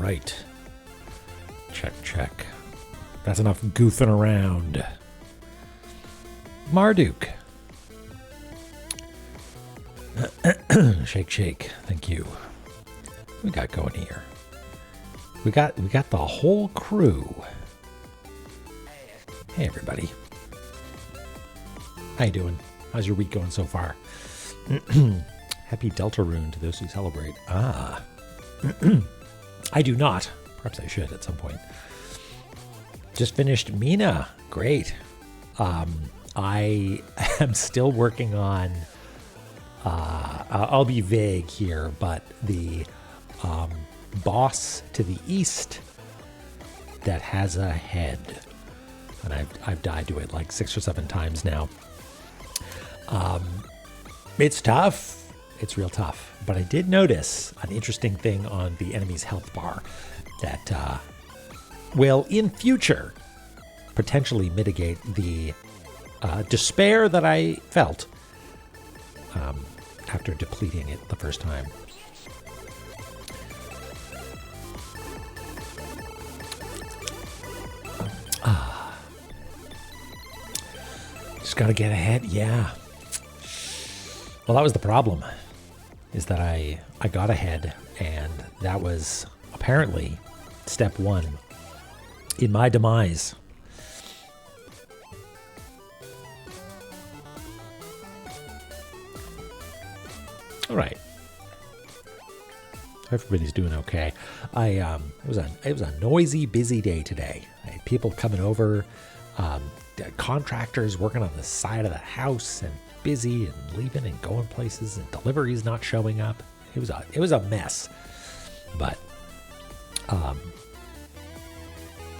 right. Check, check. That's enough goofing around. Marduk. Shake, shake. Thank you. What we got going here? We got the whole crew. Hey, everybody. How you doing? How's your week going so far? Happy Deltarune to those who celebrate. Ah. I do not. Perhaps I should at some point. Just finished Mina. Great. I am still working on, I'll be vague here, but the boss to the east that has a head. And I've died to it like 6 or 7 times now. It's tough. It's real tough. But I did notice an interesting thing on the enemy's health bar that will, in future, potentially mitigate the despair that I felt after depleting it the first time. Just gotta get ahead. Yeah. Well, that was the problem, is that I got ahead, and that was apparently step 1 in my demise. All right. Everybody's doing okay. It was a noisy, busy day today. I had people coming over, contractors working on the side of the house, and busy and leaving and going places, and deliveries not showing up. It was a mess, but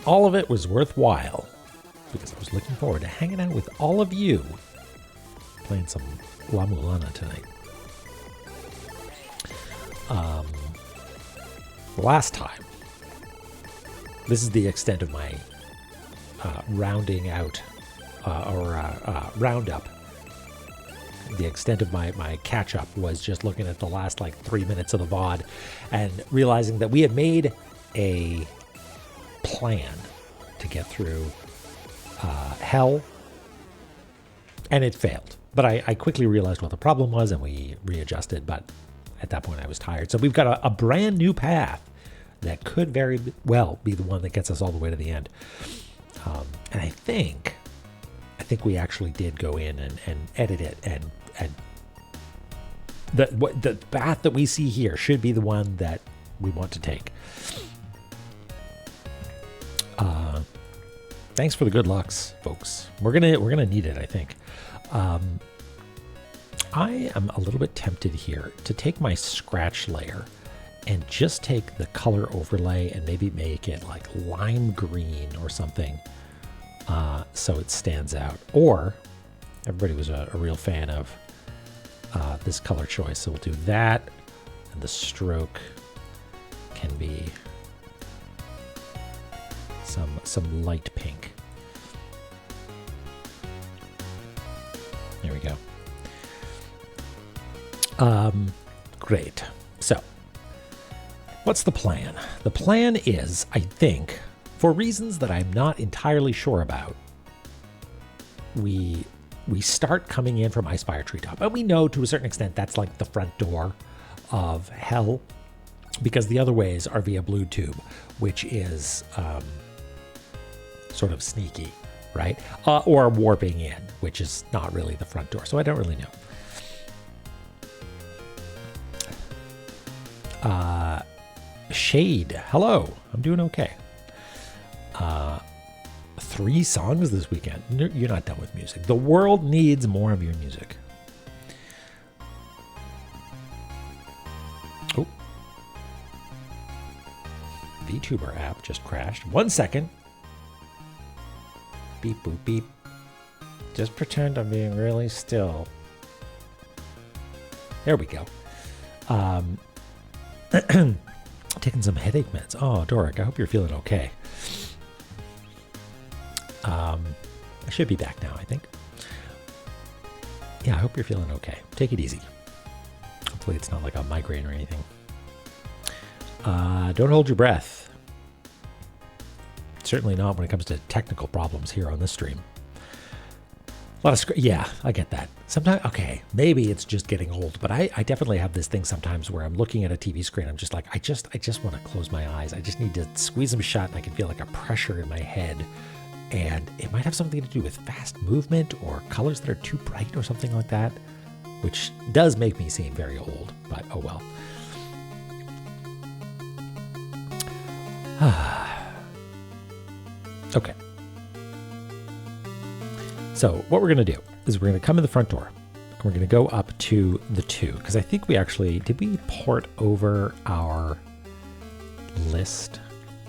all of it was worthwhile because I was looking forward to hanging out with all of you, playing some La-Mulana tonight. Last time, this is the extent of my rounding out roundup. The extent of my catch-up was just looking at the last like 3 minutes of the VOD and realizing that we had made a plan to get through hell, and it failed. But I quickly realized what the problem was, and we readjusted, but at that point I was tired. So we've got a brand new path that could very well be the one that gets us all the way to the end. And I think we actually did go in and edit it, and the path that we see here should be the one that we want to take. Thanks for the good lucks, folks. We're gonna need it, I think. I am a little bit tempted here to take my scratch layer and just take the color overlay and maybe make it like lime green or something, so it stands out. Or everybody was a real fan of this color choice, so we'll do that, and the stroke can be some light pink. There we go. Great. So, what's the plan? The plan is, I think, for reasons that I'm not entirely sure about, we start coming in from Icefire Treetop. And we know to a certain extent that's like the front door of hell, because the other ways are via Blue Tube, which is sort of sneaky, right? Or warping in, which is not really the front door. So I don't really know. Shade, hello. I'm doing okay. 3 songs this weekend. You're not done with music. The world needs more of your music. Oh. VTuber app just crashed. 1 second. Beep, boop, beep. Just pretend I'm being really still. There we go. Taking some headache meds. Oh, Doric, I hope you're feeling okay. I should be back now, I think. Yeah, I hope you're feeling okay. Take it easy. Hopefully it's not like a migraine or anything. Don't hold your breath. Certainly not when it comes to technical problems here on this stream. A lot of yeah, I get that. Sometimes, okay, maybe it's just getting old, but I definitely have this thing sometimes where I'm looking at a TV screen. I'm just like, I just want to close my eyes. I just need to squeeze them shut, and I can feel like a pressure in my head. And it might have something to do with fast movement or colors that are too bright or something like that, which does make me seem very old, but oh well. Okay. So what we're going to do is we're going to come in the front door. And we're going to go up to the 2, because I think we actually, did we port over our list?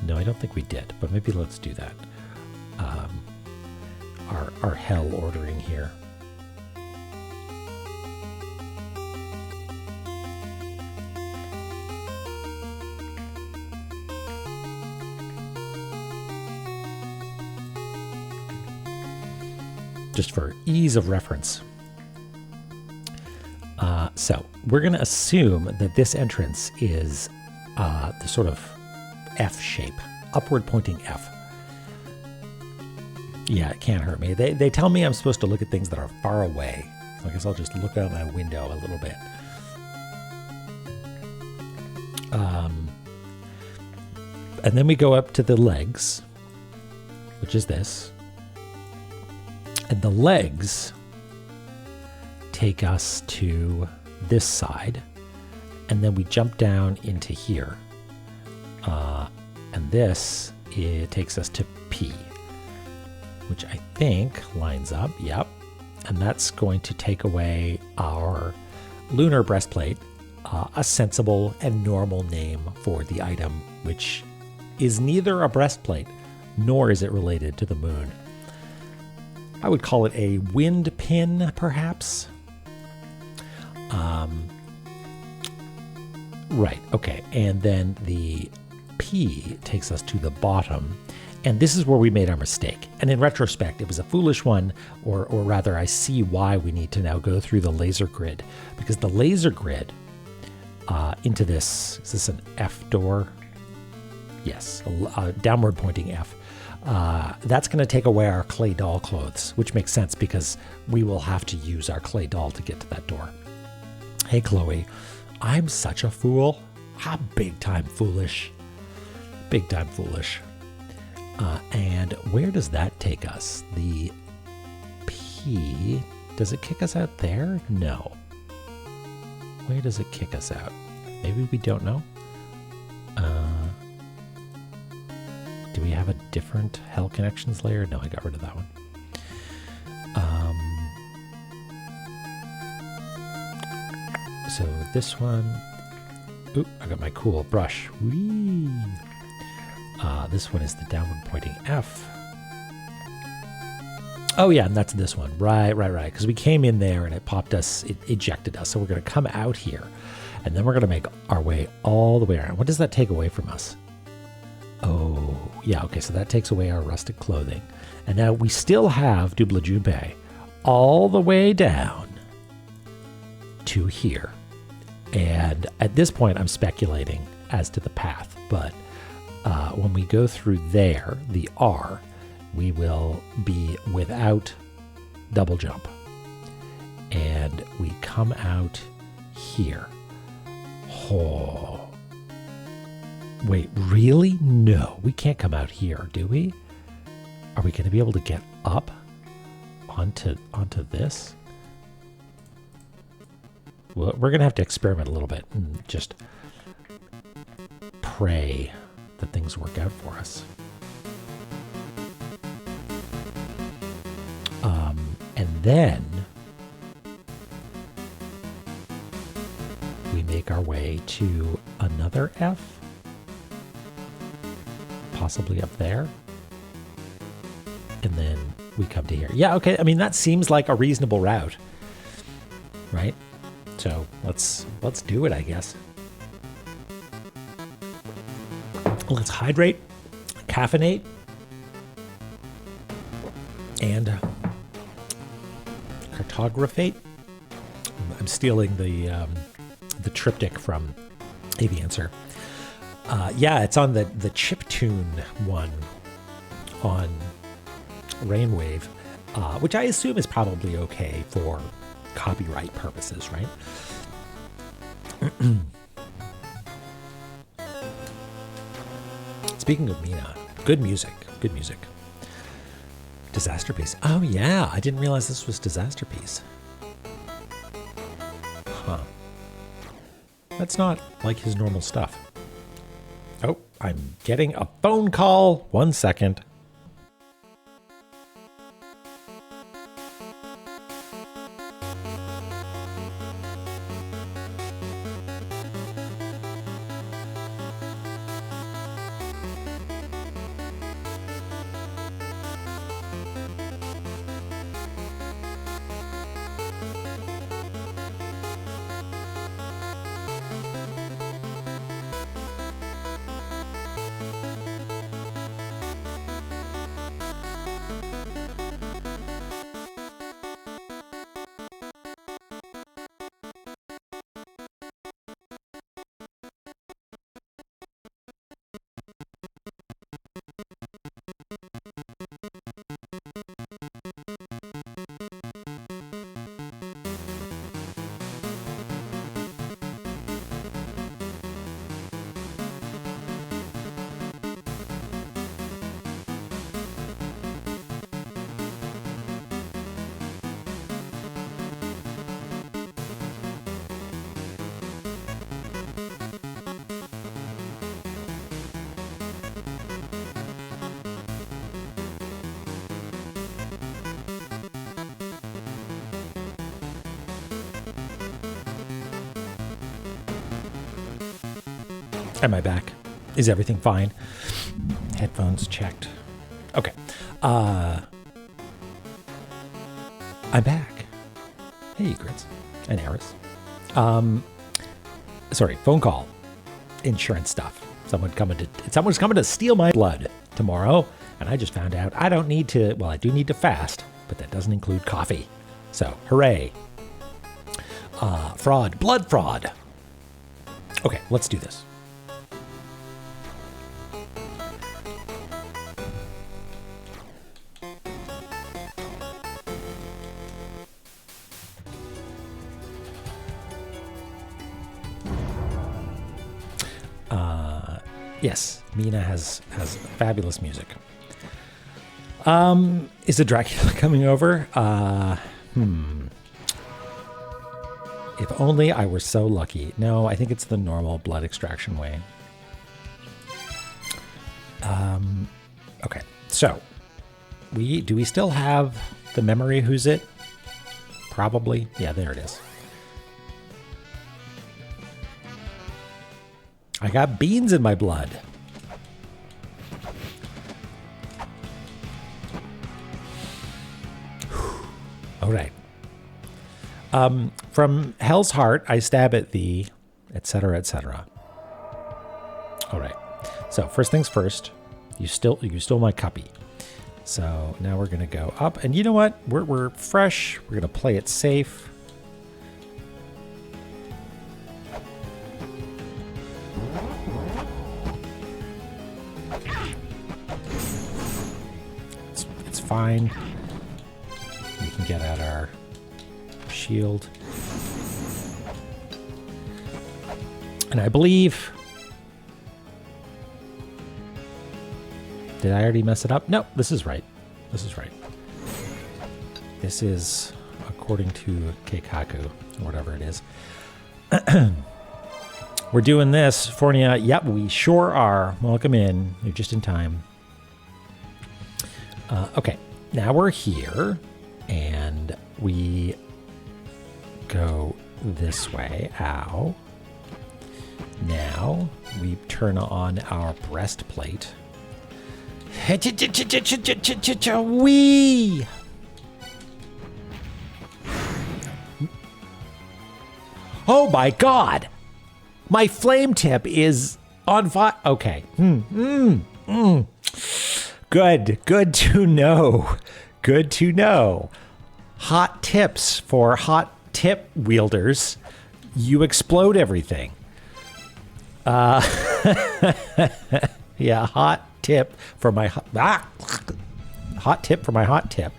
No, I don't think we did, but maybe let's do that. Our hell ordering here. Just for ease of reference. So we're going to assume that this entrance is the sort of F shape, upward pointing F. Yeah, it can't hurt me. They tell me I'm supposed to look at things that are far away. So I guess I'll just look out my window a little bit. And then we go up to the legs, which is this. And the legs take us to this side, and then we jump down into here. And this, it takes us to P, which I think lines up, yep. And that's going to take away our lunar breastplate, a sensible and normal name for the item, which is neither a breastplate, nor is it related to the moon. I would call it a wind pin, perhaps. Right, okay. And then the P takes us to the bottom. And this is where we made our mistake. And in retrospect, it was a foolish one, or rather, I see why we need to now go through the laser grid. Because the laser grid into this, is this an F door? Yes, a downward pointing F. That's going to take away our clay doll clothes, which makes sense because we will have to use our clay doll to get to that door. Hey, Chloe, I'm such a fool. I'm big time foolish. Big time foolish. And where does that take us? The P, does it kick us out there? No. Where does it kick us out? Maybe we don't know. Do we have a different Hell Connections layer? No, I got rid of that one. So this one, oop, I got my cool brush. Whee! This one is the downward pointing F. Oh yeah, and that's this one. Right. Because we came in there and it popped us, it ejected us. So we're going to come out here and then we're going to make our way all the way around. What does that take away from us? Oh, yeah, okay, so that takes away our rustic clothing. And now we still have Dubla Junpei all the way down to here. And at this point, I'm speculating as to the path, but when we go through there, the R, we will be without double jump. And we come out here. Oh. Wait, really? No, we can't come out here, do we? Are we going to be able to get up onto this? Well, we're going to have to experiment a little bit and just pray that things work out for us. And then we make our way to another F. Possibly up there. And then we come to here. Yeah, okay. I mean, that seems like a reasonable route. Right? So let's do it, I guess. Let's hydrate, caffeinate, and cartographate. I'm stealing the triptych from Aviancer. Yeah, it's on the chiptune one on Rainwave, which I assume is probably okay for copyright purposes, right? Speaking of Mina, good music, good music. Disaster Piece. Oh yeah, I didn't realize this was Disaster Piece. Huh. That's not like his normal stuff. Oh, I'm getting a phone call. 1 second. Am I back? Is everything fine? Headphones checked. Okay. I'm back. Hey, Grits and Eris. Sorry, phone call. Insurance stuff. Someone's coming to steal my blood tomorrow, and I just found out I don't need to, well, I do need to fast, but that doesn't include coffee. So, hooray. Fraud. Blood fraud. Okay, let's do this. Yes, Mina has fabulous music. Is the Dracula coming over? If only I were so lucky. No, I think it's the normal blood extraction way. Okay, so do we still have the memory? Who's it? Probably. Yeah, there it is. I got beans in my blood. All right. From Hell's Heart, I stab at thee, etc., etc. All right. So first things first, you stole my copy. So now we're gonna go up, and you know what? We're fresh. We're gonna play it safe. It's fine. We can get out our shield. And I believe... Did I already mess it up? No, this is right. This is right. This is according to Keikaku, or whatever it is. We're doing this, Fornia. Yep, we sure are. Welcome in. You're just in time. Okay, now we're here, and we go this way. Ow. Now we turn on our breastplate. Wee! Oh my god! My flame tip is on fire. Okay. Good to know. Good to know. Hot tips for hot tip wielders. You explode everything. Yeah, hot tip for my hot tip for my hot tip.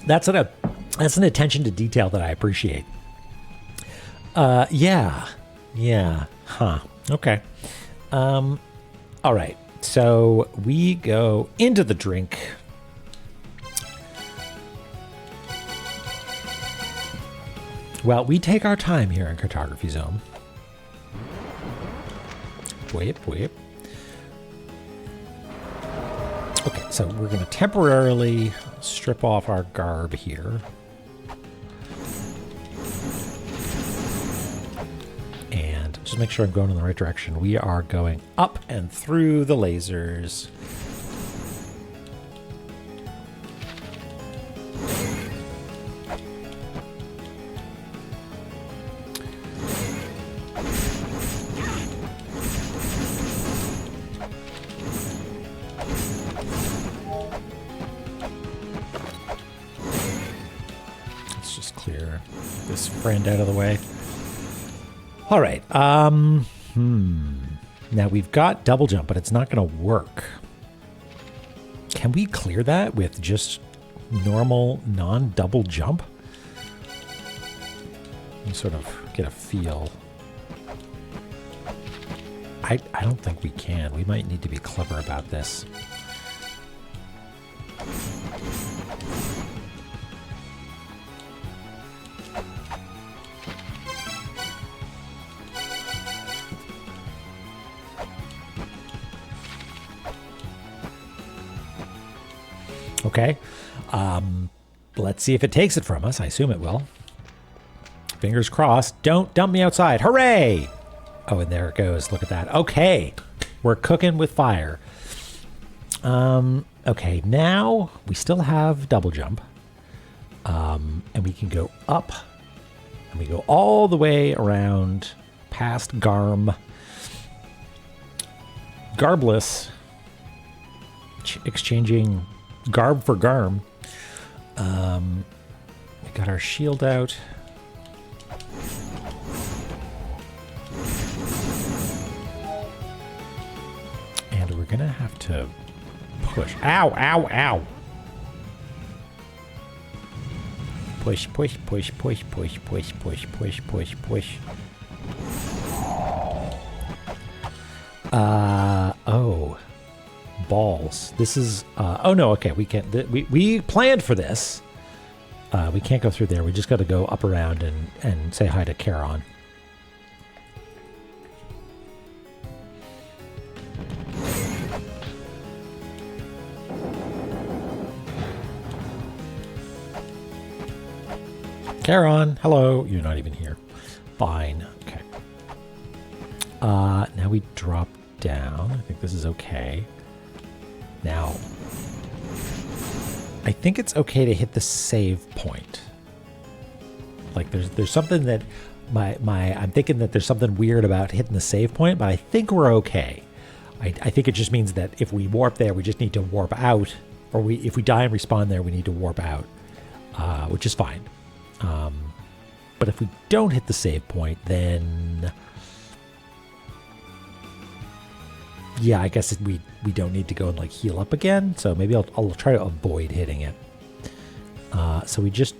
That's an attention to detail that I appreciate. Yeah. Huh. Okay. All right. So we go into the drink. Well, we take our time here in Cartography Zone. Whip. Okay, so we're going to temporarily strip off our garb here. And just make sure I'm going in the right direction. We are going up and through the lasers. Friend out of the way. All right. Now we've got double jump, but it's not going to work. Can we clear that with just normal non-double jump? You sort of get a feel. I don't think we can. We might need to be clever about this. Okay. Let's see if it takes it from us. I assume it will. Fingers crossed. Don't dump me outside. Hooray! Oh, and there it goes. Look at that. Okay. We're cooking with fire. Okay, now we still have double jump. And we can go up. And we go all the way around past Garm. Garbless. Exchanging garb for Garm. We got our shield out. And we're gonna have to push. Ow, ow, ow. Push, push, push, push, push, push, push, push, push, push. Oh. Balls. This is, oh no, okay, we can't, we planned for this. We can't go through there. We just got to go up around and say hi to Charon. Charon, hello. You're not even here. Fine. Okay. Now we drop down. I think this is okay. Now, I think it's okay to hit the save point. Like there's something that I'm thinking that there's something weird about hitting the save point, but I think we're okay. I think it just means that if we warp there, we just need to warp out, or if we die and respawn there, we need to warp out, which is fine. But if we don't hit the save point, then yeah, I guess we don't need to go and like heal up again. So maybe I'll try to avoid hitting it. So we just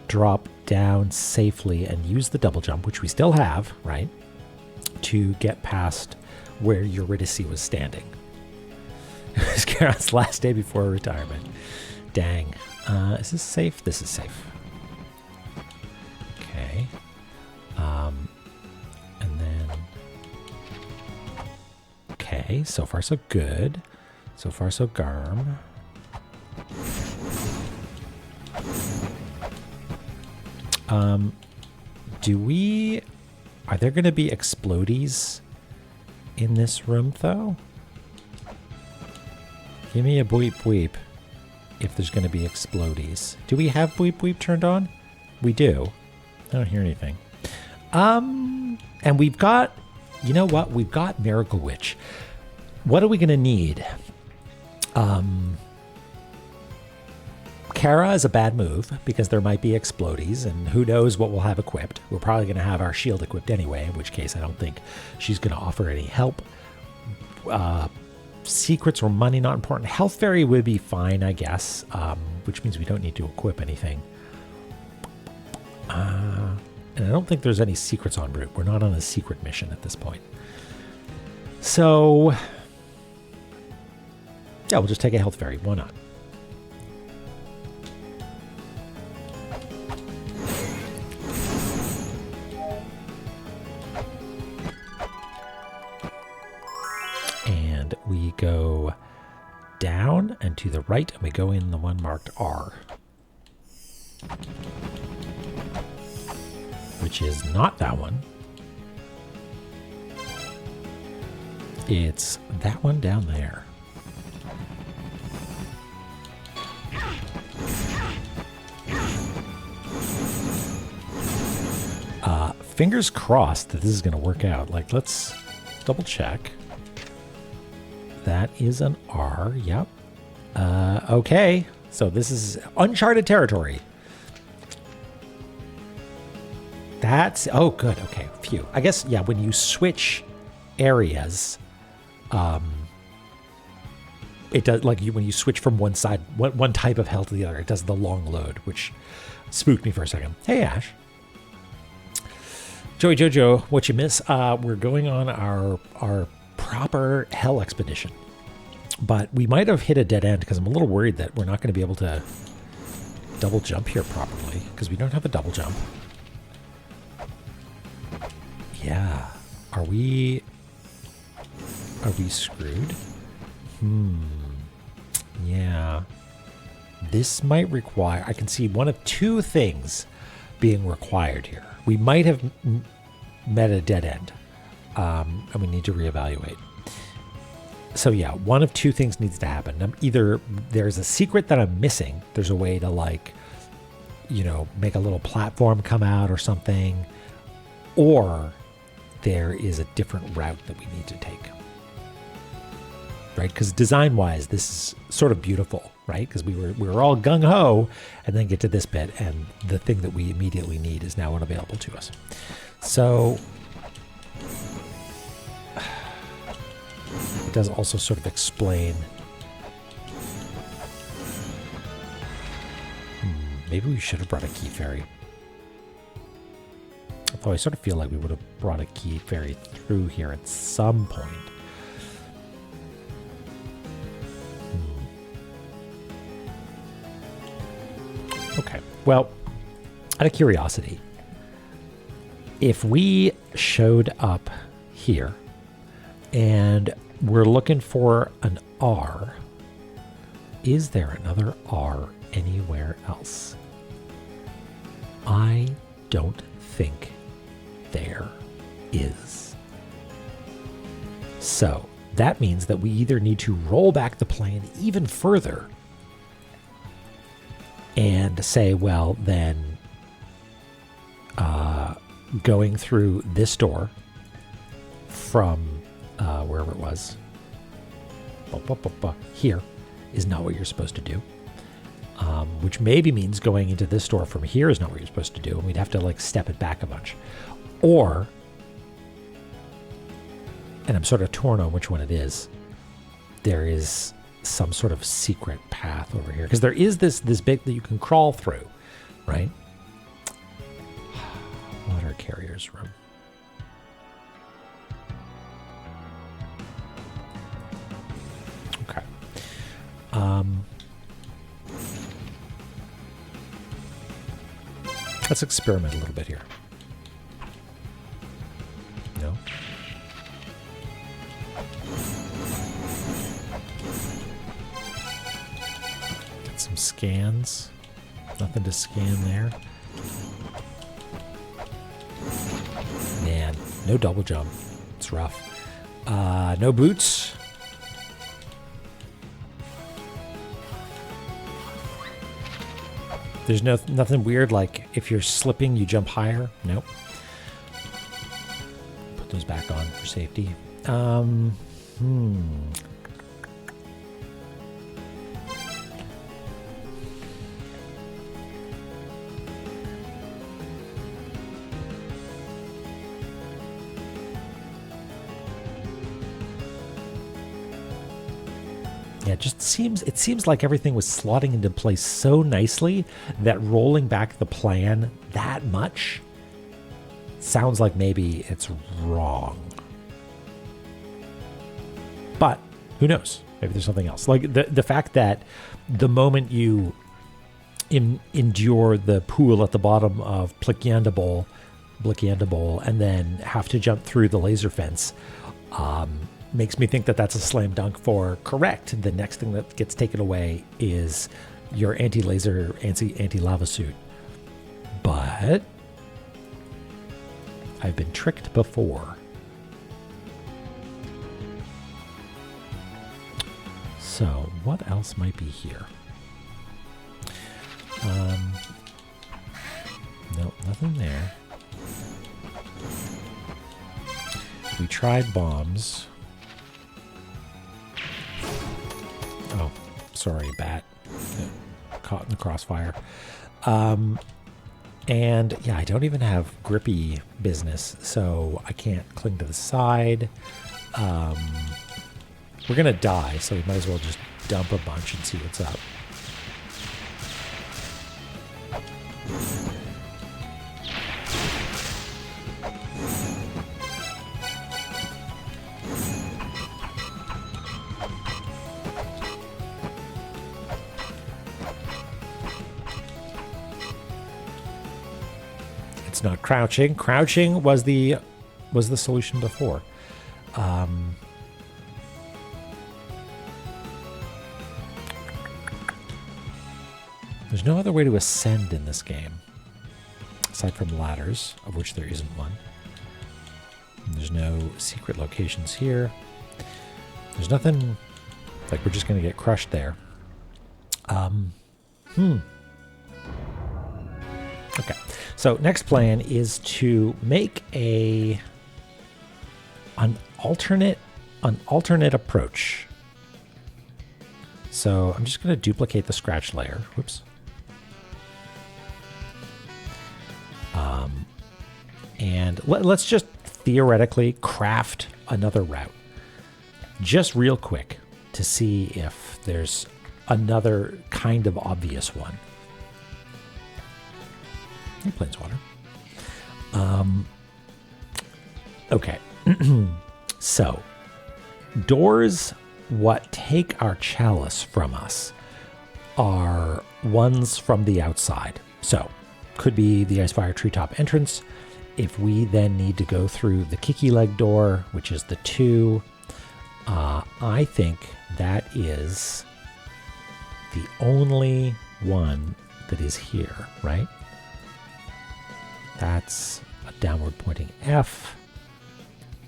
drop down safely and use the double jump, which we still have, right? To get past where Eurydice was standing. It was Charon's last day before retirement. Dang. Is this safe? This is safe. Okay. And then... Okay, so far so good. So far so Garm. Are there going to be explodies in this room, though? Give me a bleep bleep if there's going to be explodies. Do we have bleep bleep turned on? We do. I don't hear anything. And we've got, you know what? We've got Miracle Witch. What are we going to need? Kara is a bad move because there might be explodies, and who knows what we'll have equipped. We're probably going to have our shield equipped anyway, in which case I don't think she's going to offer any help. Secrets or money, not important. Health Fairy would be fine, I guess, which means we don't need to equip anything. And I don't think there's any secrets en route. We're not on a secret mission at this point. So, yeah, we'll just take a Health Fairy. Why not? And we go down and to the right, and we go in the one marked R. Which is not that one. It's that one down there. Fingers crossed that this is going to work out. Like, let's double check. That is an R. Yep. Okay. So this is uncharted territory. That's, oh, good. Okay. Phew. I guess, yeah, when you switch areas, it does, like, when you switch from one side, one type of health to the other, it does the long load, which spooked me for a second. Hey, Ash. Joey Jojo, what you miss? We're going on our proper hell expedition, but we might have hit a dead end because I'm a little worried that we're not going to be able to double jump here properly because we don't have a double jump. Yeah. Are we screwed? Yeah. This might require, I can see one of two things being required here. We might have met a dead end, and we need to reevaluate. So yeah, one of two things needs to happen. Either there's a secret that I'm missing. There's a way to, like, you know, make a little platform come out or something, or there is a different route that we need to take. Right? Because design-wise, this is sort of beautiful, right? Because we were all gung-ho, and then get to this bit, and the thing that we immediately need is now unavailable to us. So it does also sort of explain. Maybe we should have brought a key fairy. Although I sort of feel like we would have brought a key fairy through here at some point. Okay, well, out of curiosity, if we showed up here and we're looking for an R, is there another R anywhere else? I don't think there is. So that means that we either need to roll back the plan even further and say, well, then going through this door from wherever it was here is not what you're supposed to do, which maybe means going into this door from here is not what you're supposed to do, and we'd have to, like, step it back a bunch. Or, and I'm sort of torn on which one it is, there is some sort of secret path over here, because there is this bit that you can crawl through, right? Water carrier's room. Okay. Let's experiment a little bit here. No. Some scans. Nothing to scan there. Man, no double jump. It's rough. No boots. There's nothing weird like if you're slipping, you jump higher. Nope. Put those back on for safety. Yeah, it seems like everything was slotting into place so nicely that rolling back the plan that much sounds like maybe it's wrong. But who knows? Maybe there's something else. Like the fact that the moment you endure the pool at the bottom of Blickjandabol, and then have to jump through the laser fence, makes me think that that's a slam dunk for correct. The next thing that gets taken away is your anti-laser, anti-lava suit. But I've been tricked before. So what else might be here? Nope, nothing there. We tried bombs. Oh, sorry, bat. Caught in the crossfire. And yeah, I don't even have grippy business, so I can't cling to the side. We're gonna die, so we might as well just dump a bunch and see what's up. It's not crouching. Crouching was the solution before. There's no other way to ascend in this game, aside from ladders, of which there isn't one. And there's no secret locations here. There's nothing, like we're just going to get crushed there. Okay, so next plan is to make an alternate approach. So I'm just going to duplicate the scratch layer. Whoops. And let's just theoretically craft another route. Just real quick to see if there's another kind of obvious one. Hey, Planeswater. Okay. So, doors what take our chalice from us are ones from the outside. So, could be the Icefire Treetop entrance. If we then need to go through the Kiki Leg door, which is the 2, I think that is the only one that is here, right? That's a downward pointing F.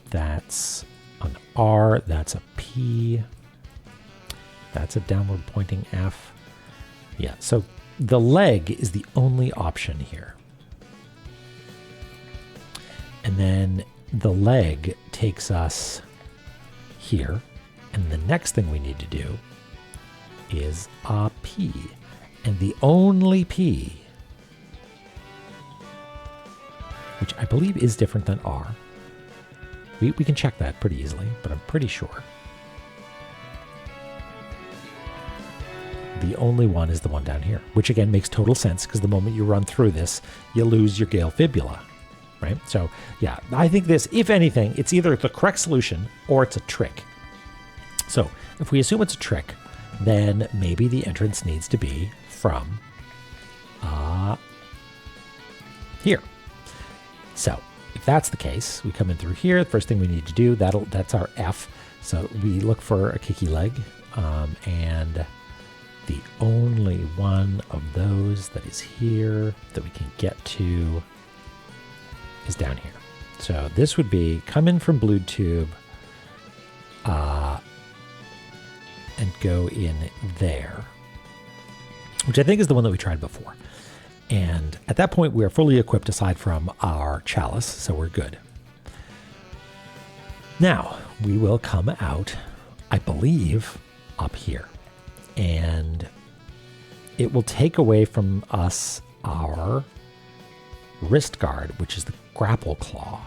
That's an R. That's a P. That's a downward pointing F. Yeah, so the leg is the only option here. And then the leg takes us here. And the next thing we need to do is a P. And the only P, which I believe is different than R. We can check that pretty easily, but I'm pretty sure. The only one is the one down here, which again makes total sense because the moment you run through this, you lose your Gale Fibula, right? So yeah, I think this, if anything, it's either the correct solution or it's a trick. So if we assume it's a trick, then maybe the entrance needs to be from here. So if that's the case, we come in through here. The first thing we need to do, that's our F. So we look for a Kiki Leg, and the only one of those that is here that we can get to is down here. So this would be come in from Blue Tube and go in there, which I think is the one that we tried before. And at that point, we are fully equipped aside from our chalice, so we're good. Now, we will come out, I believe, up here. And it will take away from us our wrist guard, which is the grapple claw.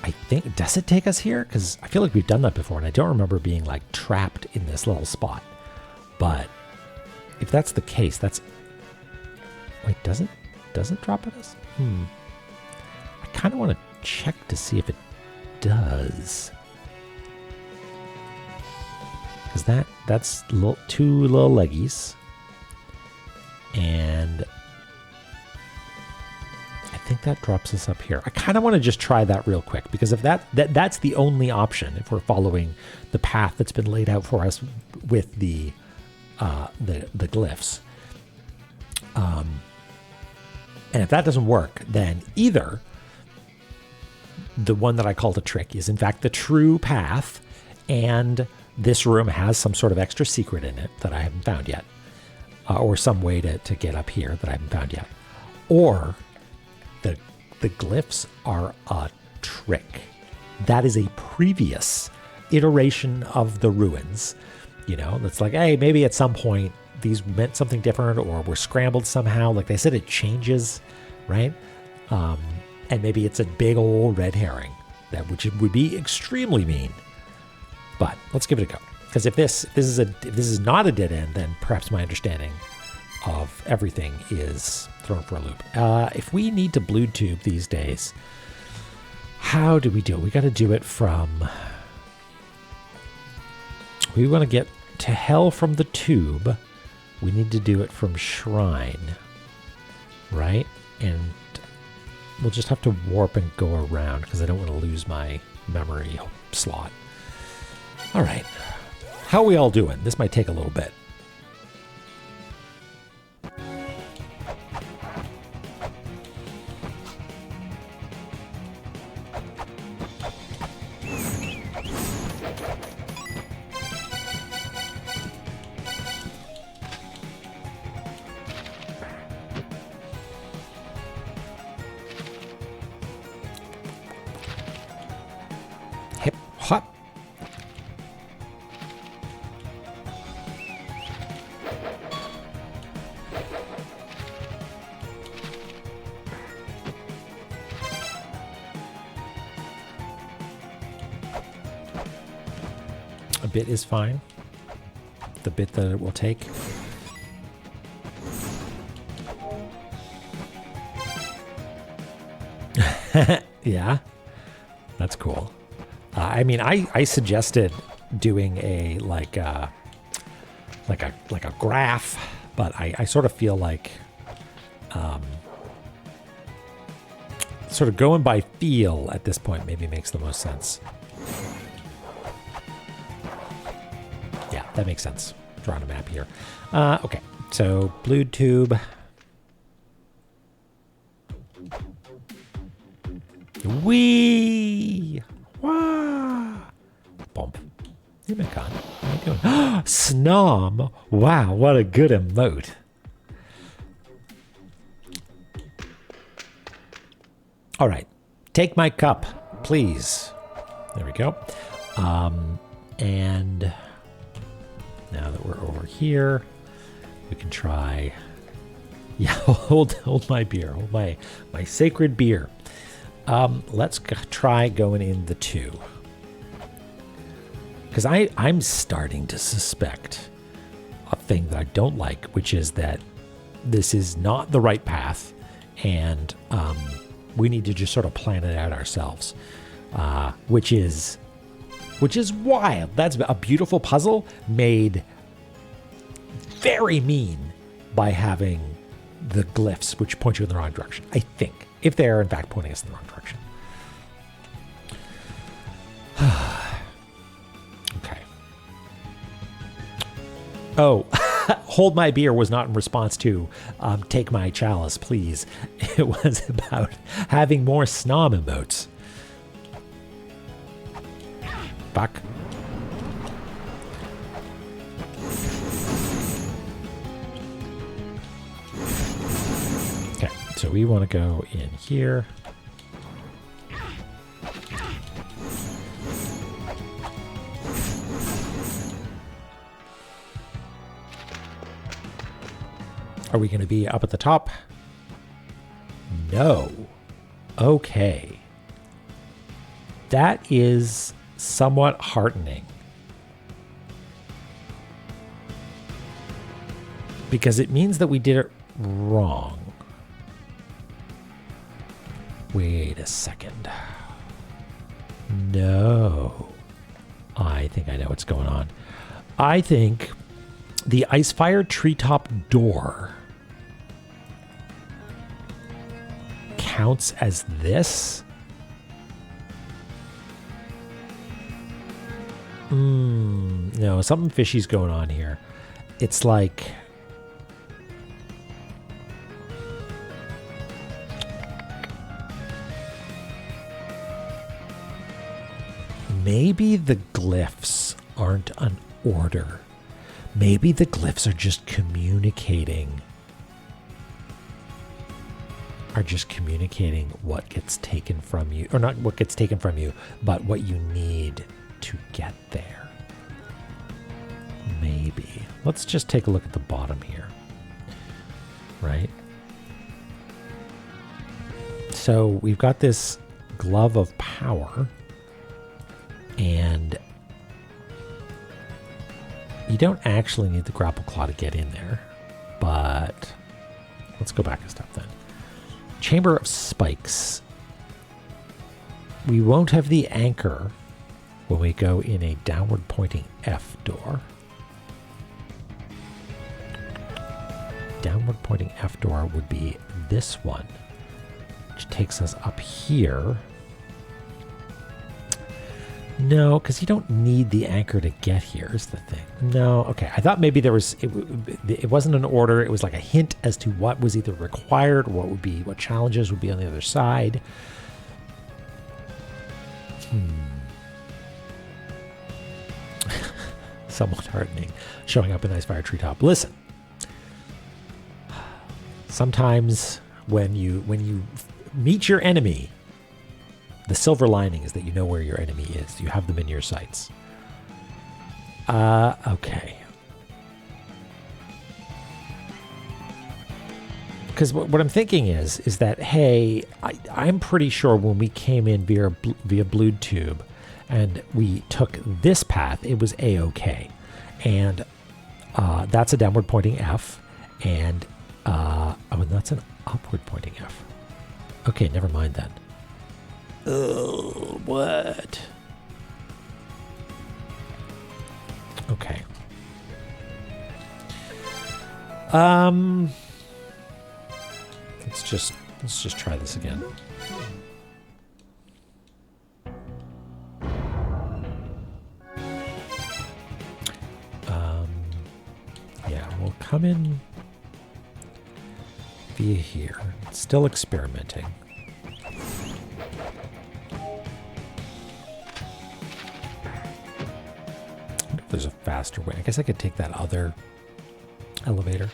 I I think, does it take us here? Because I feel like we've done that before, and I don't remember being like trapped in this little spot. But if that's the case, that's... Wait, does it drop at us? I kind of want to check to see if it does. Because that's two little leggies. And I think that drops us up here. I kind of want to just try that real quick, because if that's the only option, if we're following the path that's been laid out for us with the glyphs. And if that doesn't work, then either the one that I call the trick is in fact the true path, and this room has some sort of extra secret in it that I haven't found yet, or some way to get up here that I haven't found yet, or the glyphs are a trick. That is a previous iteration of the ruins. You know, that's like, hey, maybe at some point these meant something different, or were scrambled somehow. Like they said, it changes, right? And maybe it's a big old red herring, which would be extremely mean. But let's give it a go. Because if this is not a dead end, then perhaps my understanding of everything is thrown for a loop. If we need to blue tube these days, how do we do it? We got to do it from... We want to get to hell from the tube. We need to do it from shrine, right? And we'll just have to warp and go around because I don't want to lose my memory slot. All right. How are we all doing? This might take a little bit. Hip hop. A bit is fine. The bit that it will take. Yeah, that's cool. I mean, I suggested doing a like a graph, but I sort of feel like sort of going by feel at this point maybe makes the most sense. Yeah, that makes sense. Drawing a map here. Okay, so blue tube. Wee! Wah! Bump. Hey, Macon. How you doing? Snom! Wow, what a good emote. All right. Take my cup, please. There we go. And now that we're over here, we can try... Yeah, hold my beer. Hold my sacred beer. Let's try going in the 2. Because I'm starting to suspect a thing that I don't like, which is that this is not the right path, and we need to just sort of plan it out ourselves, which is wild. That's a beautiful puzzle made very mean by having the glyphs, which point you in the wrong direction, I think. If they are, in fact, pointing us in the wrong direction. Okay. Oh, hold my beer was not in response to take my chalice, please. It was about having more snom emotes. Fuck. Okay, so we want to go in here. Are we going to be up at the top? No. Okay. That is somewhat heartening. Because it means that we did it wrong. Wait a second. No. I think I know what's going on. I think the Icefire treetop door counts as this. No, something fishy's going on here. It's like... maybe the glyphs aren't an order. Maybe the glyphs are just communicating. What gets taken from you. Or not what gets taken from you, but what you need to get there. Maybe. Let's just take a look at the bottom here. Right? So we've got this glove of power. And you don't actually need the grapple claw to get in there. But let's go back a step then. Chamber of Spikes. We won't have the anchor when we go in a downward pointing F door. Downward pointing F door would be this one, which takes us up here. No, because you don't need the anchor to get here is the thing. No, okay. I thought maybe there was, it wasn't an order. It was like a hint as to what was either required, what challenges would be on the other side. Somewhat heartening. Showing up in Icefire Treetop. Listen. Sometimes when you meet your enemy, the silver lining is that you know where your enemy is. You have them in your sights. Okay. Because what I'm thinking is that, hey, I'm pretty sure when we came in via Blue Tube and we took this path, it was A-okay. And that's a downward pointing F. And, and that's an upward pointing F. Okay, never mind then. Oh, what? Okay. Let's just try this again. Yeah, we'll come in via here. It's still experimenting. There's a faster way. I guess I could take that other elevator.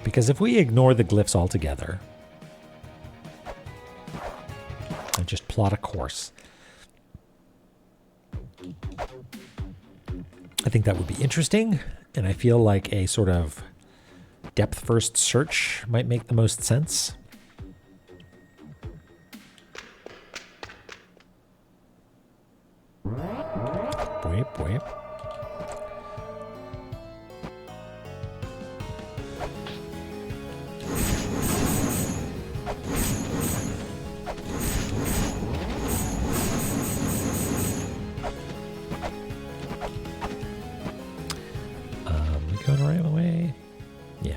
Because if we ignore the glyphs altogether and just plot a course, I think that would be interesting. And I feel like a sort of depth first search might make the most sense. Wait. Going right away. Yeah.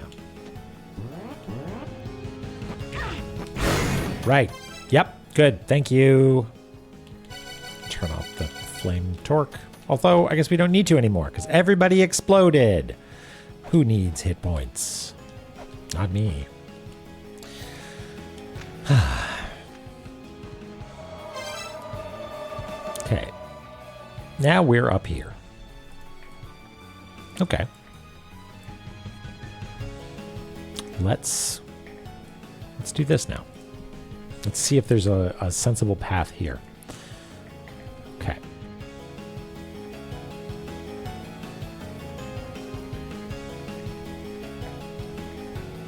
Right. Yep. Good. Thank you. Turn off the flame torque. Although, I guess we don't need to anymore because everybody exploded. Who needs hit points? Not me. Okay. Now we're up here. Okay. Let's do this now. Let's see if there's a sensible path here. Okay.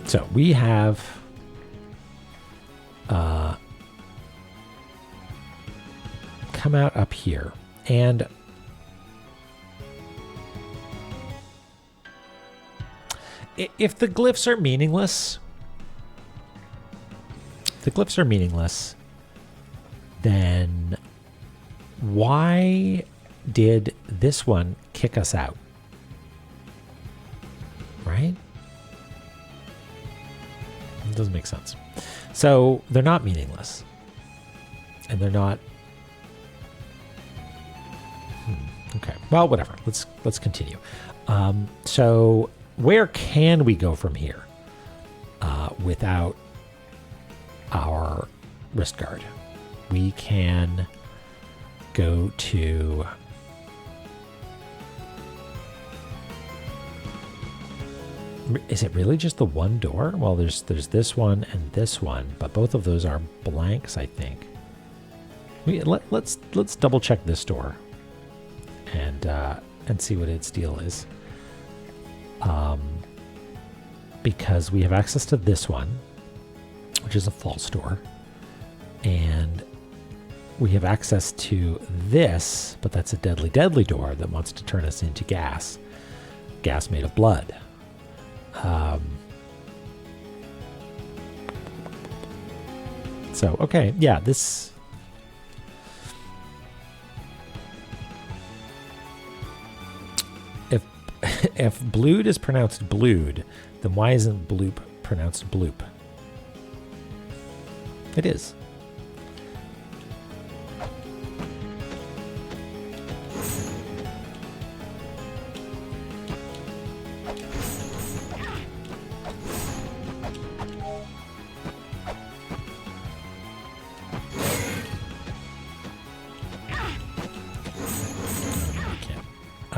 So we have come out up here, and if the glyphs are meaningless, then why did this one kick us out? Right? It doesn't make sense. So they're not meaningless. And they're not... Okay. Well, whatever. Let's continue. So where can we go from here without our wrist guard? We can go to... Is it really just the one door? Well, there's this one and this one, but both of those are blanks, I think. Let's double check this door and see what its deal is. Because we have access to this one, which is a false door, and we have access to this, but that's a deadly, deadly door that wants to turn us into gas made of blood. So, okay, yeah, this... If blued is pronounced blued, then why isn't bloop pronounced bloop? It is.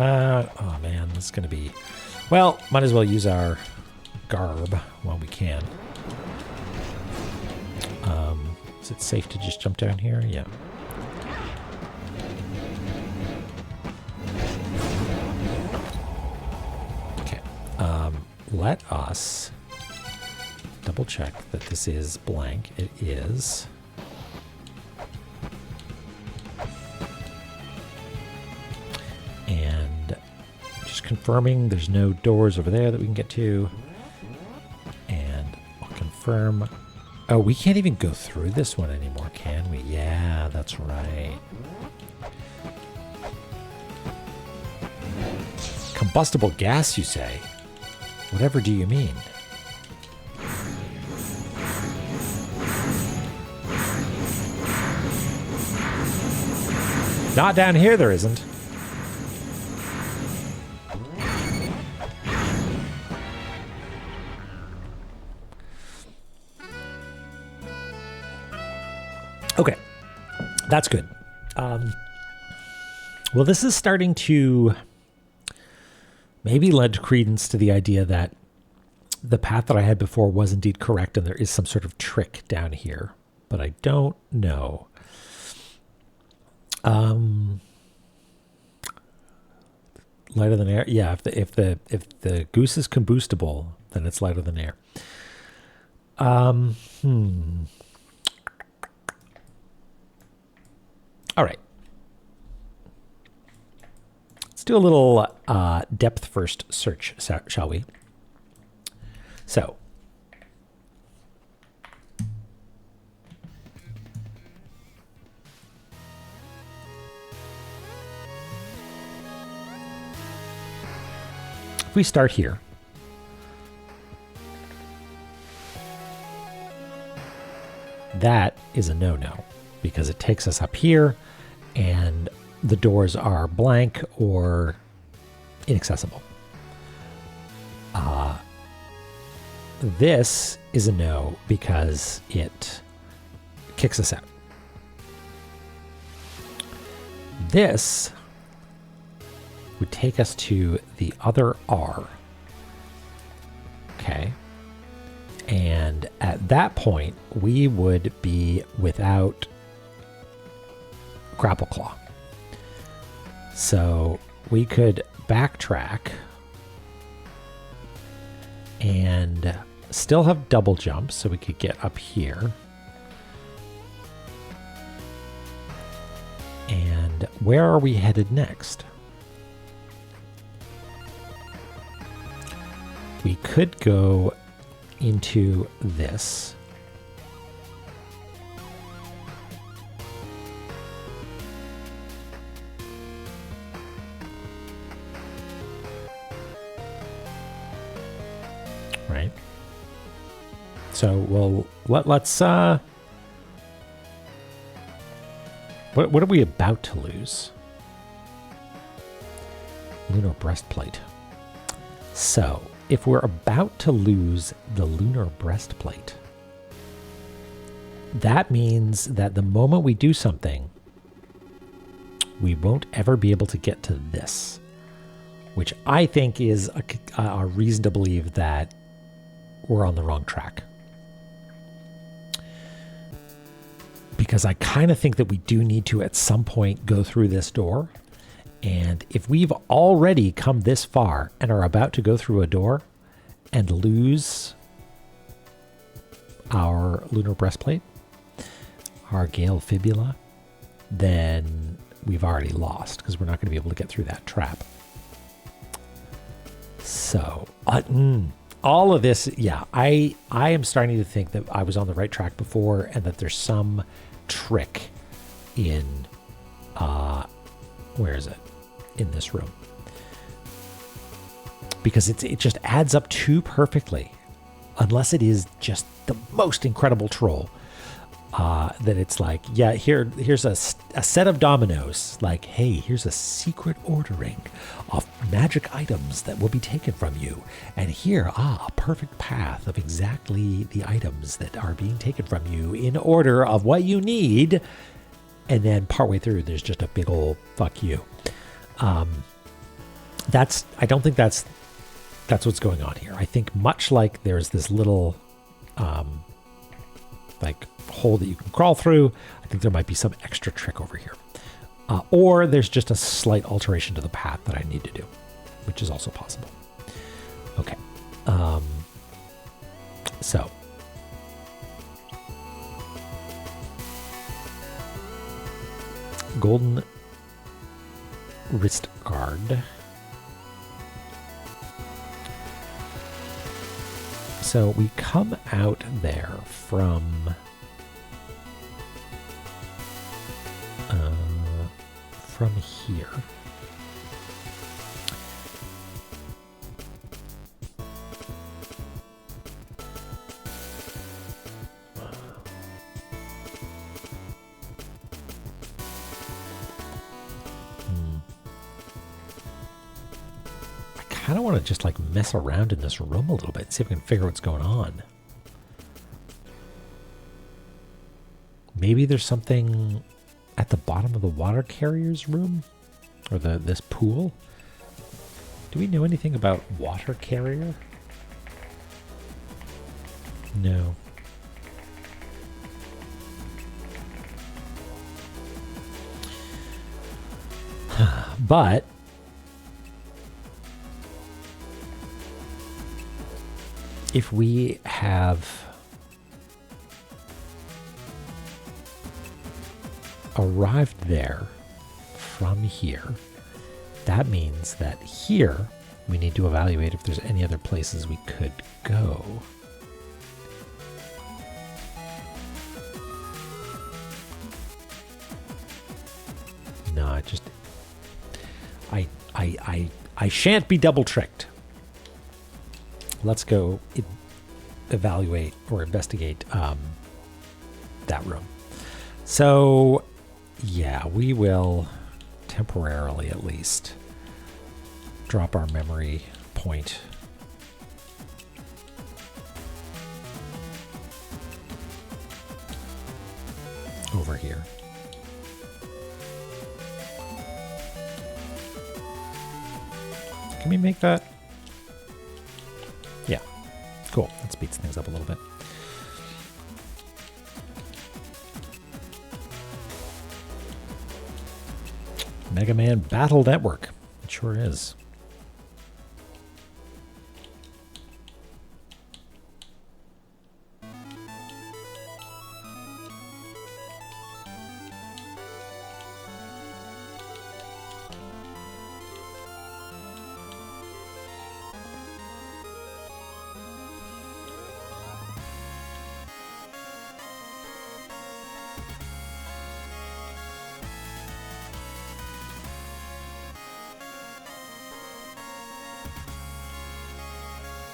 Oh man, this is going to be... Well, might as well use our garb while we can. Is it safe to just jump down here? Yeah. Okay. Let us double check that this is blank. It is. And just confirming there's no doors over there that we can get to. And I'll confirm. Oh, we can't even go through this one anymore, can we? Yeah, that's right. Combustible gas, you say? Whatever do you mean? Not down here, there isn't. Okay, that's good. Well, this is starting to maybe lend credence to the idea that the path that I had before was indeed correct and there is some sort of trick down here, but I don't know. Lighter than air. Yeah, if the goose is combustible, then it's lighter than air. All right. Let's do a little depth first search, shall we? So, if we start here, that is a no-no because it takes us up here and the doors are blank or inaccessible. this is a no because it kicks us out. This would take us to the other R. Okay. And at that point, we would be without Grapple Claw. So we could backtrack and still have double jumps, so we could get up here. And where are we headed next? We could go into this. Right. So let's what are we about to lose? Lunar breastplate. So if we're about to lose the lunar breastplate, that means that the moment we do something, we won't ever be able to get to this, which I think is a reason to believe that we're on the wrong track. Because I kind of think that we do need to at some point go through this door. And if we've already come this far and are about to go through a door and lose our lunar breastplate, our Gale Fibula, then we've already lost because we're not going to be able to get through that trap. So, all of this, yeah, I am starting to think that I was on the right track before and that there's some trick in, where is it? In this room. Because it just adds up too perfectly. Unless it is just the most incredible troll. That it's like, yeah, here's a set of dominoes. Like, hey, here's a secret ordering of magic items that will be taken from you. And here, a perfect path of exactly the items that are being taken from you in order of what you need. And then partway through, there's just a big old fuck you. I don't think that's what's going on here. I think much like there's this little, like hole that you can crawl through, I think there might be some extra trick over here. Or there's just a slight alteration to the path that I need to do, which is also possible. Okay. So. Golden wrist guard. So we come out there from here. I kind of want to just like mess around in this room a little bit, see if we can figure out what's going on. Maybe there's something at the bottom of the water carrier's room, or this pool. Do we know anything about water carrier? No. But if we have arrived there from here, that means that here we need to evaluate if there's any other places we could go. No, I shan't be double tricked. Let's go evaluate or investigate that room. So, yeah, we will temporarily at least drop our memory point over here. Can we make that? Yeah. Cool. That speeds things up a little bit. Mega Man Battle Network. It sure is.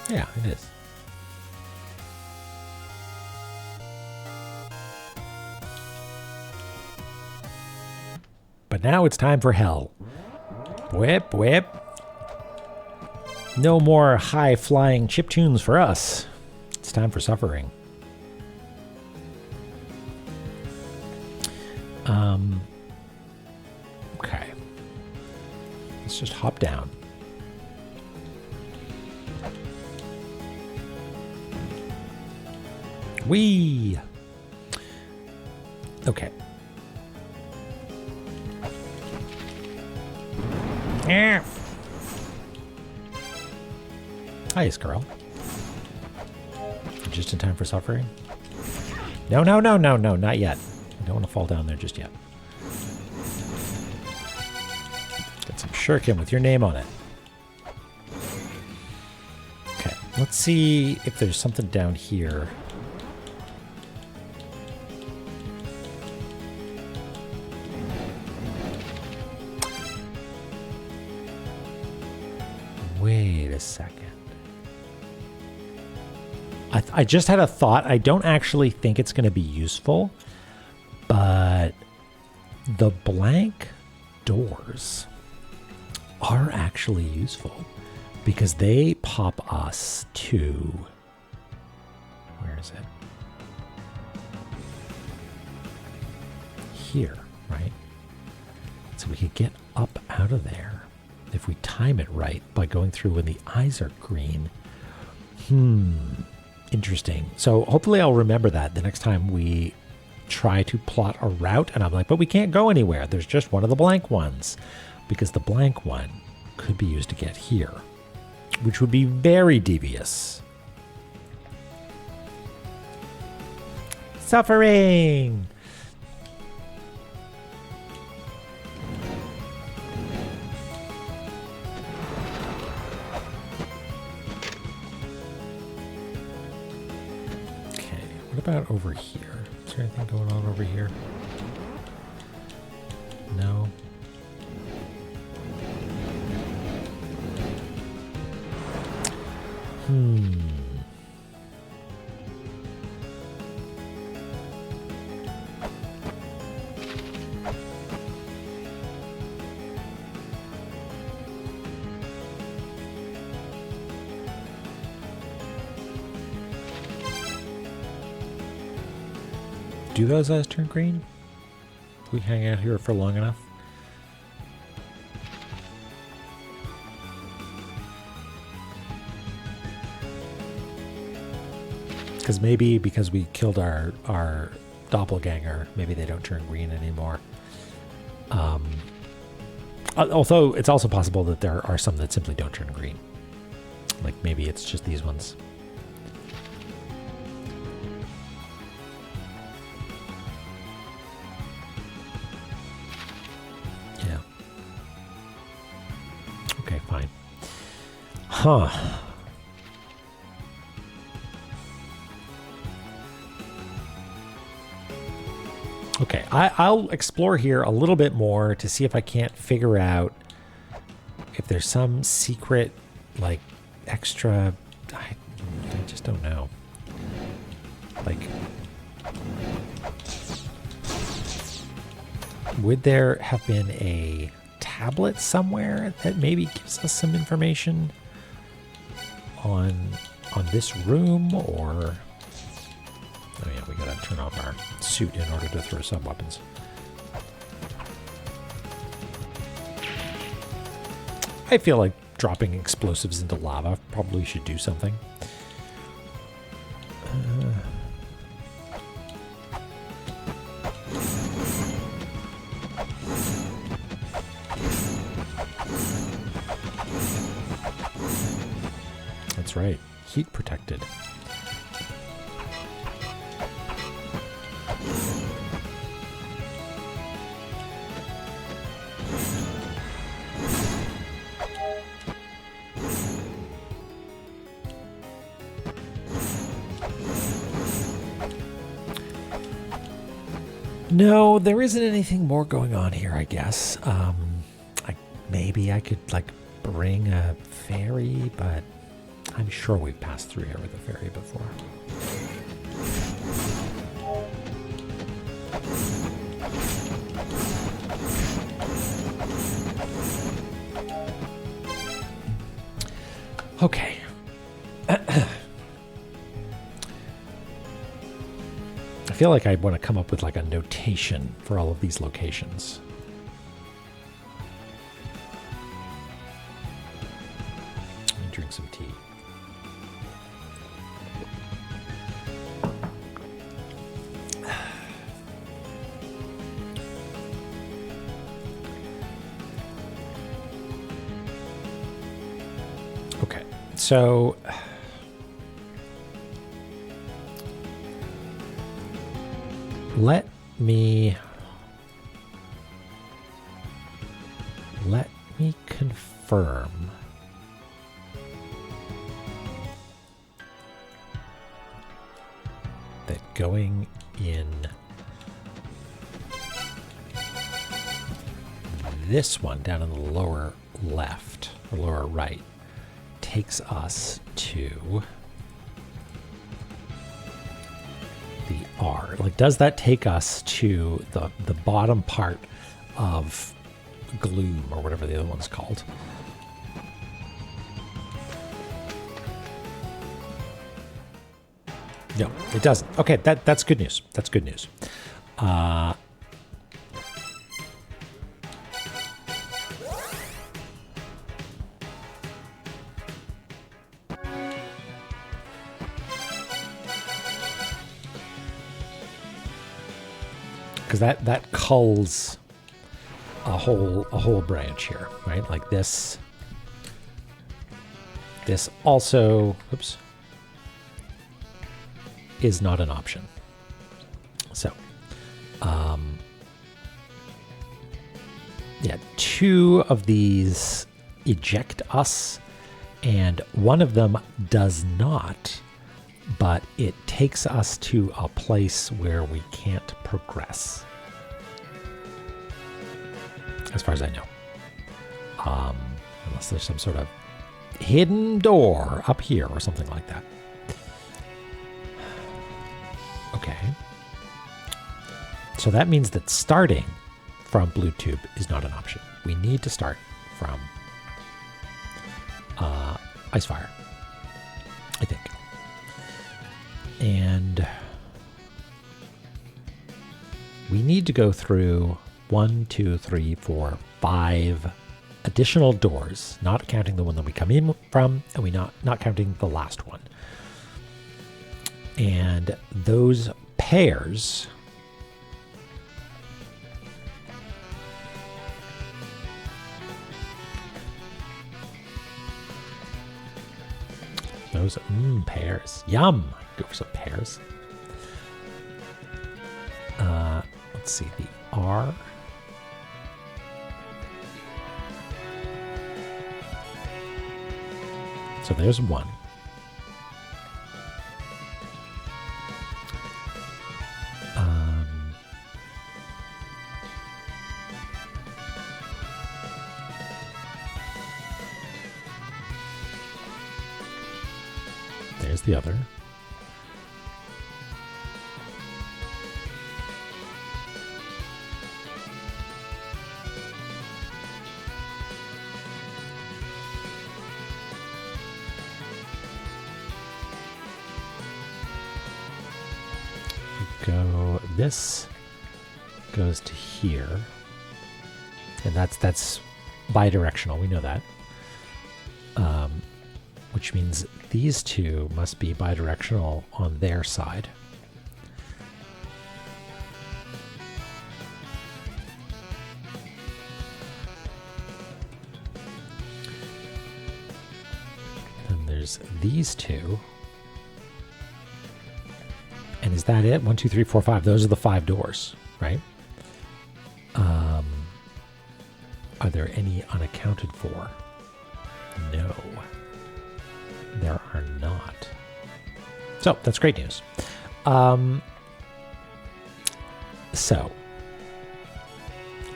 Yeah, it is. But now it's time for hell. Whip, whip. No more high-flying chiptunes for us. It's time for suffering. Okay. Let's just hop down. Whee! Okay. Yeah. Hi, Squirrel. Just in time for suffering? No, no, no, no, no, not yet. I don't want to fall down there just yet. Get some shuriken with your name on it. Okay, let's see if there's something down here. Wait a second. I just had a thought. I don't actually think it's going to be useful, but the blank doors are actually useful because they pop us to... Where is it? Here, right? So we could get up out of there if we time it right by going through when the eyes are green. Interesting. So hopefully I'll remember that the next time we try to plot a route. And I'm like, but we can't go anywhere. There's just one of the blank ones. Because the blank one could be used to get here. Which would be very devious. Suffering! What about over here? Is there anything going on over here? No. Do those eyes turn green? If we hang out here for long enough? Because maybe because we killed our doppelganger, maybe they don't turn green anymore. Although it's also possible that there are some that simply don't turn green. Like maybe it's just these ones. Yeah. Okay, fine. Huh. Okay, I'll explore here a little bit more to see if I can't figure out if there's some secret, like, extra... I just don't know. Like... Would there have been a tablet somewhere that maybe gives us some information on this room, or... Oh yeah, we gotta turn off our suit in order to throw sub-weapons. I feel like dropping explosives into lava probably should do something. That's right, heat protected. No, there isn't anything more going on here, I guess. Maybe I could, like, bring a ferry, but I'm sure we've passed through here with a ferry before. Okay. I feel like I want to come up with like a notation for all of these locations. Let me drink some tea. Okay, so let me confirm that going in this one down in the lower left or lower right takes us to the R. Like, does that take us to the bottom part of Gloom or whatever the other one's called? No, it doesn't. Okay, that's good news. That's good news. Because that culls a whole branch here, right? Like this also, oops, is not an option. So, yeah, two of these eject us, and one of them does not, but it takes us to a place where we can't progress. As far as I know. Unless there's some sort of hidden door up here or something like that. Okay. So that means that starting from Blue Tube is not an option. We need to start from Icefire, I think. And we need to go through 1, 2, 3, 4, 5 additional doors, not counting the one that we come in from, and we not counting the last one. And those pairs pears. Yum. Go for some pears. Let's see, the R. So there's one. There's the other. go, this goes to here. And that's bidirectional, we know that. Which means these two must be bidirectional on their side. Then there's these two. And is that it? 1, 2, 3, 4, 5. Those are the 5 doors, right? Are there any unaccounted for? No, there are not. So that's great news. So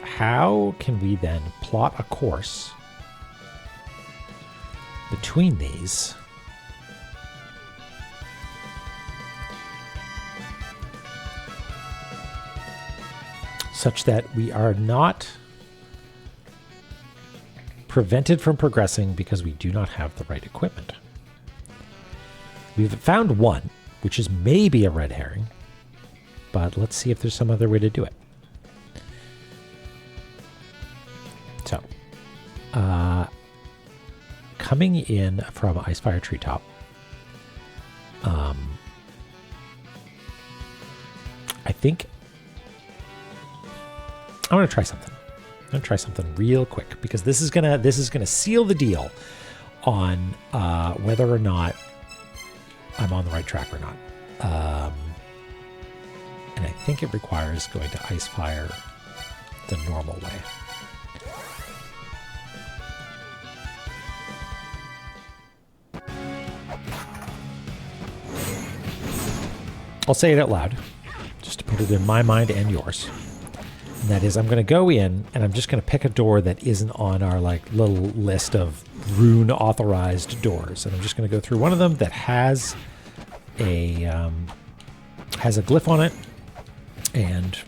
how can we then plot a course between these such that we are not prevented from progressing because we do not have the right equipment? We've found one, which is maybe a red herring, but let's see if there's some other way to do it. So, coming in from Icefire Treetop, I think I'm going to try something. I'm going to try something real quick because this is gonna seal the deal on whether or not I'm on the right track or not. And I think it requires going to Icefire the normal way. I'll say it out loud, just to put it in my mind and yours. And that is, I'm going to go in and I'm just going to pick a door that isn't on our like little list of rune authorized doors. And I'm just going to go through one of them that has a glyph on it and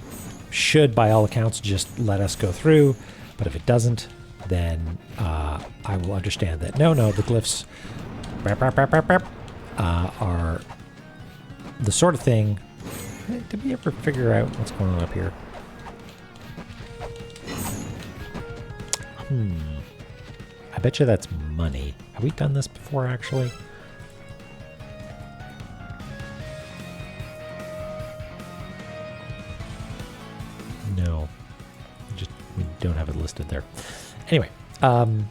should, by all accounts, just let us go through. But if it doesn't, then I will understand that no, the glyphs are the sort of thing. Did we ever figure out what's going on up here? I bet you that's money. Have we done this before, actually? No. We don't have it listed there. Anyway, I've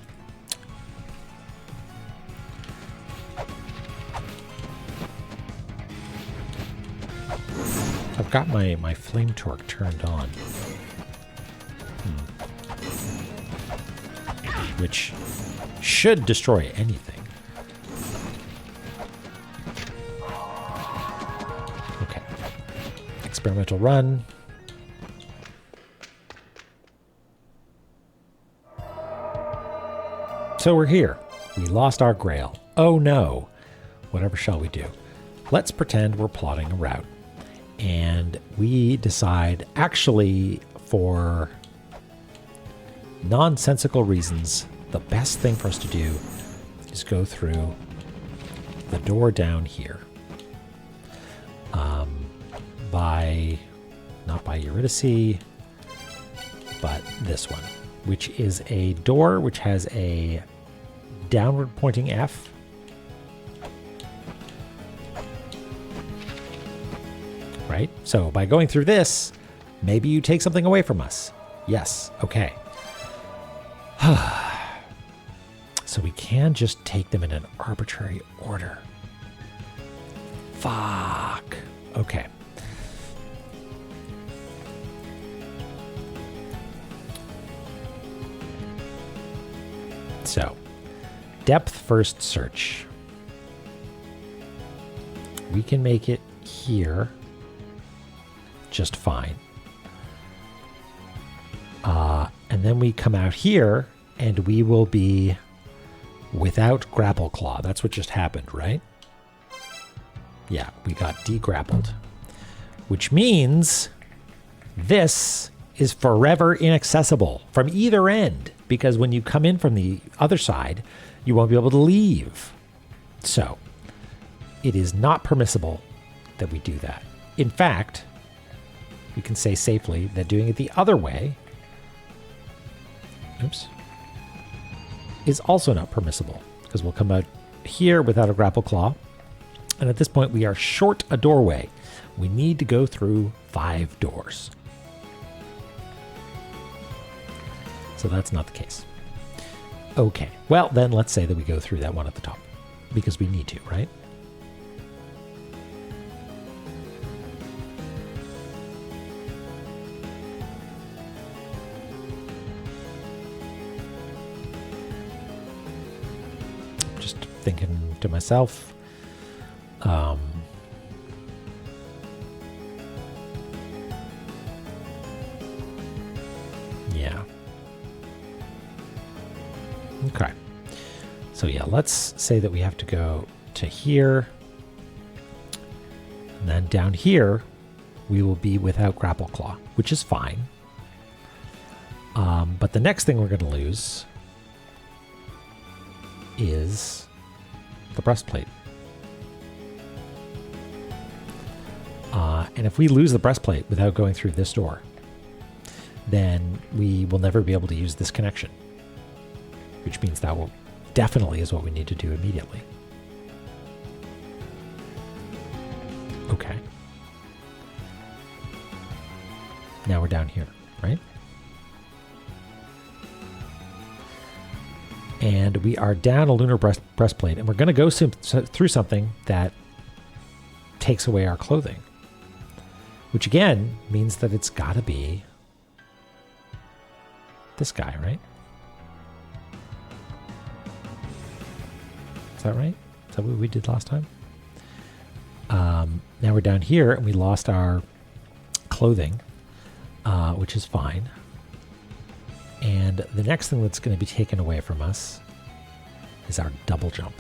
got my flame torque turned on. Which should destroy anything. Okay. Experimental run. So we're here. We lost our grail. Oh no. Whatever shall we do? Let's pretend we're plotting a route. And we decide, actually, for nonsensical reasons, the best thing for us to do is go through the door down here. Not by Eurydice, but this one, which is a door which has a downward pointing F. Right? So by going through this, maybe you take something away from us. Yes. Okay. So we can just take them in an arbitrary order. Fuck. Okay. So, depth first search. We can make it here just fine. And then we come out here and we will be without grapple claw. That's what just happened, right? Yeah, we got de-grappled. Which means this is forever inaccessible from either end, because when you come in from the other side, you won't be able to leave. So, it is not permissible that we do that. In fact, we can say safely that doing it the other way, oops, is also not permissible, because we'll come out here without a grapple claw. And at this point, we are short a doorway. We need to go through 5 doors. So that's not the case. Okay, well, then let's say that we go through that one at the top, because we need to, right? Just thinking to myself, yeah. Okay. So yeah, let's say that we have to go to here. And then down here, we will be without grapple claw, which is fine. But the next thing we're going to lose is the breastplate. And if we lose the breastplate without going through this door, then we will never be able to use this connection, which means that will definitely is what we need to do immediately. Okay. Now we're down here, right? And we are down a lunar breastplate, and we're going to go through something that takes away our clothing, which again means that it's got to be this guy, right? Is that right? Is that what we did last time? Now we're down here, and we lost our clothing, which is fine. And the next thing that's going to be taken away from us is our double jump.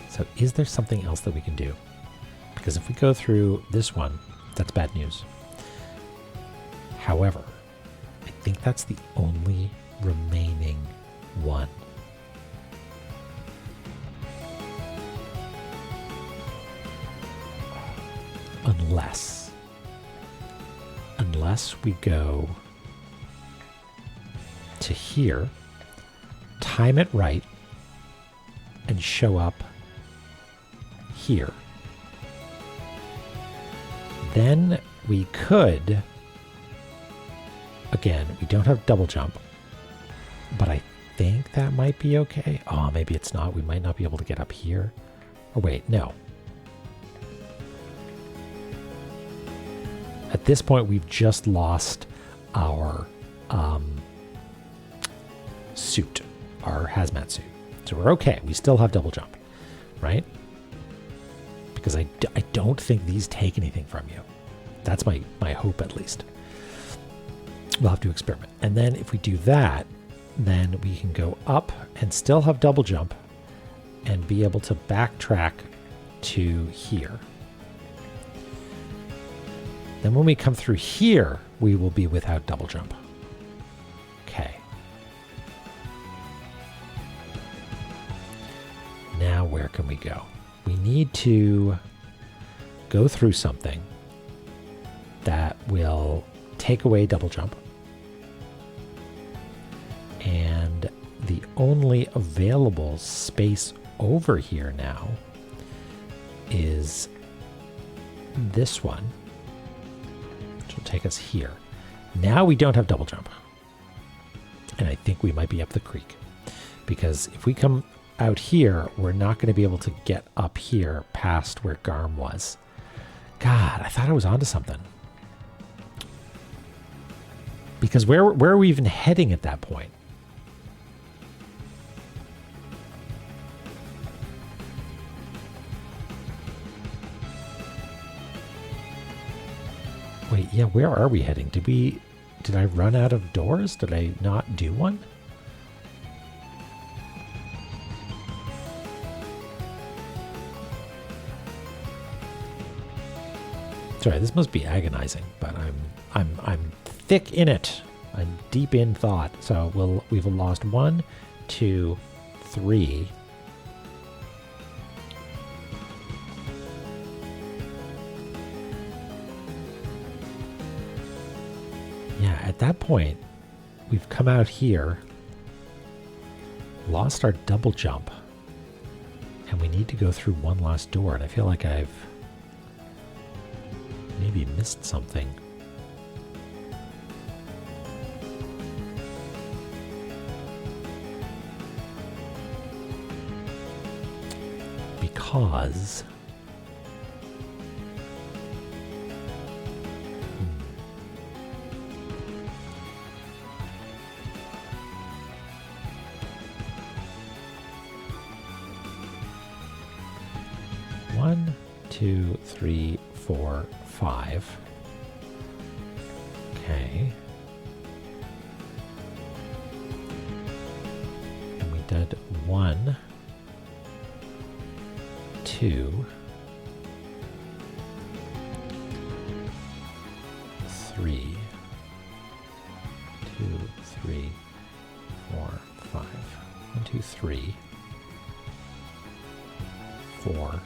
So is there something else that we can do? Because if we go through this one, that's bad news. However, I think that's the only remaining one. Unless we go to here, time it right, and show up here. Then we could, again, we don't have double jump, but I think that might be okay. Oh, maybe it's not. We might not be able to get up here. Or wait, no. At this point, we've just lost our suit, our hazmat suit. So we're okay. We still have double jump, right? Because I don't think these take anything from you. That's my hope, at least. We'll have to experiment. And then if we do that, then we can go up and still have double jump and be able to backtrack to here. Then when we come through here, we will be without double jump. Okay. Now where can we go? We need to go through something that will take away double jump. And the only available space over here now is this one, which will take us here. Now we don't have double jump. And I think we might be up the creek. Because if we come out here, we're not going to be able to get up here past where Garm was. God, I thought I was onto something. Because where are we even heading at that point? Wait, yeah, where are we heading? Did I run out of doors? Did I not do one? Sorry, this must be agonizing, but I'm thick in it. I'm deep in thought. So we've lost 1, 2, 3. yeah, at that point, we've come out here, lost our double jump, and we need to go through one last door, and I feel like I've maybe missed something. Because one, two, three, four, five. Okay. And we did 1, 2, 3, 2, 3, 4, 5. 1, 2, 3, 4,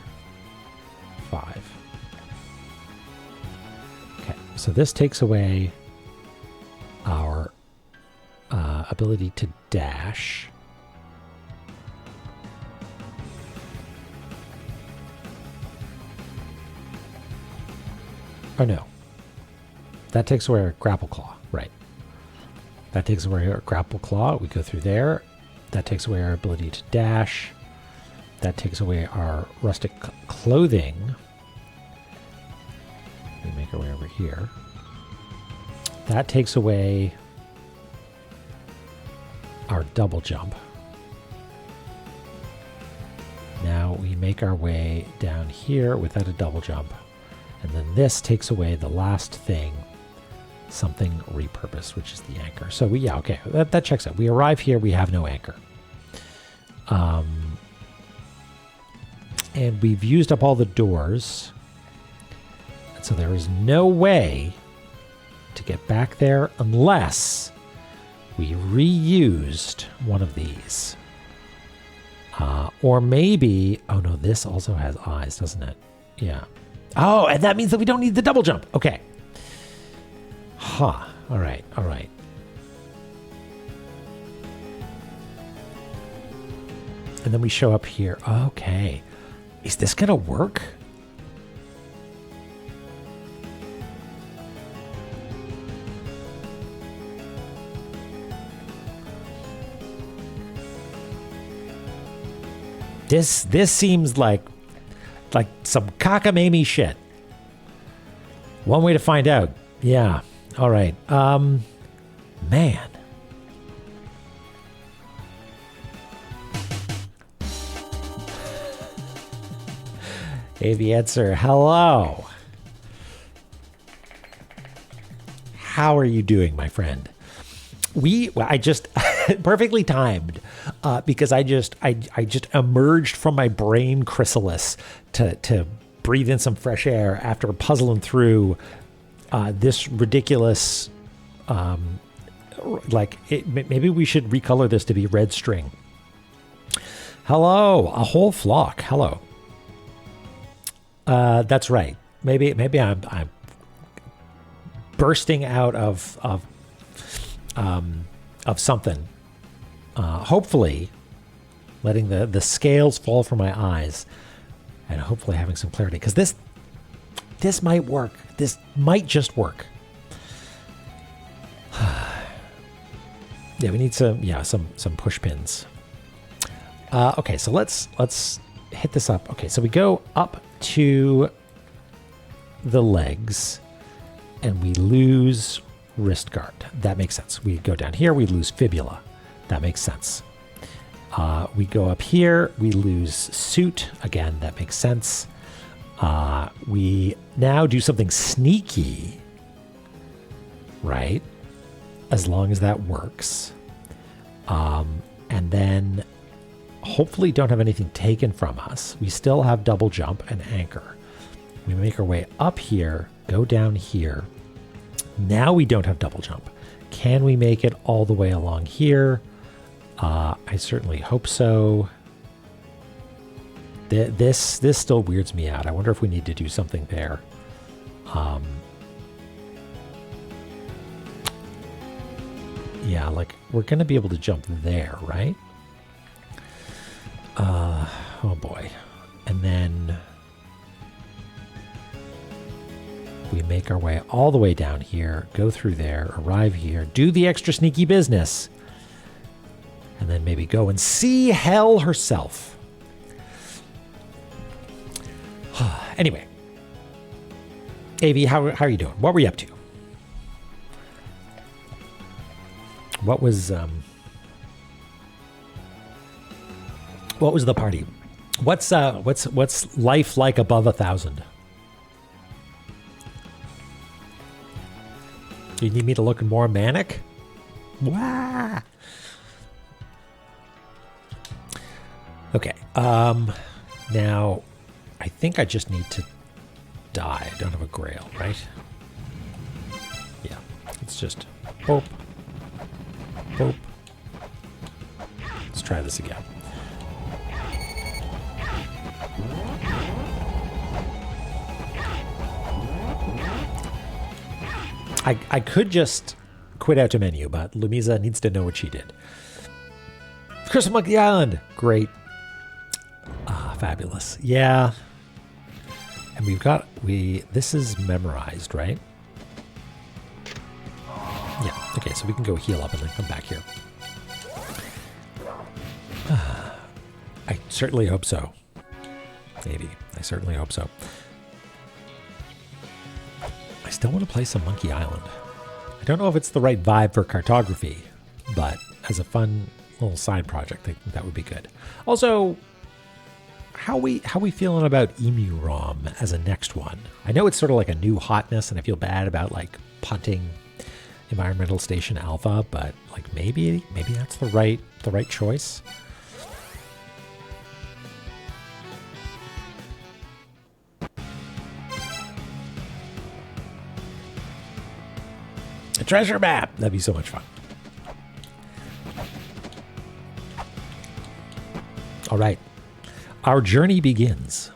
5. Okay, so this takes away our ability to dash. Oh no, that takes away our grapple claw, right? That takes away our grapple claw. We go through there. That takes away our ability to dash. That takes away our rustic clothing. We make our way over here. That takes away our double jump. Now we make our way down here without a double jump. And then this takes away the last thing, something repurposed, which is the anchor. So we, yeah, okay, that checks out. We arrive here, we have no anchor. And we've used up all the doors. And so there is no way to get back there unless we reused one of these. Or maybe, oh no, this also has eyes, doesn't it? Yeah. Oh, and that means that we don't need the double jump. Okay. Huh. All right. All right. And then we show up here. Okay. Is this going to work? This seems like some cockamamie shit. One way to find out. Yeah. All right. Man. Avy answer. Hello. How are you doing, my friend? I just perfectly timed because I just emerged from my brain chrysalis to breathe in some fresh air after puzzling through this ridiculous maybe we should recolor this to be red string. Hello, a whole flock. Hello. That's right. Maybe I'm bursting out of something. Hopefully letting the scales fall from my eyes and hopefully having some clarity, because this might work. This might just work. Yeah, we need some push pins. Okay, so let's hit this up. Okay, so we go up to the legs and we lose wrist guard. That makes sense. We go down here, we lose fibula. That makes sense. We go up here, we lose suit. Again, that makes sense. We now do something sneaky, right? As long as that works. And then hopefully don't have anything taken from us. We still have double jump and anchor. We make our way up here, go down here. Now we don't have double jump. Can we make it all the way along here? I certainly hope so. This still weirds me out. I wonder if we need to do something there. Yeah, like we're going to be able to jump there, right? Oh boy. And then we make our way all the way down here, go through there, arrive here, do the extra sneaky business, and then maybe go and see hell herself. Anyway. AV, how are you doing? What were you up to? What was the party? What's life like above 1,000? Do you need me to look more manic? Wah! Okay. Now I think I just need to die. I don't have a grail, right? Yeah. It's just hope. Hope. Let's try this again. I could just quit out to menu, but Lumiza needs to know what she did. Crystal Monkey Island. Great. Fabulous. Yeah. And this is memorized, right? Yeah. Okay, so we can go heal up and then come back here. I certainly hope so. Maybe. I certainly hope so. I still want to play some Monkey Island. I don't know if it's the right vibe for cartography, but as a fun little side project, I think that would be good. Also, how we feeling about Emu ROM as a next one? I know it's sort of like a new hotness, and I feel bad about like punting Environmental Station Alpha, but like maybe that's the right choice. A treasure map! That'd be so much fun. All right. Our journey begins.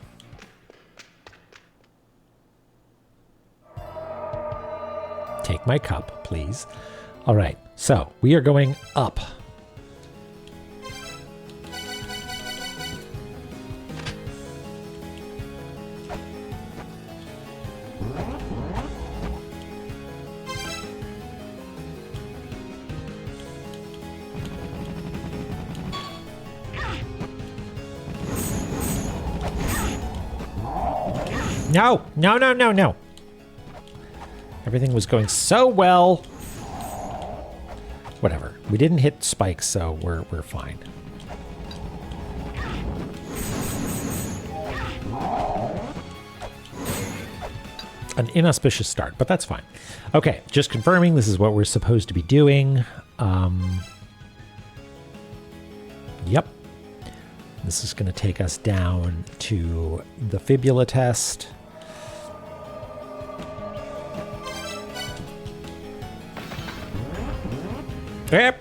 Take my cup, please. All right. So we are going up. No, no, no, no, no. Everything was going so well. Whatever. We didn't hit spikes, so we're fine. An inauspicious start, but that's fine. Okay, just confirming this is what we're supposed to be doing. Yep. This is going to take us down to the fibula test. Yep.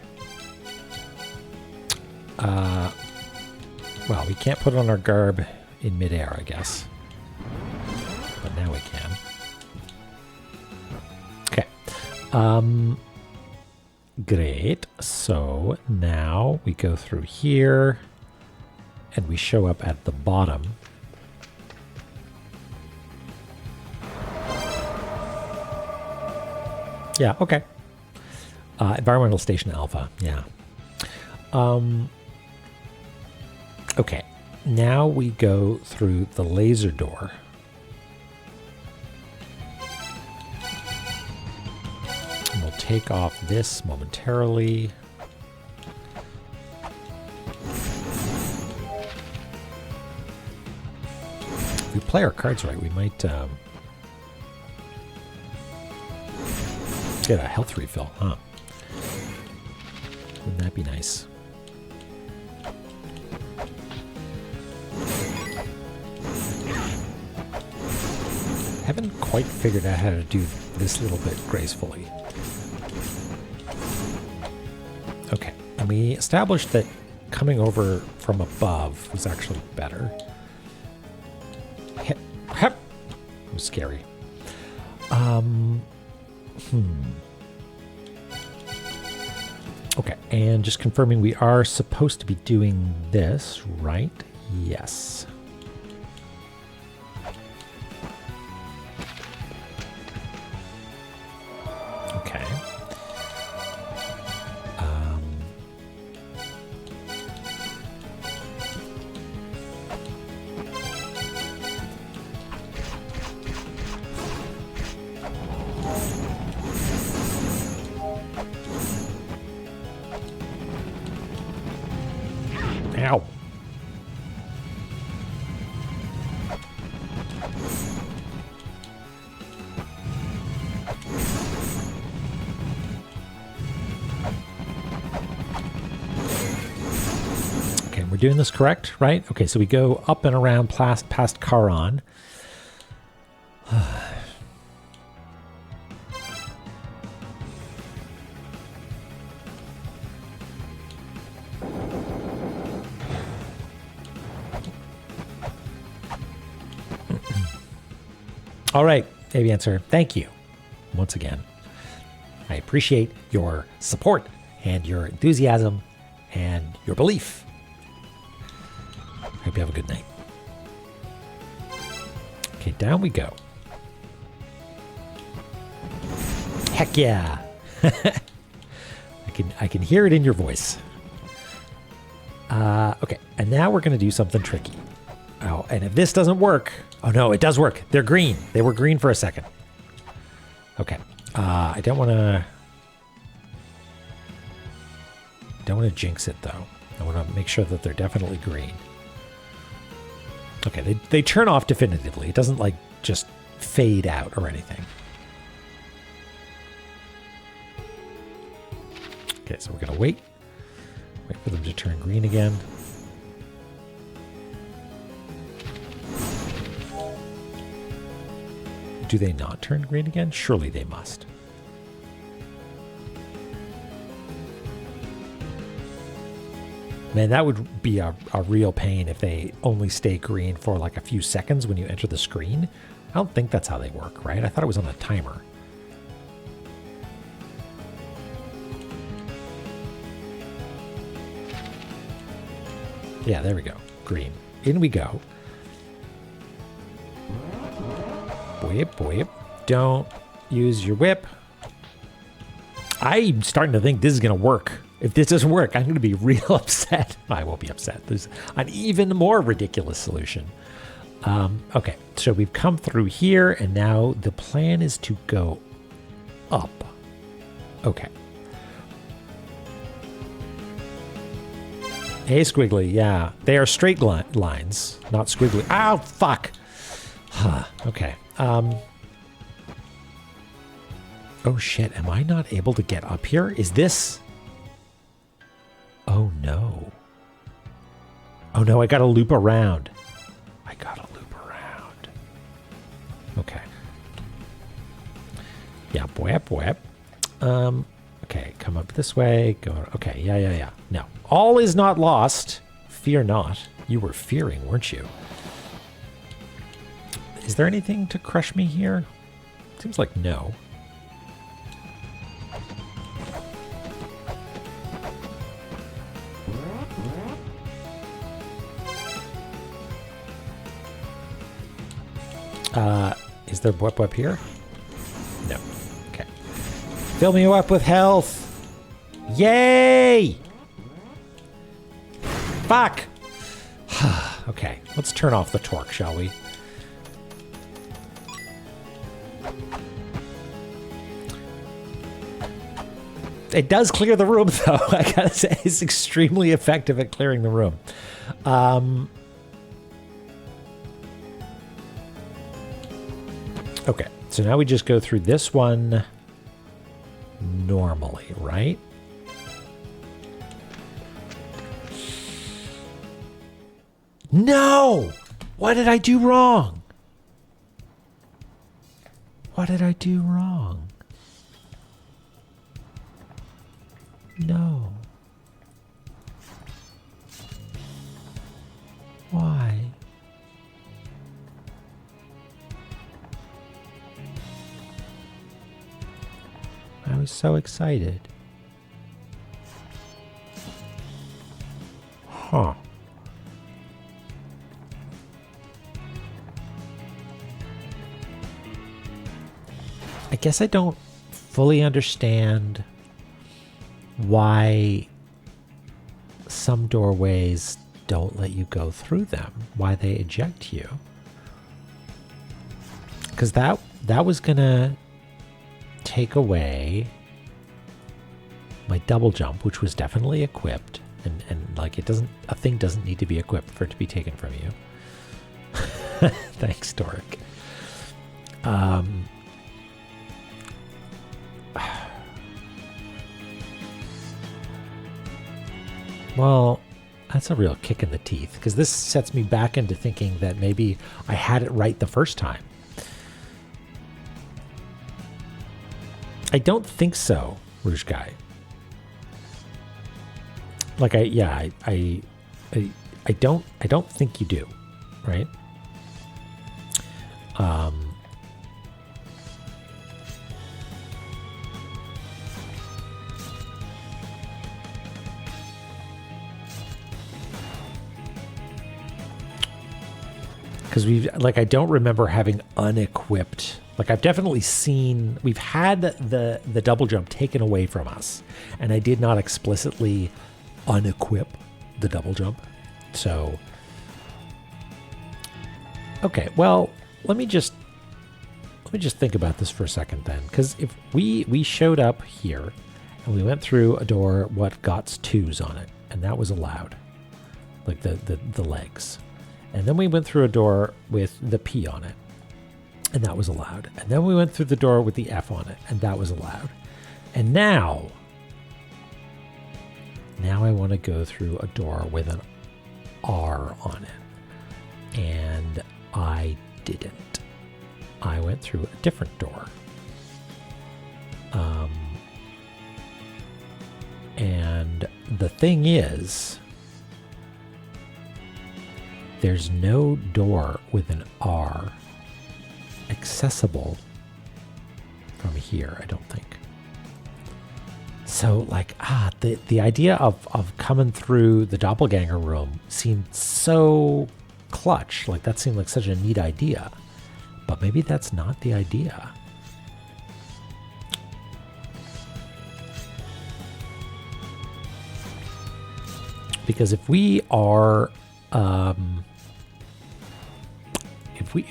Well, we can't put on our garb in midair, I guess. But now we can. Okay. Great. So now we go through here and we show up at the bottom. Yeah, okay. Environmental Station Alpha, yeah. Okay, now we go through the laser door. And we'll take off this momentarily. If we play our cards right, we might get a health refill, huh? Wouldn't that be nice? Haven't quite figured out how to do this little bit gracefully. Okay, and we established that coming over from above was actually better. Hep. It was scary. Okay, and just confirming we are supposed to be doing this, right? Yes. Okay. Ow. Okay, we're doing this correct, right? Okay, so we go up and around past Charon. All right, Avi Answer, thank you once again. I appreciate your support and your enthusiasm and your belief. Hope you have a good night. Okay, down we go. Heck yeah. I can hear it in your voice. Okay, and now we're going to do something tricky. Oh, and if this doesn't work... Oh, no, it does work. They're green. They were green for a second. Okay. I don't want to jinx it, though. I want to make sure that they're definitely green. Okay, they turn off definitively. It doesn't, like, just fade out or anything. Okay, so we're going to wait. Wait for them to turn green again. Do they not turn green again? Surely they must. Man, that would be a real pain if they only stay green for like a few seconds when you enter the screen. I don't think that's how they work, right? I thought it was on a timer. Yeah, there we go. Green. In we go. Whip, whip. Don't use your whip. I'm starting to think this is going to work. If this doesn't work, I'm going to be real upset. I won't be upset. There's an even more ridiculous solution. Okay, so we've come through here, and now the plan is to go up. Okay. Hey, squiggly, yeah. They are straight lines, not squiggly. Ow, fuck! Huh, okay. Oh shit, am I not able to get up here? Is this... Oh no. Oh no, I gotta loop around. I gotta loop around. Okay. Yeah, bwap, bwap. Okay, come up this way. Go. Okay, yeah. No. All is not lost. Fear not. You were fearing, weren't you? Is there anything to crush me here? Seems like no. Is there bwep up here? No. Okay. Fill me up with health. Yay! Fuck! Okay, let's turn off the torque, shall we? It does clear the room, though. I gotta say, it's extremely effective at clearing the room. Okay, so now we just go through this one normally, right? No! What did I do wrong? What did I do wrong? No. Why? I was so excited. I guess I don't fully understand why some doorways don't let you go through them, why they eject you. Because that was gonna take away my double jump, which was definitely equipped, and like a thing doesn't need to be equipped for it to be taken from you. Thanks, Doric. Well, that's a real kick in the teeth, because this sets me back into thinking that maybe I had it right the first time. I don't think so, Rouge Guy. Like I don't think you do, right? Because I don't remember having unequipped. Like, I've definitely seen, we've had the double jump taken away from us, and I did not explicitly unequip the double jump. So, okay, well, let me just think about this for a second then, because if we showed up here and we went through a door what got 2s on it, and that was allowed, like the legs. And then we went through a door with the P on it, and that was allowed. And then we went through the door with the F on it, and that was allowed. And now I want to go through a door with an R on it. And I didn't. I went through a different door. And the thing is, there's no door with an R accessible from here, I don't think. So, like, the idea of coming through the doppelganger room seemed so clutch. Like, that seemed like such a neat idea. But maybe that's not the idea. Because if we are...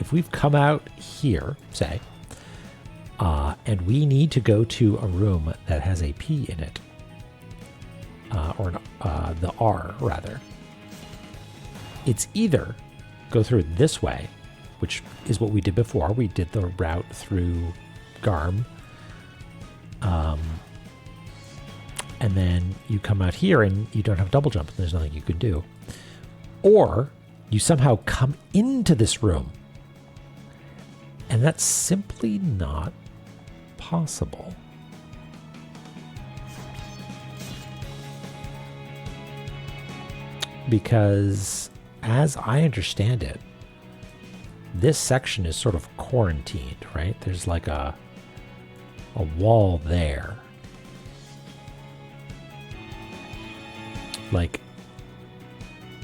if we've come out here, say, and we need to go to a room that has a P in it, the R rather, it's either go through it this way, which is what we did before. We did the route through Garm, and then you come out here and you don't have double jump, and there's nothing you can do. Or you somehow come into this room, and that's simply not possible. Because, as I understand it, this section is sort of quarantined, right? There's like a wall there. Like,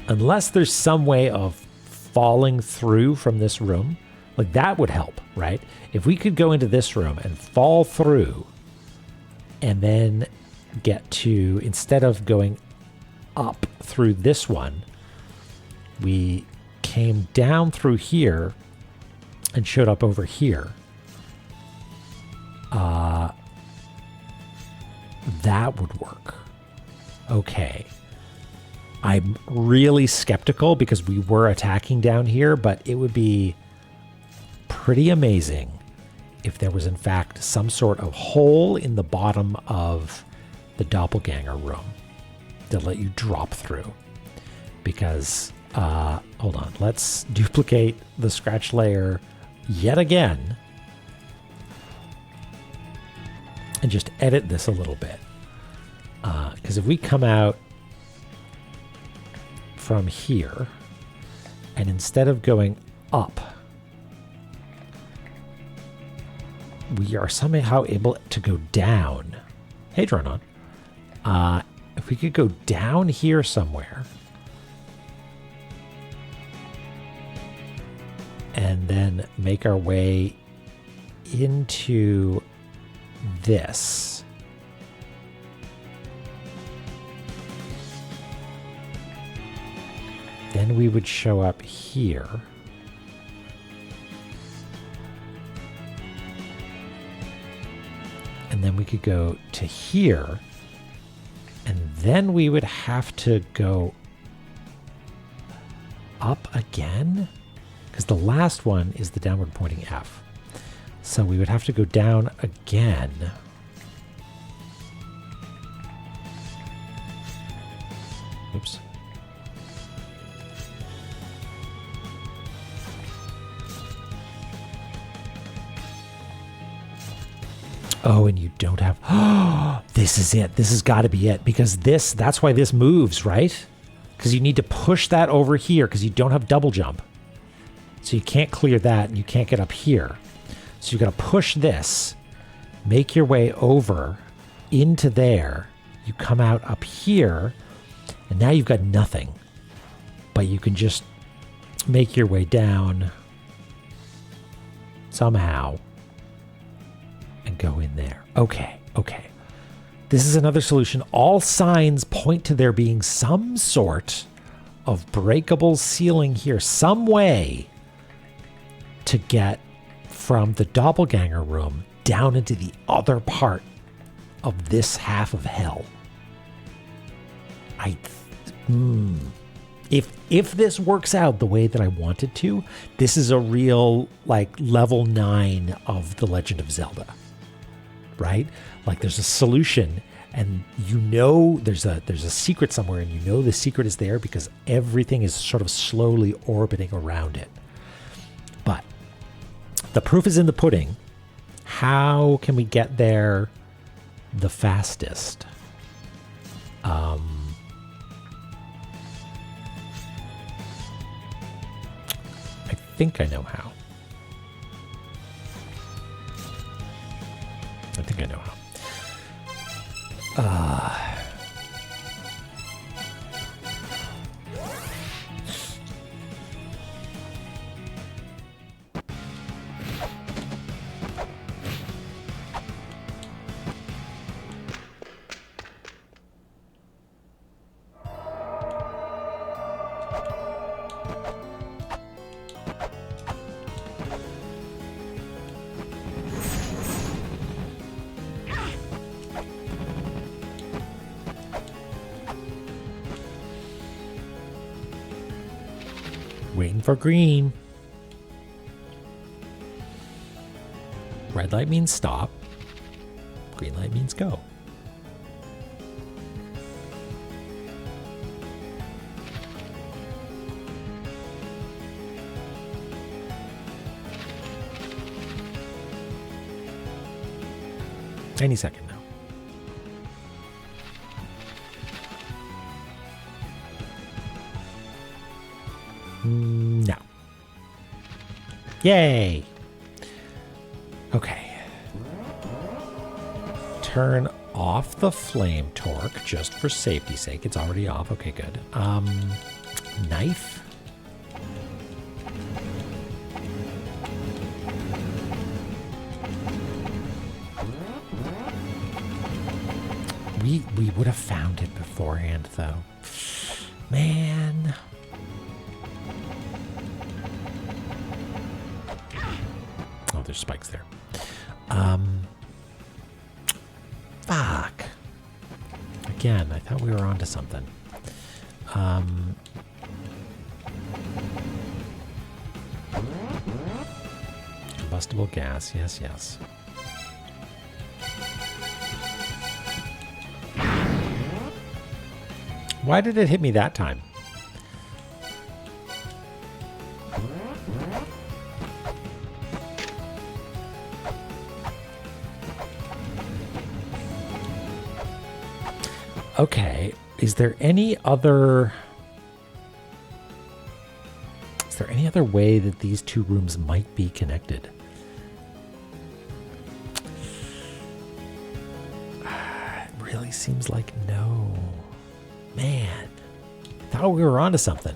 unless there's some way of falling through from this room, like that would help, right? If we could go into this room and fall through and then get to, instead of going up through this one, we came down through here and showed up over here. That would work. Okay. I'm really skeptical because we were attacking down here, but it would be pretty amazing if there was in fact some sort of hole in the bottom of the doppelganger room that let you drop through. Because, hold on, let's duplicate the scratch layer yet again and just edit this a little bit. Because if we come out from here, and instead of going up, we are somehow able to go down. Hey, Dronon. If we could go down here somewhere, and then make our way into this. Then we would show up here. And then we could go to here. And then we would have to go up again. Because the last one is the downward pointing F. So we would have to go down again. Oops. Oh, and you don't have... Oh, this is it. This has got to be it. Because that's why this moves, right? Because you need to push that over here because you don't have double jump. So you can't clear that and you can't get up here. So you've got to push this, make your way over into there. You come out up here, and now you've got nothing. But you can just make your way down somehow and go in there. Okay, okay. This is another solution. All signs point to there being some sort of breakable ceiling here, some way to get from the doppelganger room down into the other part of this half of hell. If this works out the way that I want it to, this is a real like level 9 of The Legend of Zelda. Right? Like there's a solution and you know there's a secret somewhere and you know the secret is there because everything is sort of slowly orbiting around it. But the proof is in the pudding. How can we get there the fastest? I think I know how. I think I know how. Waiting for green. Red light means stop. Green light means go. Any second now. No. Yay. Okay. Turn off the flame torque just for safety's sake. It's already off. Okay, good. Knife. We would have found it beforehand, though. Man. Oh, there's spikes there. Fuck. Again, I thought we were onto something. Combustible gas. Yes, yes. Why did it hit me that time? Okay, is there any other way that these two rooms might be connected? It really seems like no. Man, I thought we were onto something.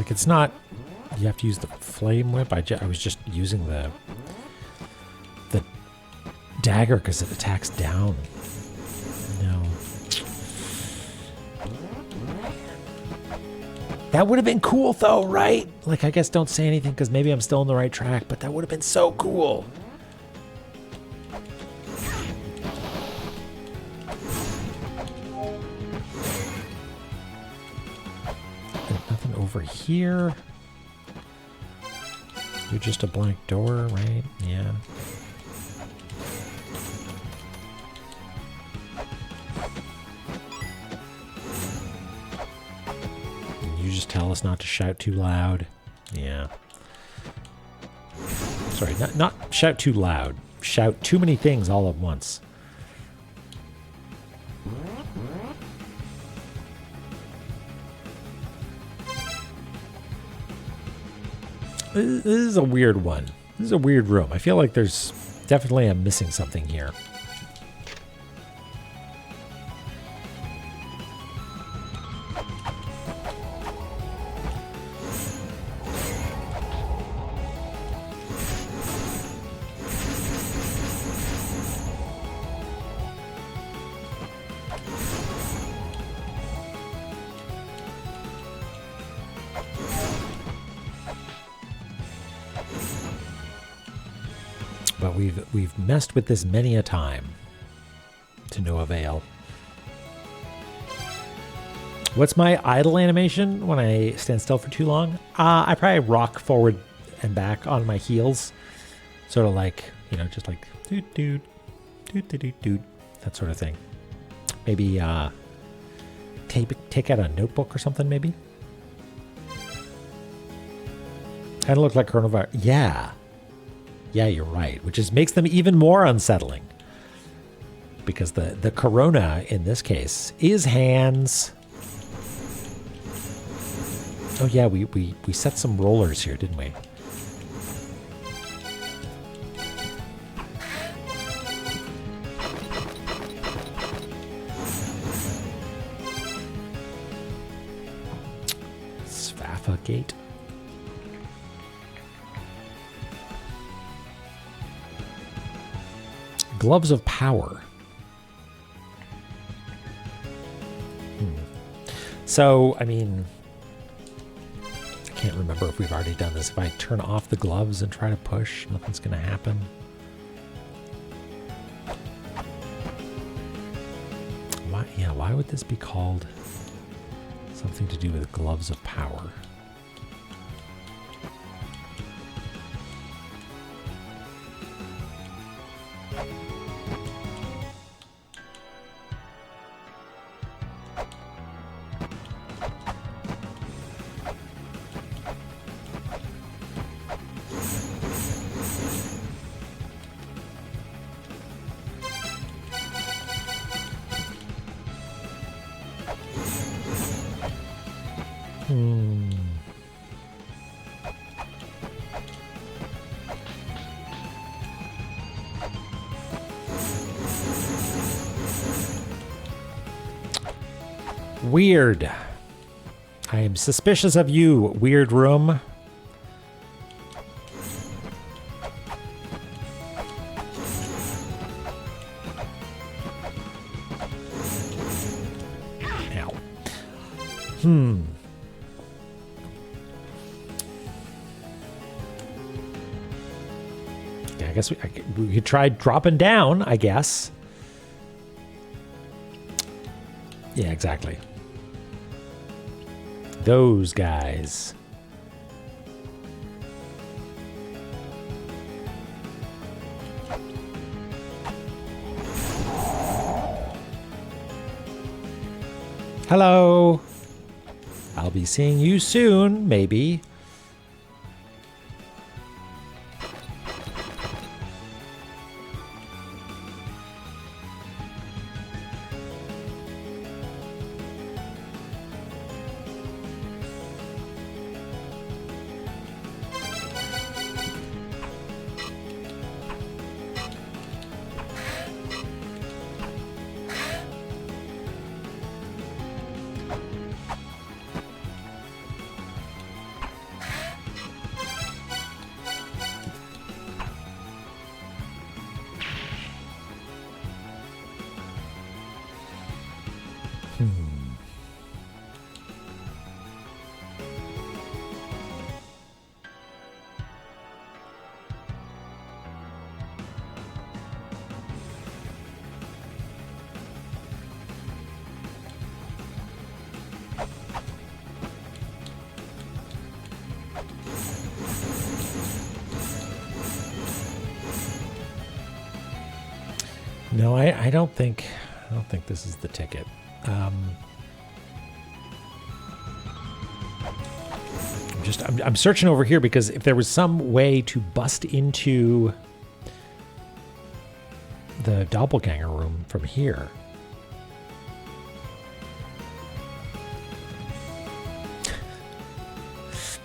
Like, it's not... You have to use the flame whip. I was just using the dagger because it attacks down. No. That would have been cool, though, right? Like, I guess don't say anything because maybe I'm still on the right track, but that would have been so cool. Nothing over here. You're just a blank door, right? Yeah. You just tell us not to shout too loud. Yeah. Sorry, not shout too loud. Shout too many things all at once. This is a weird one. This is a weird room. I feel like there's definitely I'm missing something here. But we've messed with this many a time to no avail. What's my idle animation when I stand still for too long? I probably rock forward and back on my heels, sort of like, you know, just like doot doot doot doot doot doot, that sort of thing. Maybe take out a notebook or something. Maybe. Kind of look like coronavirus. Yeah. Yeah, you're right, which makes them even more unsettling. Because the corona, in this case, is hands. Oh yeah, we set some rollers here, didn't we? Svafa Gate. Gloves of Power. So, I mean, I can't remember if we've already done this. If I turn off the gloves and try to push, nothing's going to happen. Why would this be called something to do with Gloves of Power? Weird. I am suspicious of you, weird room. Ow. Yeah, I guess we could try dropping down, I guess. Yeah, exactly. Those guys. Hello. I'll be seeing you soon, maybe. No, I don't think this is the ticket. I'm searching over here because if there was some way to bust into the doppelganger room from here.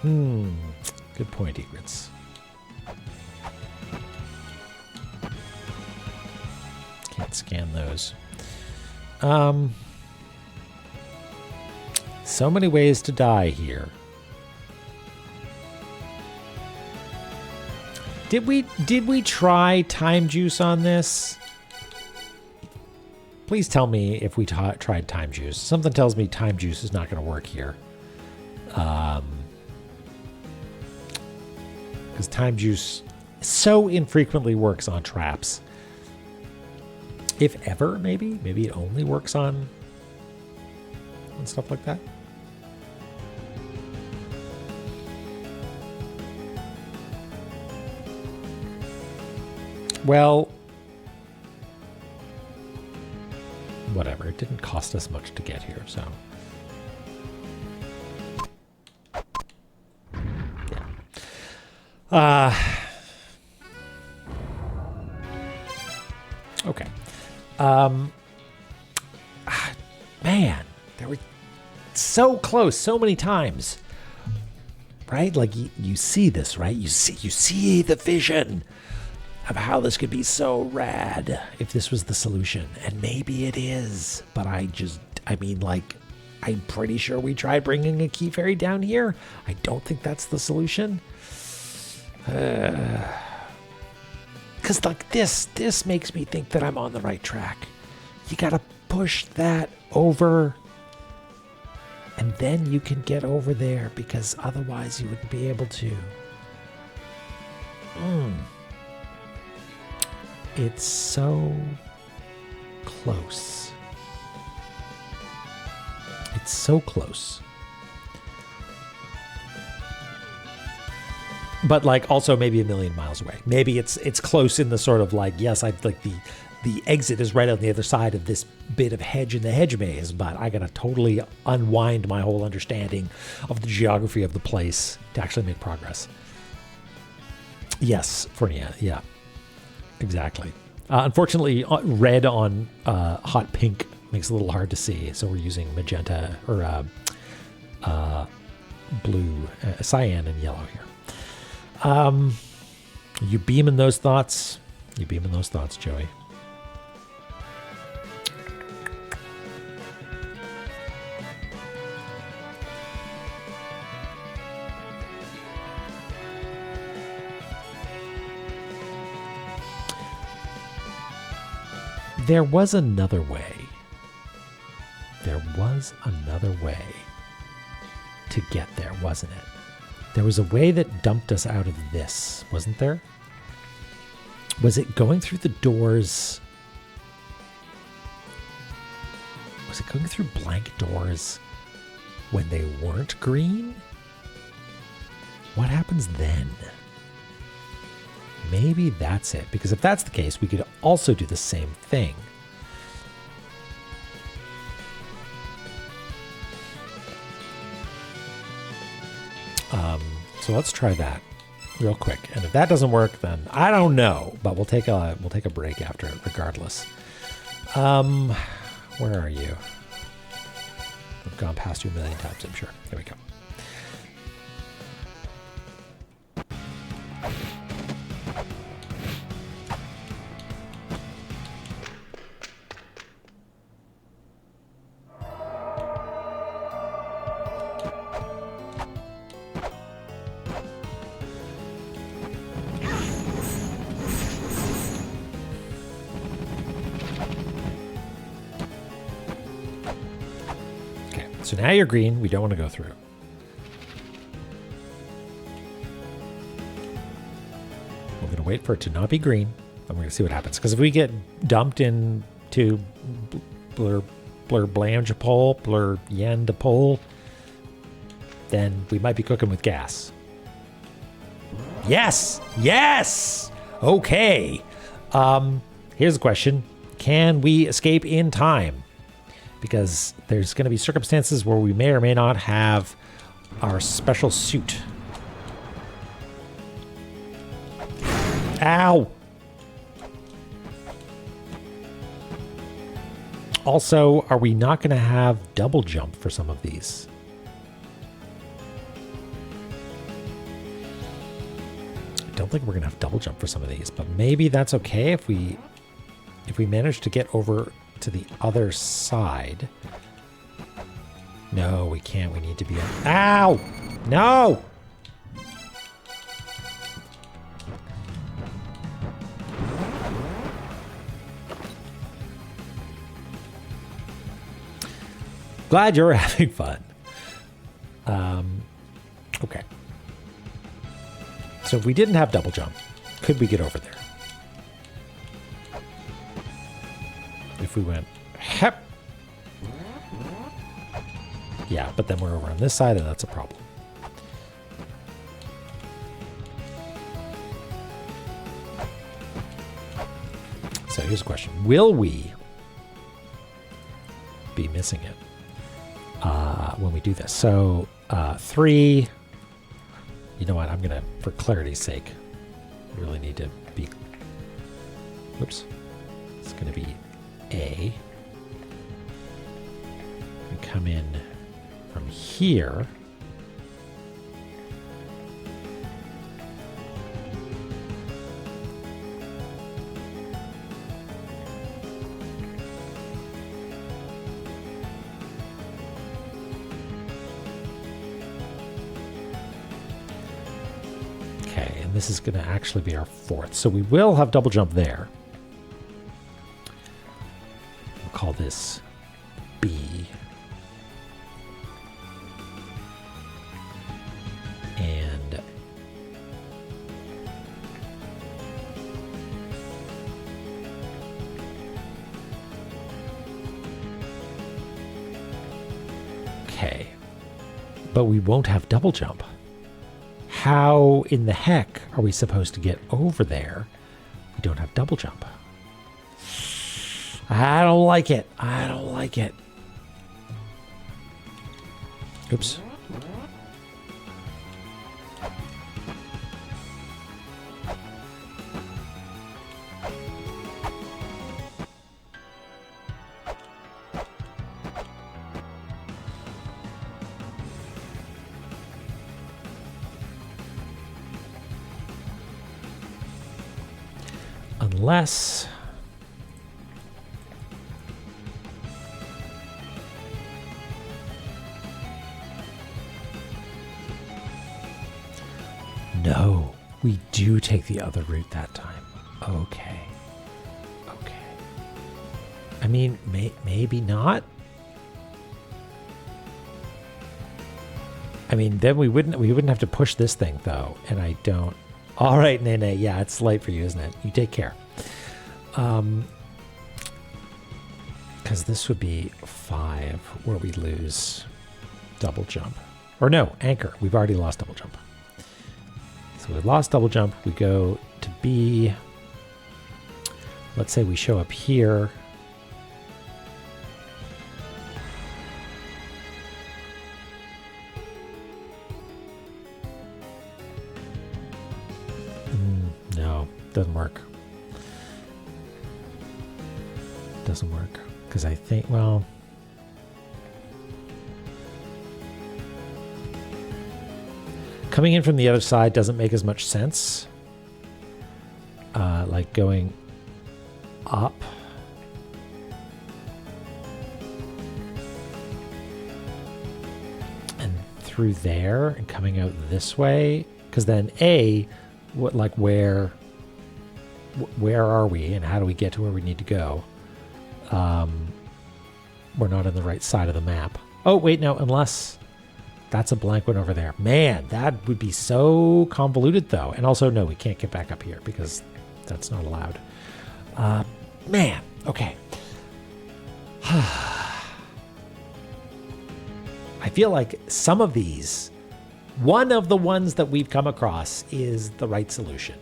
Good point, Egrets. Can't scan those. So many ways to die here. Did we try time juice on this? Please tell me if we tried time juice. Something tells me time juice is not going to work here. Because time juice so infrequently works on traps. If ever, maybe. Maybe it only works on stuff like that. Well, whatever. It didn't cost us much to get here, so. Yeah. Okay. Man, they were so close so many times. Right? Like you see this, right? You see the vision of how this could be so rad if this was the solution. And maybe it is, but I'm pretty sure we tried bringing a key fairy down here. I don't think that's the solution. Because like this makes me think that I'm on the right track. You gotta push that over and then you can get over there, because otherwise you wouldn't be able to. It's so close. It's so close. But like also maybe a million miles away. Maybe it's close in the sort of like, yes, I'd like the exit is right on the other side of this bit of hedge in the hedge maze, but I gotta totally unwind my whole understanding of the geography of the place to actually make progress. Yes, Fornia, yeah. Exactly. Unfortunately, red on hot pink makes it a little hard to see, so we're using magenta or blue, cyan, and yellow here. You beaming those thoughts? You beaming those thoughts, Joey? There was another way. There was another way to get there, wasn't it? There was a way that dumped us out of this, wasn't there? Was it going through the doors? Was it going through blank doors when they weren't green? What happens then? Maybe that's it, because if that's the case, we could also do the same thing. So let's try that real quick. And if that doesn't work, then I don't know, but we'll take a break after it regardless. Where are you? I've gone past you a million times, I'm sure. There we go. So now you're green. We don't want to go through. We're going to wait for it to not be green. I'm going to see what happens. Because if we get dumped into blur blange pole, blur yen to pole, then we might be cooking with gas. Yes! Yes! Okay. Here's the question. Can we escape in time? Because there's going to be circumstances where we may or may not have our special suit. Ow! Also, are we not going to have double jump for some of these? I don't think we're going to have double jump for some of these, but maybe that's okay if we manage to get over to the other side. No, we can't. We need to be... Ow! No! Glad you're having fun. Okay. So if we didn't have double jump, could we get over there? If we went, hep. Yeah, but then we're over on this side and that's a problem. So here's a question. Will we be missing it when we do this? So 3, you know what, I'm gonna, for clarity's sake, really need to be, oops, it's gonna be A. And come in from here. This is going to actually be our 4th. So we will have double jump there. We'll call this B. And okay. But we won't have double jump. How in the heck are we supposed to get over there? We don't have double jump. I don't like it. I don't like it. Oops. Unless no, we do take the other route that time. Okay. Okay. I mean, maybe not. I mean, then we wouldn't have to push this thing though, and I don't. All right, Nene. Yeah, it's late for you, isn't it? You take care. Because this would be 5 where we lose double jump. Or no, anchor. We've already lost double jump. So we lost double jump. We go to B. Let's say we show up here. No, doesn't work. Doesn't work. Because I think, well, coming in from the other side doesn't make as much sense. Like going up. And through there and coming out this way. Because then A, what, like where are we and how do we get to where we need to go? We're not on the right side of the map. Oh, wait, no, unless that's a blank one over there. Man, that would be so convoluted, though. And also, no, we can't get back up here because that's not allowed. Man, okay. I feel like some of these, one of the ones that we've come across is the right solution.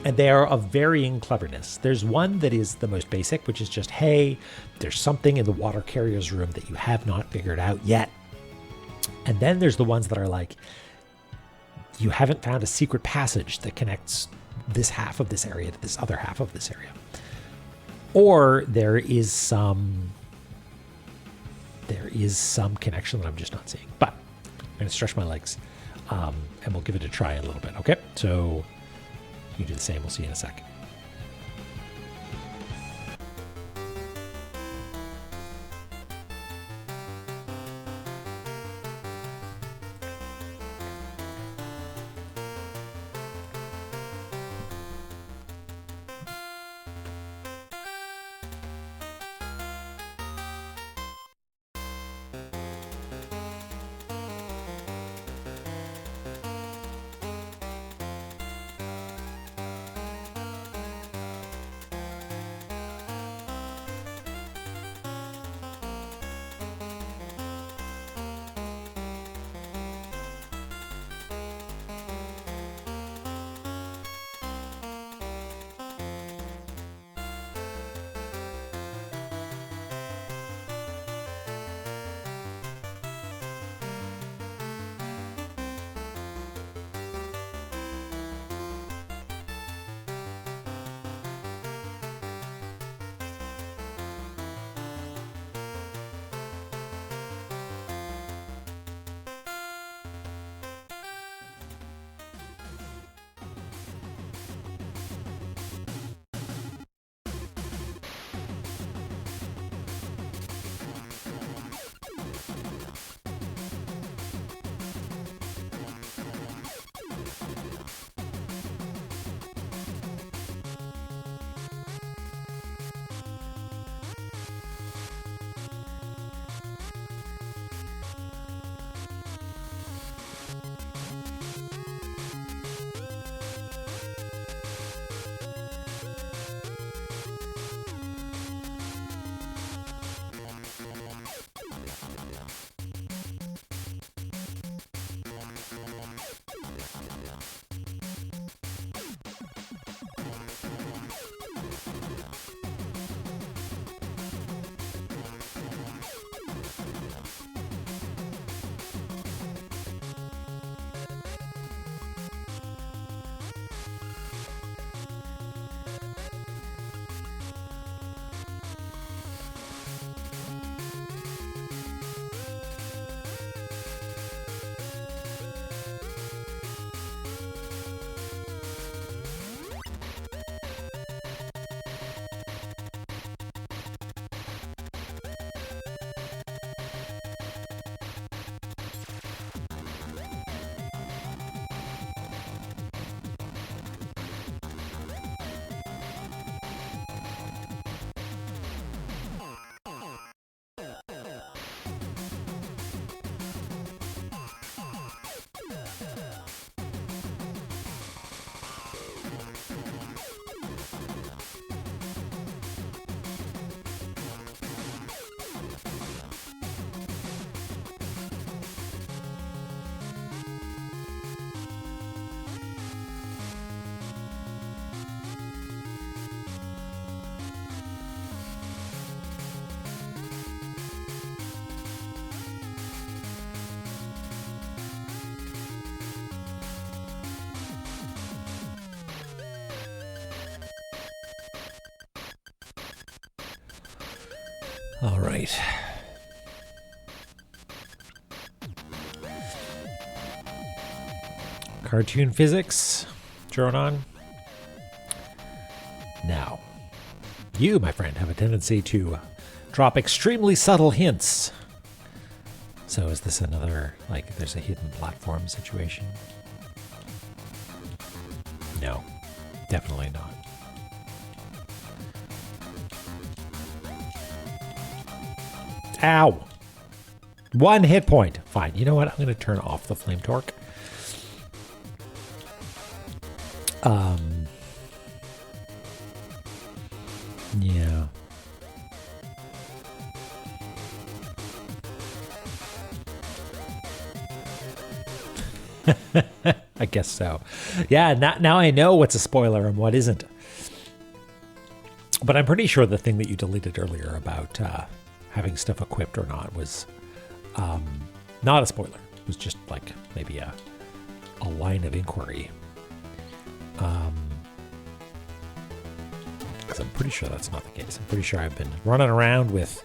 And they are of varying cleverness. There's one that is the most basic, which is just, hey, there's something in the water carrier's room that you have not figured out yet. And then there's the ones that are like, you haven't found a secret passage that connects this half of this area to this other half of this area. Or there is some connection that I'm just not seeing. But I'm going to stretch my legs, and we'll give it a try a little bit. Okay, so you do the same. We'll see you in a sec. All right. Cartoon physics, drone on. Now, you, my friend, have a tendency to drop extremely subtle hints. So is this another, like, there's a hidden platform situation? No, definitely not. Ow. 1 hit point. Fine. You know what? I'm going to turn off the flame torque. Yeah. I guess so. Yeah, now I know what's a spoiler and what isn't. But I'm pretty sure the thing that you deleted earlier about having stuff equipped or not was not a spoiler. It was just like maybe a line of inquiry. Because I'm pretty sure that's not the case. I'm pretty sure I've been running around with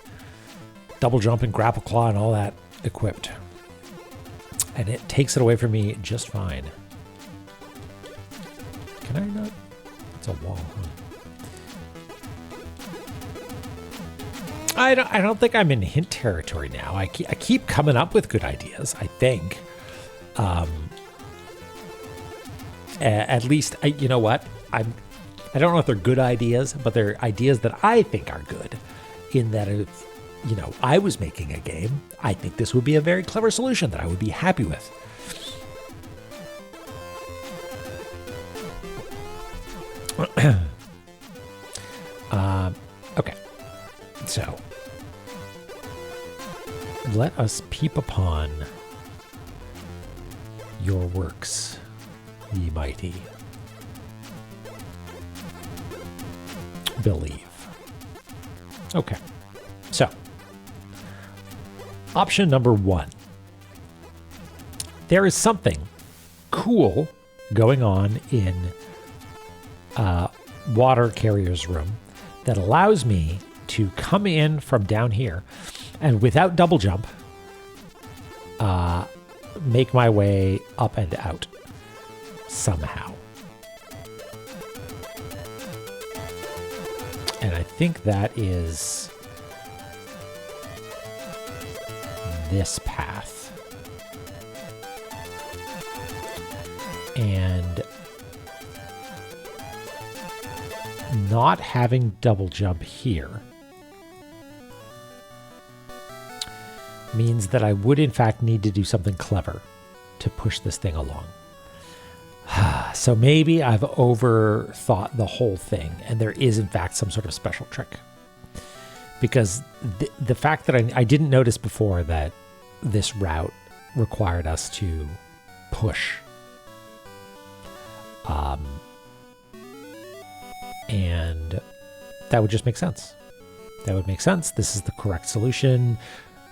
double jump and grapple claw and all that equipped. And it takes it away from me just fine. Can I not? It's a wall, huh? I don't think I'm in hint territory now. I keep coming up with good ideas, I think. At least, you know what? I don't know if they're good ideas, but they're ideas that I think are good. In that if, you know, I was making a game, I think this would be a very clever solution that I would be happy with. Okay. So, let us peep upon your works, ye mighty. Believe. Okay. So, option number 1. There is something cool going on in water carrier's room that allows me to come in from down here and without double jump, make my way up and out somehow. And I think that is this path. And not having double jump here means that I would in fact need to do something clever to push this thing along. So maybe I've overthought the whole thing and there is in fact some sort of special trick. Because the fact that I didn't notice before that this route required us to push. And that would just make sense. That would make sense. This is the correct solution.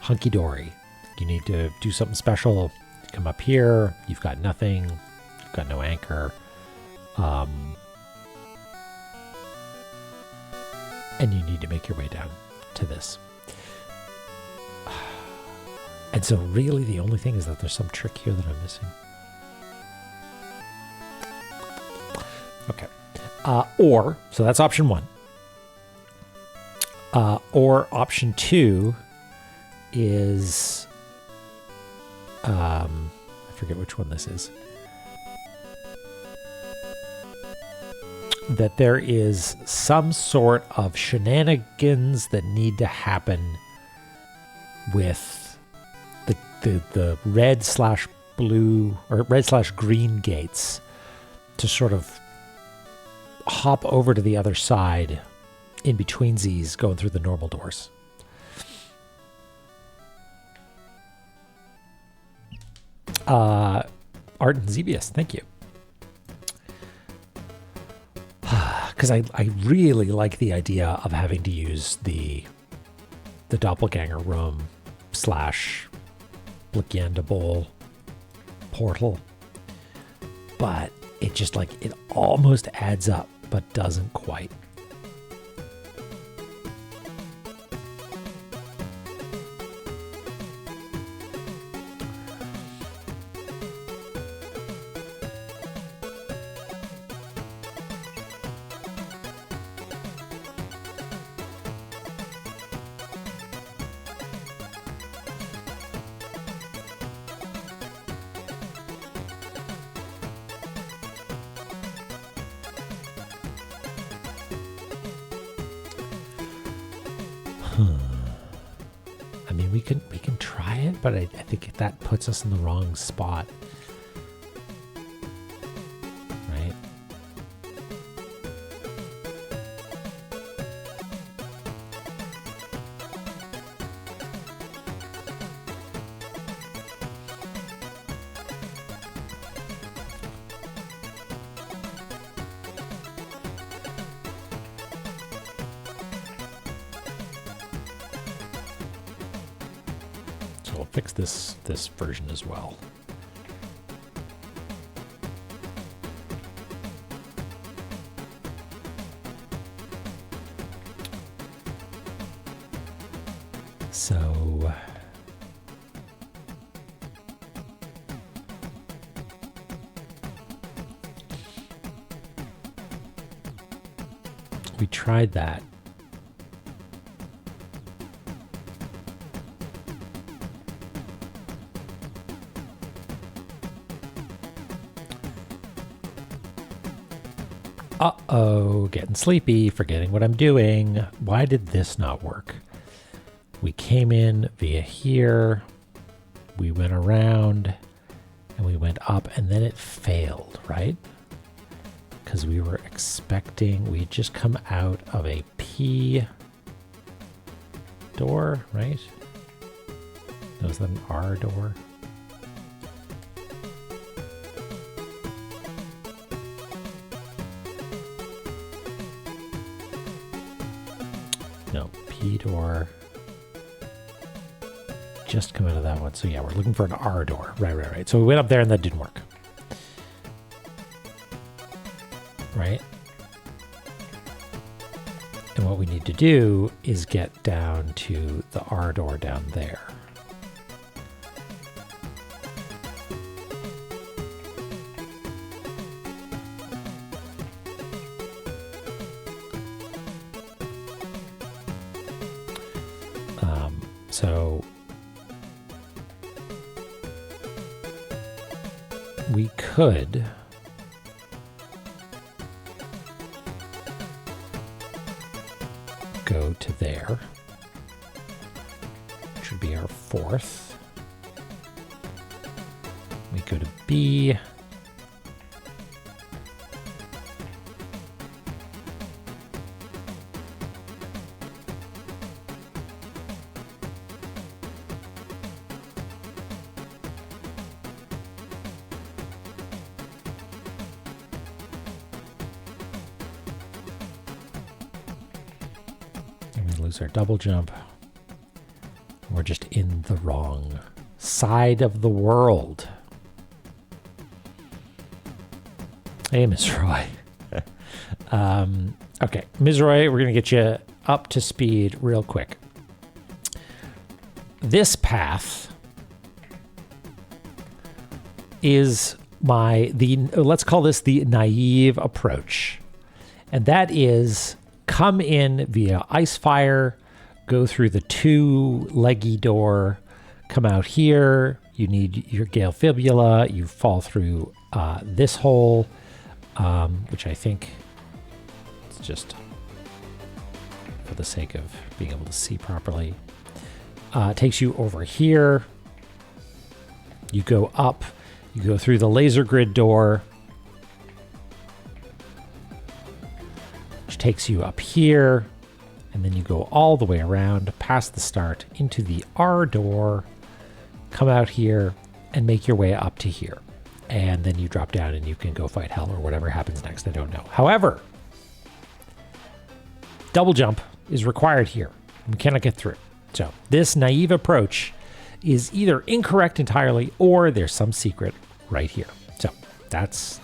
Hunky-dory. You need to do something special. Come up here. You've got nothing. You've got no anchor. And you need to make your way down to this. And so really the only thing is that there's some trick here that I'm missing. Okay. So that's option 1. Or option 2 is, I forget which one this is. That there is some sort of shenanigans that need to happen with the red/blue or red/green gates to sort of hop over to the other side in between these going through the normal doors. Art and Zebius, thank you. Because I really like the idea of having to use the doppelganger room / Blickanda Bowl portal. But it just like, it almost adds up, but doesn't quite. I mean, we can try it, but I think that puts us in the wrong spot. Right? So we'll fix this version as well. So we tried that. Uh-oh, getting sleepy, forgetting what I'm doing. Why did this not work? We came in via here, we went around, and we went up, and then it failed, right? Because we were expecting, we had just come out of a P door, right? Was that an R door? No, P door. Just come out of that one. So yeah, we're looking for an R door. Right. So we went up there and that didn't work. Right? And what we need to do is get down to the R door down there. So we could go to there, which would be our fourth. We go to B. Lose our double jump. We're just in the wrong side of the world. Hey, Ms. Roy. Okay, Ms. Roy, we're going to get you up to speed real quick. This path is let's call this the naive approach. And that is come in via ice fire, go through the two-leggy door, come out here, you need your Gale fibula, you fall through this hole, which I think is just for the sake of being able to see properly. Takes you over here, you go up, you go through the laser grid door, takes you up here, and then you go all the way around past the start into the R door, come out here, and make your way up to here. And then you drop down and you can go fight hell or whatever happens next. I don't know. However, double jump is required here. We cannot get through. So this naive approach is either incorrect entirely or there's some secret right here. So that's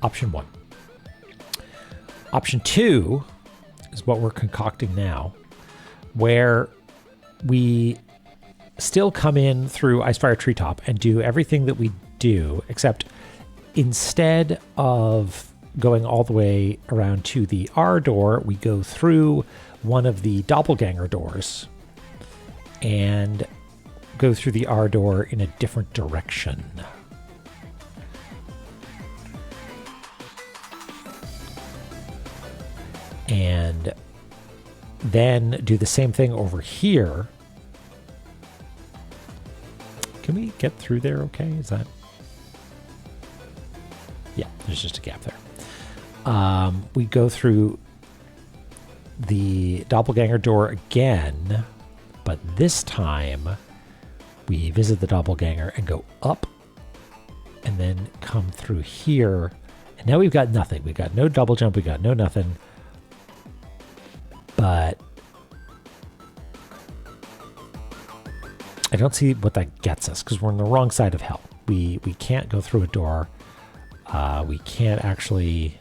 option one. Option two is what we're concocting now, where we still come in through Icefire Treetop and do everything that we do, except instead of going all the way around to the R door, we go through one of the doppelganger doors and go through the R door in a different direction. And then do the same thing over here, Can we get through there okay? Is that... Yeah, there's just a gap there. We go through the doppelganger door again, but this time we visit the doppelganger and go up and then come through here. And now we've got nothing. We've got no double jump. We got no nothing. But I don't see what that gets us because we're on the wrong side of hell. We can't go through a door. We can't actually...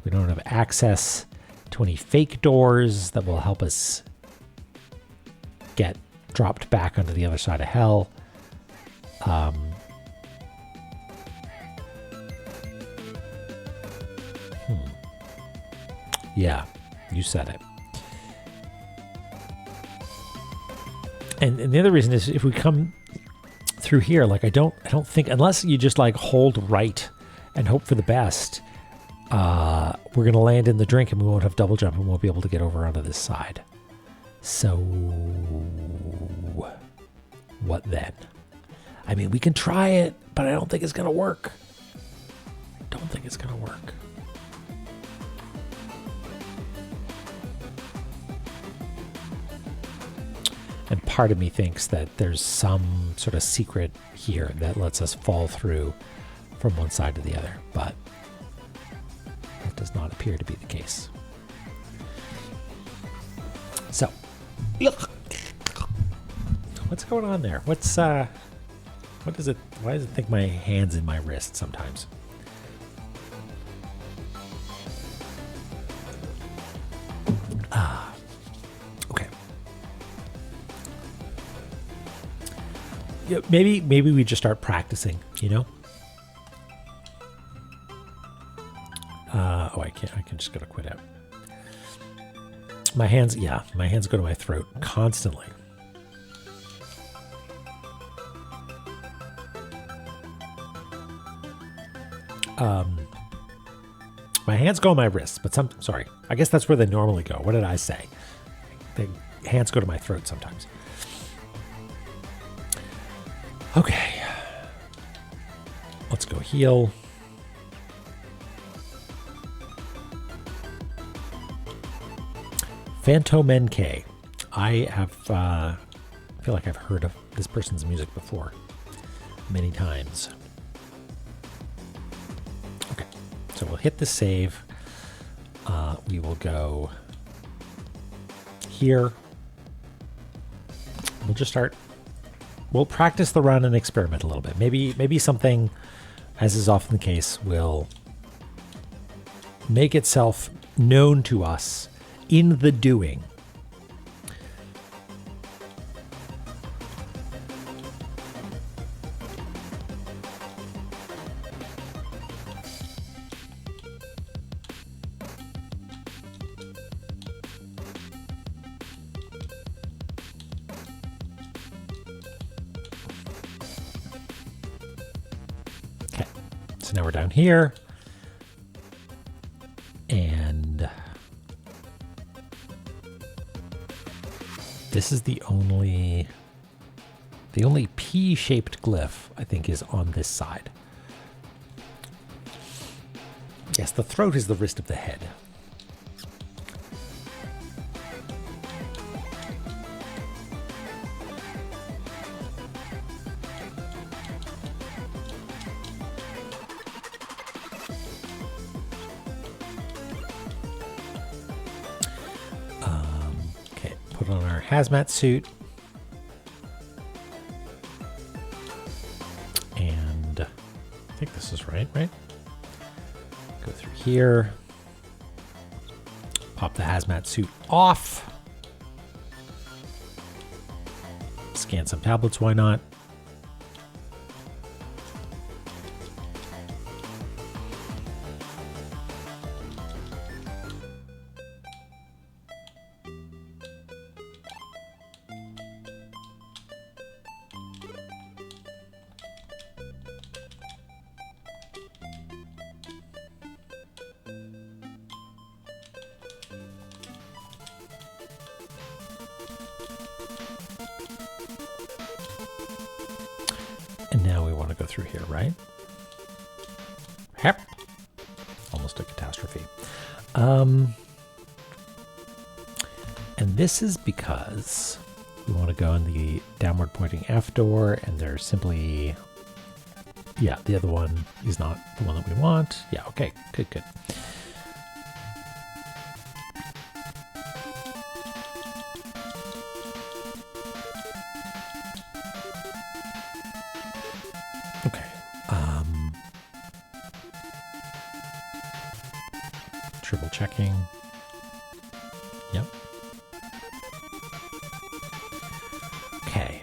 We don't have access to any fake doors that will help us get dropped back onto the other side of hell. Yeah, you said it. And the other reason is if we come through here, like I don't think, unless you just like hold right and hope for the best, we're going to land in the drink and we won't have double jump and won't be able to get over onto this side. So what then? I mean, we can try it, but I don't think it's going to work. I don't think it's going to work. And part of me thinks that there's some sort of secret here that lets us fall through from one side to the other, but that does not appear to be the case. So, what's going on there? What is it? Why does it think my hand's in my wrist sometimes? Okay. Yeah, maybe we just start practicing, you know? Oh, I can't. I can just gotta quit out. My hands go to my throat constantly. My hands go on my wrists, but sorry. I guess that's where they normally go. What did I say? The hands go to my throat sometimes. Okay. Let's go heal. Phantomenke. I feel like I've heard of this person's music before many times. Okay, so we'll hit the save. We will go here. We'll just start. We'll practice the run and experiment a little bit. Maybe something, as is often the case, will make itself known to us in the doing. Okay, so now we're down here. And this is the only P-shaped glyph, I think, is on this side. Yes, the throat is the wrist of the head. Okay, put on our hazmat suit. And I think this is right? Go through here. Pop the hazmat suit off. Scan some tablets, why not? And now we want to go through here, right? Yep. Almost a catastrophe. And this is because we want to go in the downward pointing F door, and there's simply, yeah, the other one is not the one that we want. Yeah, okay, good, good. Okay. Triple checking. Yep. Okay.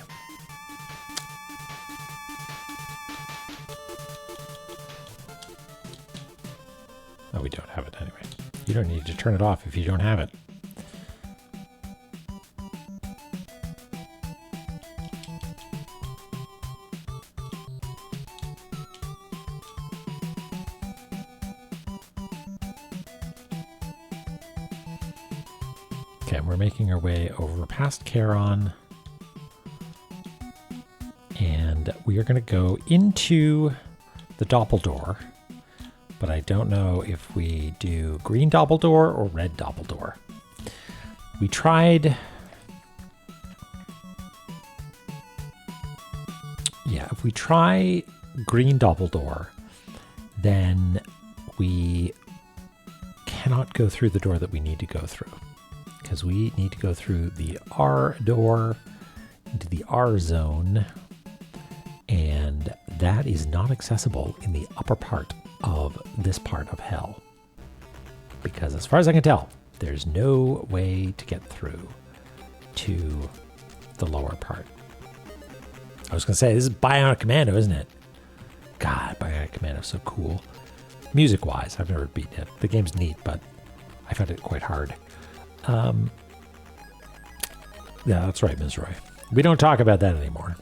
Oh, we don't have it anyway. You don't need to turn it off if you don't have it. Okay, we're making our way over past Charon, and we are going to go into the Doppeldoor, but I don't know if we do green Doppeldoor or red Doppeldoor. We tried, yeah, if we try green Doppeldoor, then we cannot go through the door that we need to go through, because we need to go through the R door into the R zone, and that is not accessible in the upper part of this part of hell, because as far as I can tell, there's no way to get through to the lower part. I was going to say, this is Bionic Commando, isn't it? God, Bionic Commando is so cool. Music-wise, I've never beaten it. The game's neat, but I found it quite hard. Yeah, that's right, Ms. Roy. We don't talk about that anymore.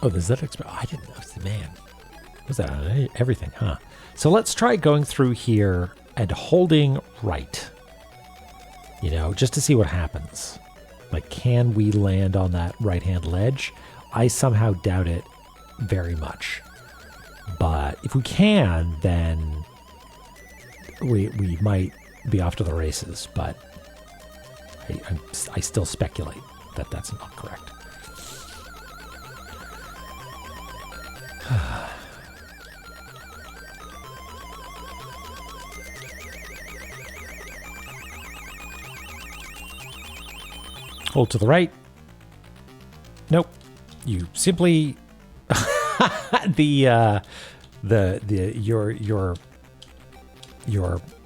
Oh, does that I didn't know. Man, was that on everything, huh? So let's try going through here and holding right. You know, just to see what happens. Like, can we land on that right-hand ledge? I somehow doubt it very much. But if we can, then we might be off to the races. But I still speculate that that's not correct. Hold to the right. Nope. You simply your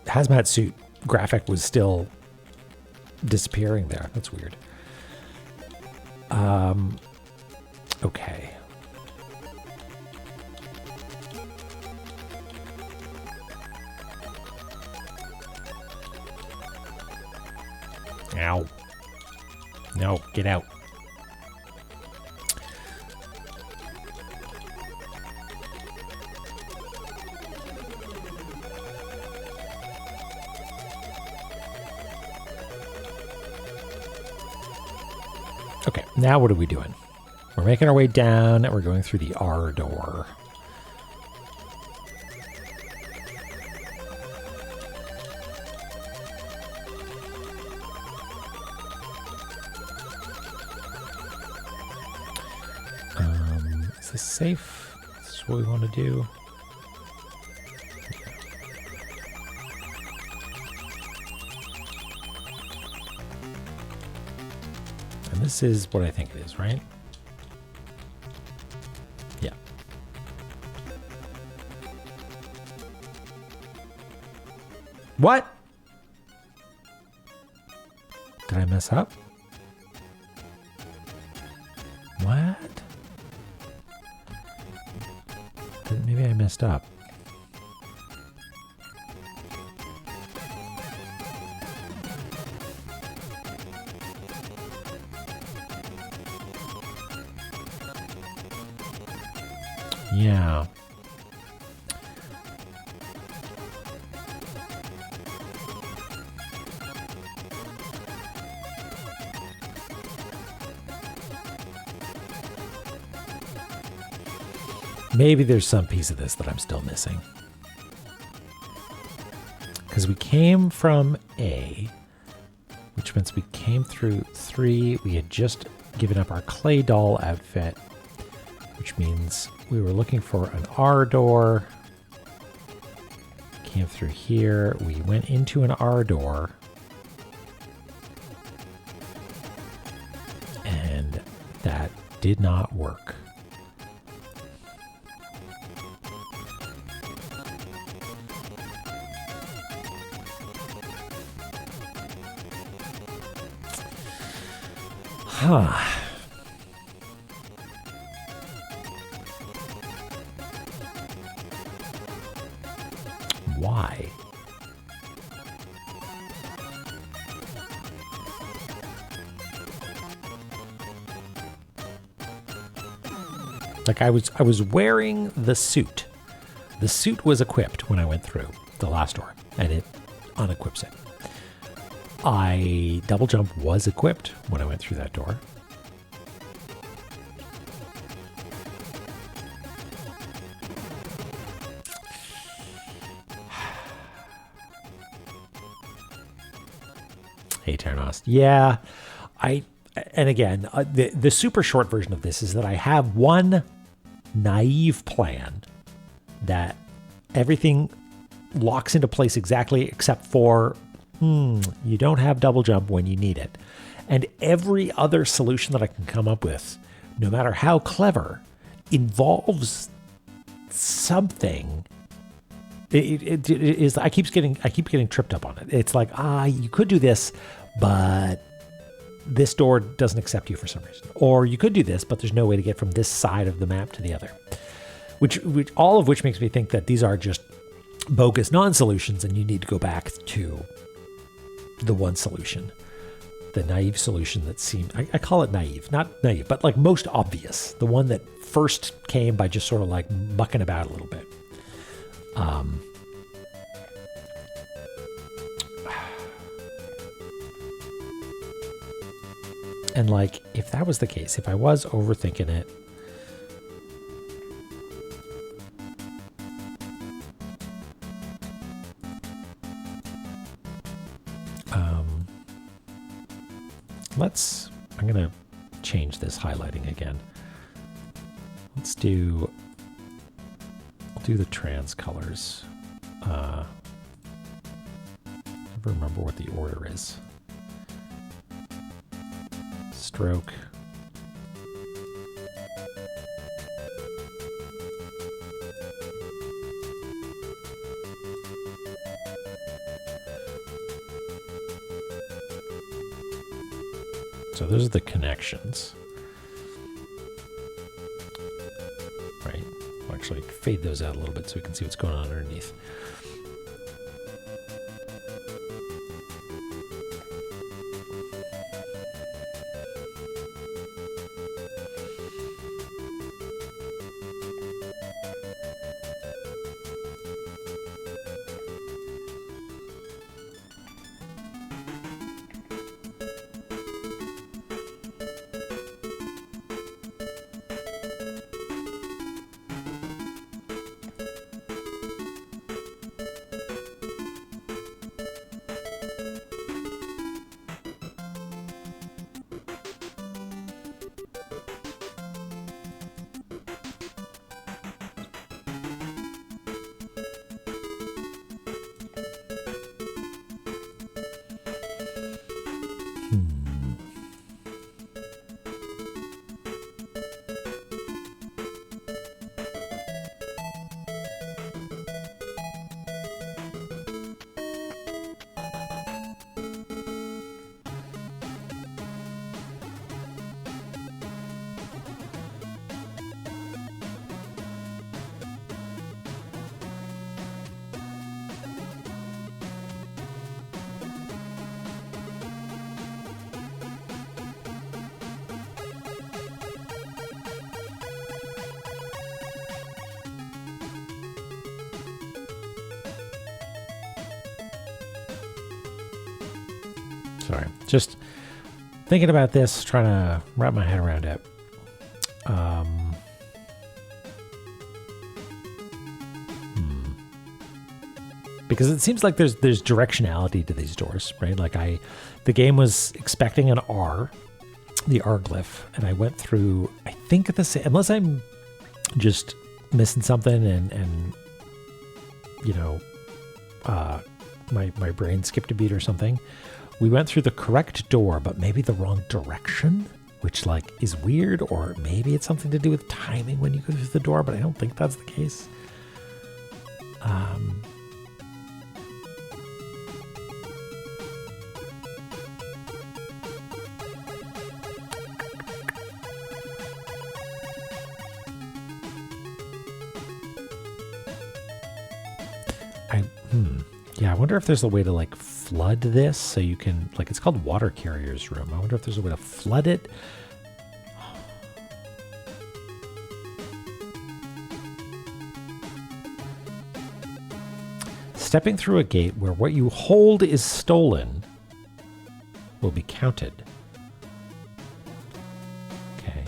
hazmat suit graphic was still disappearing there. That's weird. Okay. Ow. No, get out. Okay, now what are we doing? We're making our way down and we're going through the R door. Is this safe? This is what we want to do. And this is what I think it is, right? Yeah. What? Did I mess up? What? Maybe I messed up. Yeah. maybe there's some piece of this that I'm still missing. Because we came from A, which means we came through 3. We had just given up our clay doll outfit, which means we were looking for an R door. Came through here. We went into an R door. And that did not work. Huh. Why? Like I was wearing the suit. The suit was equipped when I went through the last door, and it unequips it. Double jump was equipped when I went through that door. Hey, Ternos. Yeah, and again, the super short version of this is that I have one naive plan that everything locks into place exactly except for you don't have double jump when you need it. And every other solution that I can come up with, no matter how clever, involves something. It is. I keep getting tripped up on it. It's like, you could do this, but this door doesn't accept you for some reason. Or you could do this, but there's no way to get from this side of the map to the other. Which all of which makes me think that these are just bogus non-solutions, and you need to go back to the one solution, the naive solution that seemed, I call it naive, not naive, but like most obvious, the one that first came by just sort of like mucking about a little bit. And like, if that was the case, if I was overthinking it, I'm going to change this highlighting again. I'll do the trans colors. Never remember what the order is. Stroke. So those are the connections. Right. I'll actually fade those out a little bit so we can see what's going on underneath. Sorry, just thinking about this, trying to wrap my head around it. because it seems like there's directionality to these doors, right? Like the game was expecting an R, the R glyph, and I went through, I think unless I'm just missing something and you know, my brain skipped a beat or something. We went through the correct door, but maybe the wrong direction, which like is weird, or maybe it's something to do with timing when you go through the door, but I don't think that's the case. Yeah, I wonder if there's a way to like flood this so you can, like, it's called Water Carrier's Room. I wonder if there's a way to flood it. Stepping through a gate where what you hold is stolen will be counted. Okay.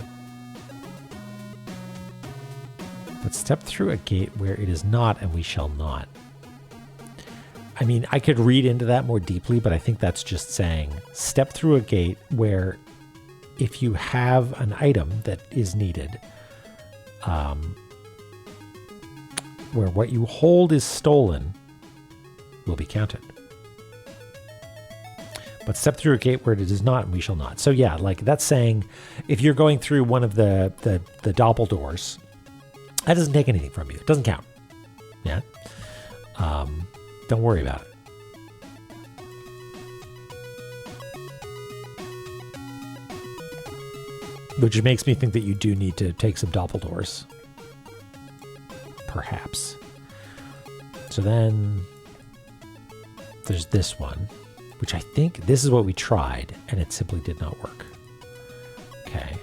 But step through a gate where it is not, and we shall not. I mean, I could read into that more deeply, but I think that's just saying step through a gate where if you have an item that is needed, where what you hold is stolen will be counted. But step through a gate where it is not, and we shall not. So yeah, like that's saying if you're going through one of the doppel doors, that doesn't take anything from you. It doesn't count. Yeah. Don't worry about it. Which makes me think that you do need to take some doppeldoors. Perhaps. So then there's this one, which I think this is what we tried, and it simply did not work. Okay.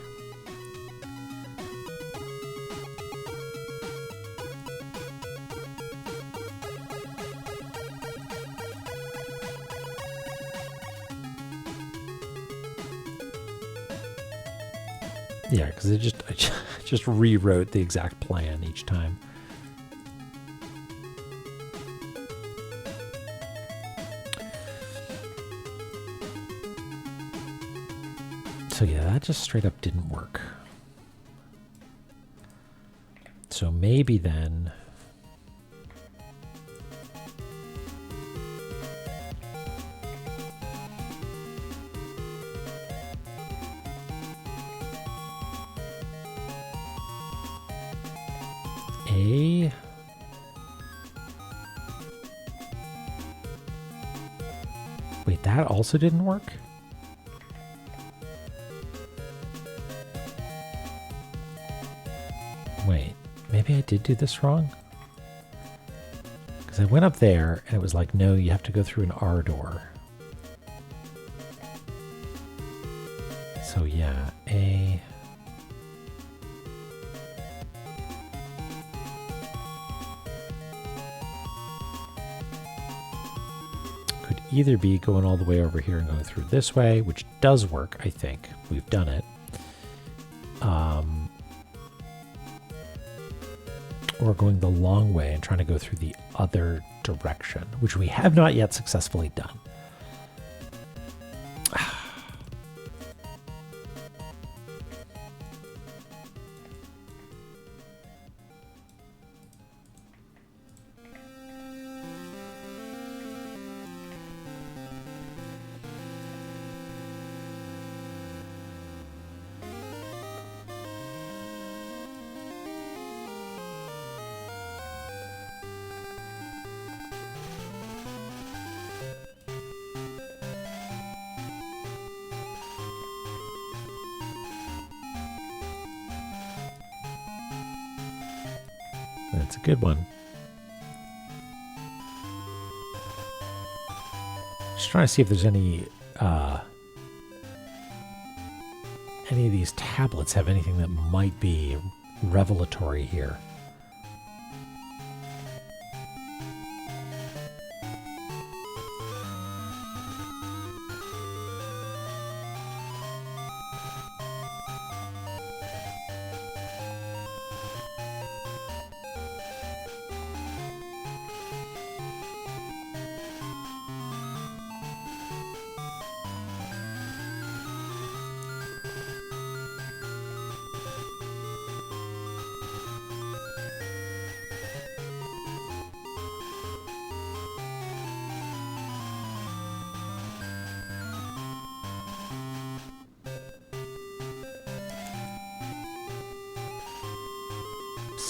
Yeah, because I just rewrote the exact plan each time. So yeah, that just straight up didn't work. So maybe then... Wait, that also didn't work? Wait, maybe I did do this wrong? Because I went up there and it was like, no, you have to go through an R door. So yeah, A... could either be going all the way over here and going through this way, which does work, I think. We've done it. Or going the long way and trying to go through the other direction, which we have not yet successfully done. That's a good one. Just trying to see if there's any of these tablets have anything that might be revelatory here.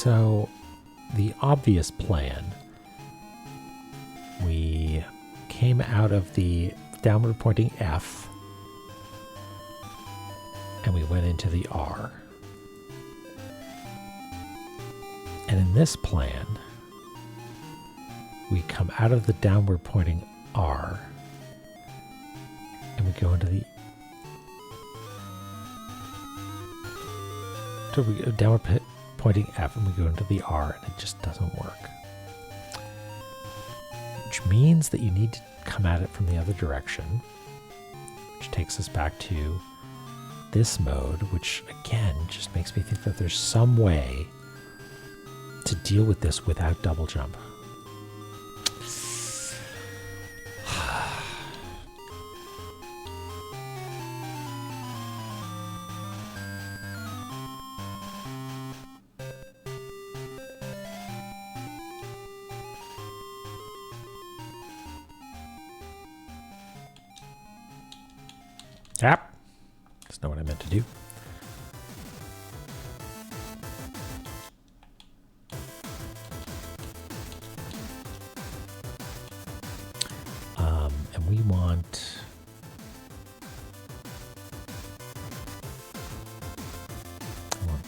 So the obvious plan, we came out of the downward pointing F and we went into the R. And in this plan, we come out of the downward pointing R and we go into the downward pointing F and we go into the R, and it just doesn't work. Which means that you need to come at it from the other direction, which takes us back to this mode, which again just makes me think that there's some way to deal with this without double jump. Yep. That's not what I meant to do. And we want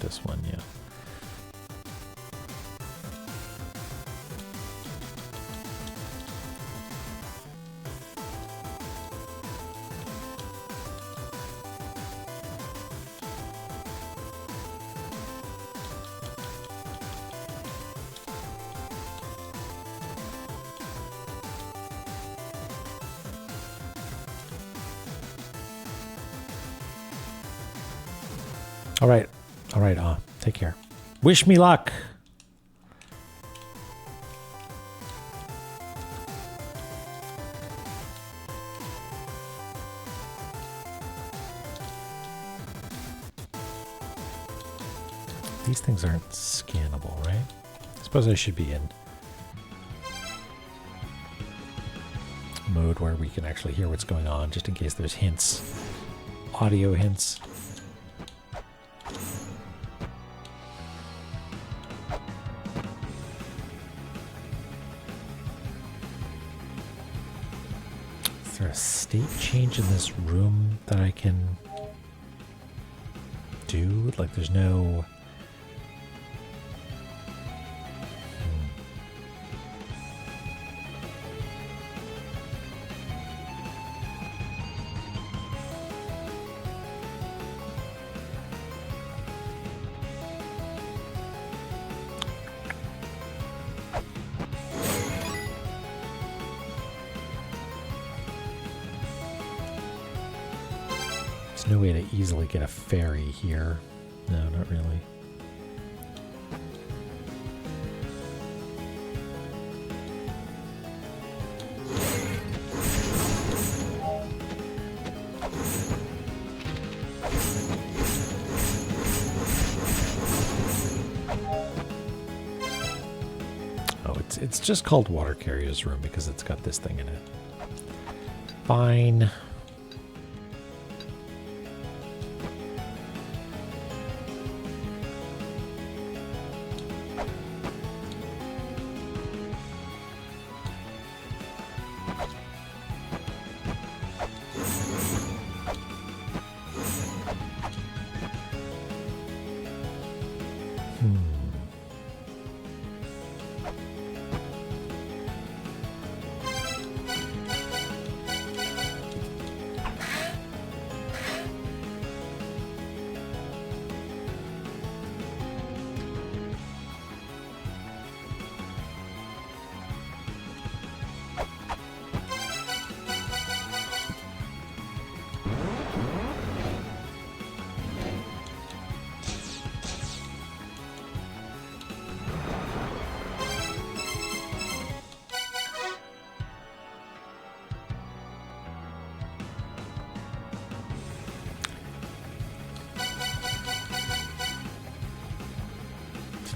this one, yeah. All right, take care. Wish me luck. These things aren't scannable, right? I suppose I should be in mode where we can actually hear what's going on, just in case there's hints, audio hints. Is there a state change in this room that I can do? Like there's no... no way to easily get a ferry here. No, not really. Oh, it's just called Water Carrier's Room because it's got this thing in it. Fine.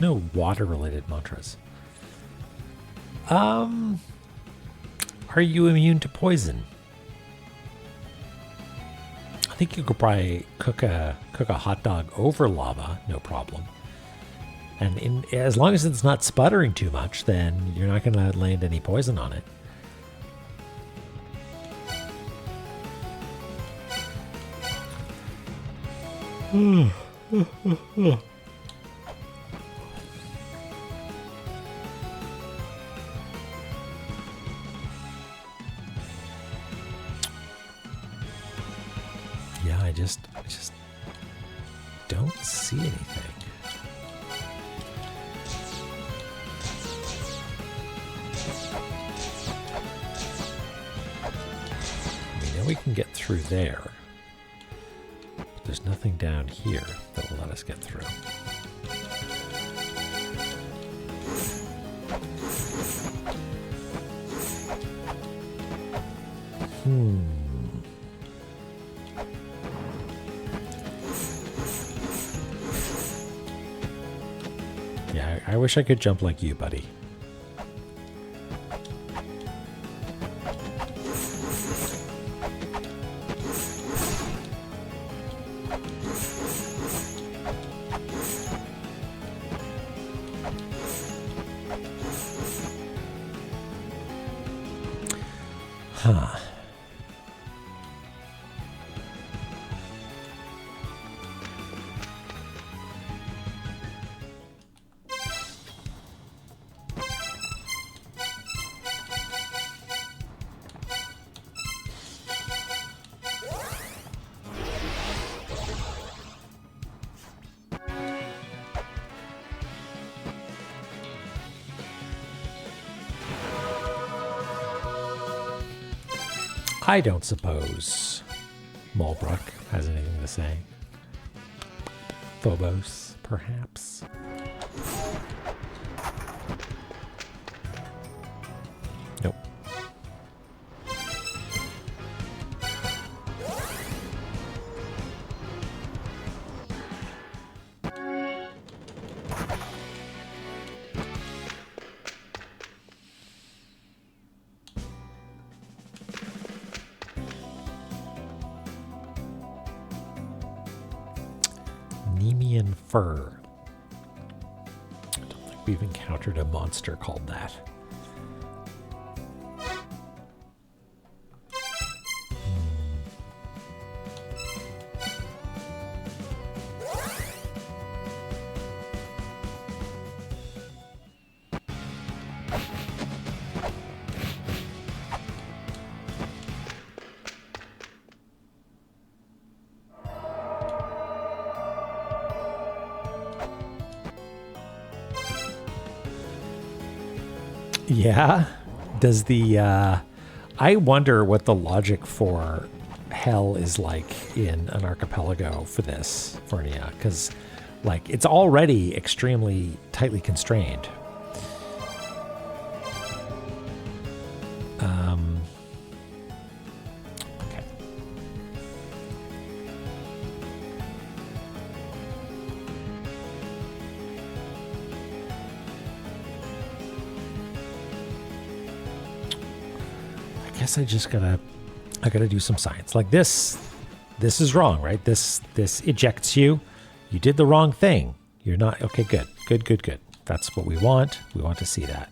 No water-related mantras. Are you immune to poison? I think you could probably cook a hot dog over lava, no problem. And as long as it's not sputtering too much, then you're not going to land any poison on it. Yeah, I just don't see anything. I mean, we can get through there. But there's nothing down here that will let us get through. Yeah, I wish I could jump like you, buddy. Huh. I don't suppose Mulbrook has anything to say. Phobos, perhaps. Nope. Nemean fur. I don't think we've encountered a monster called that. Yeah. Does the I wonder what the logic for hell is like in an archipelago for this, Fornia, because like it's already extremely tightly constrained. Okay. I guess I gotta do some science. Like this is wrong, right? This ejects you. You did the wrong thing. You're not okay, good. That's what we want. We want to see that.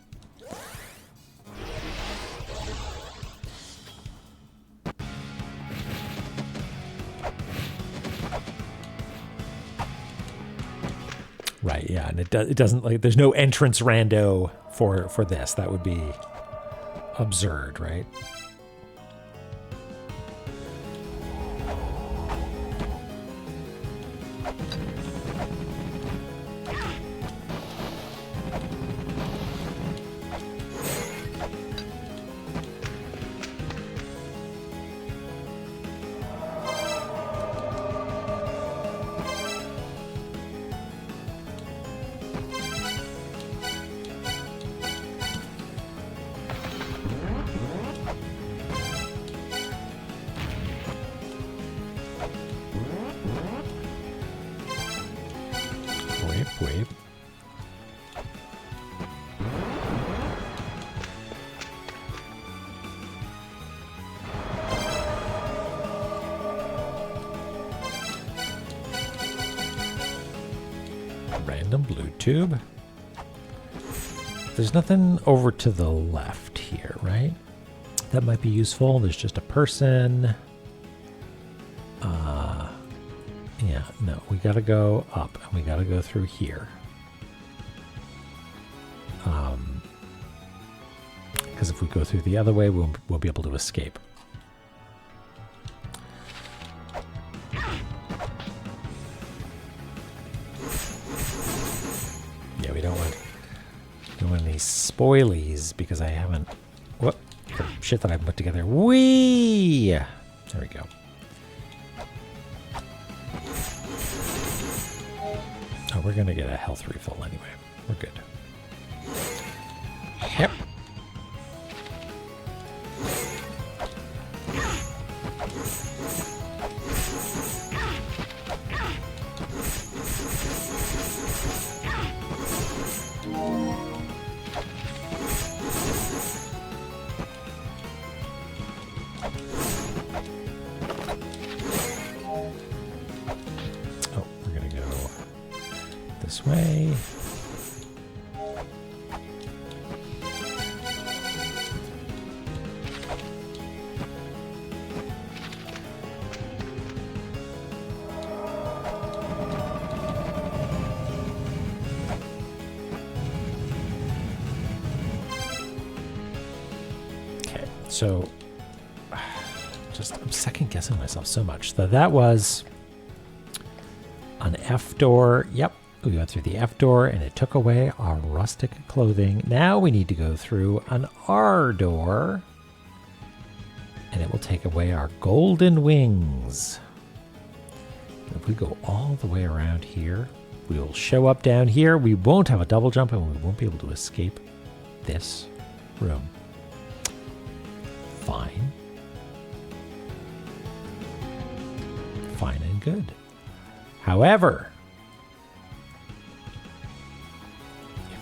Right, yeah, and it doesn't like there's no entrance rando for this. That would be absurd, right? Wait. Random blue tube. There's nothing over to the left here, right? That might be useful. There's just a person. Yeah, no, we gotta go up and we gotta go through here. Because if we go through the other way, we'll be able to escape. Yeah, we don't want any spoilies because I haven't. What? The shit that I put together. Whee! There we go. Oh, we're gonna get a health refill anyway. We're good. Yep. Way. Okay, so I'm second guessing myself so much. So that was an F door. Yep. We went through the F door and it took away our rustic clothing. Now we need to go through an R door and it will take away our golden wings. If we go all the way around here, we will show up down here. We won't have a double jump and we won't be able to escape this room. Fine. Fine and good. However,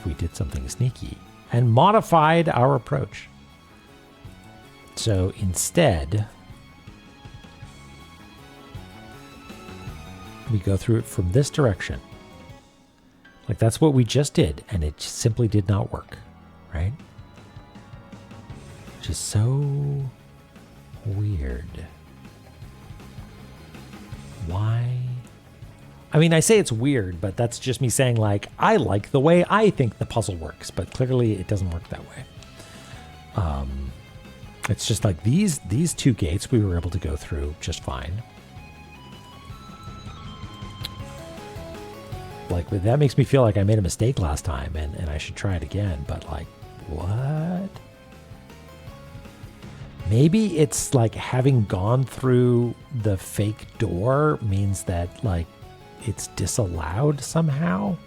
we did something sneaky and modified our approach. So instead, we go through it from this direction. Like that's what we just did, and it simply did not work, right? Which is so weird. Why? I mean, I say it's weird, but that's just me saying, like, I like the way I think the puzzle works, but clearly it doesn't work that way. It's just like these two gates we were able to go through just fine. Like, that makes me feel like I made a mistake last time, and I should try it again, but, like, what? Maybe it's, like, having gone through the fake door means that, like, it's disallowed somehow.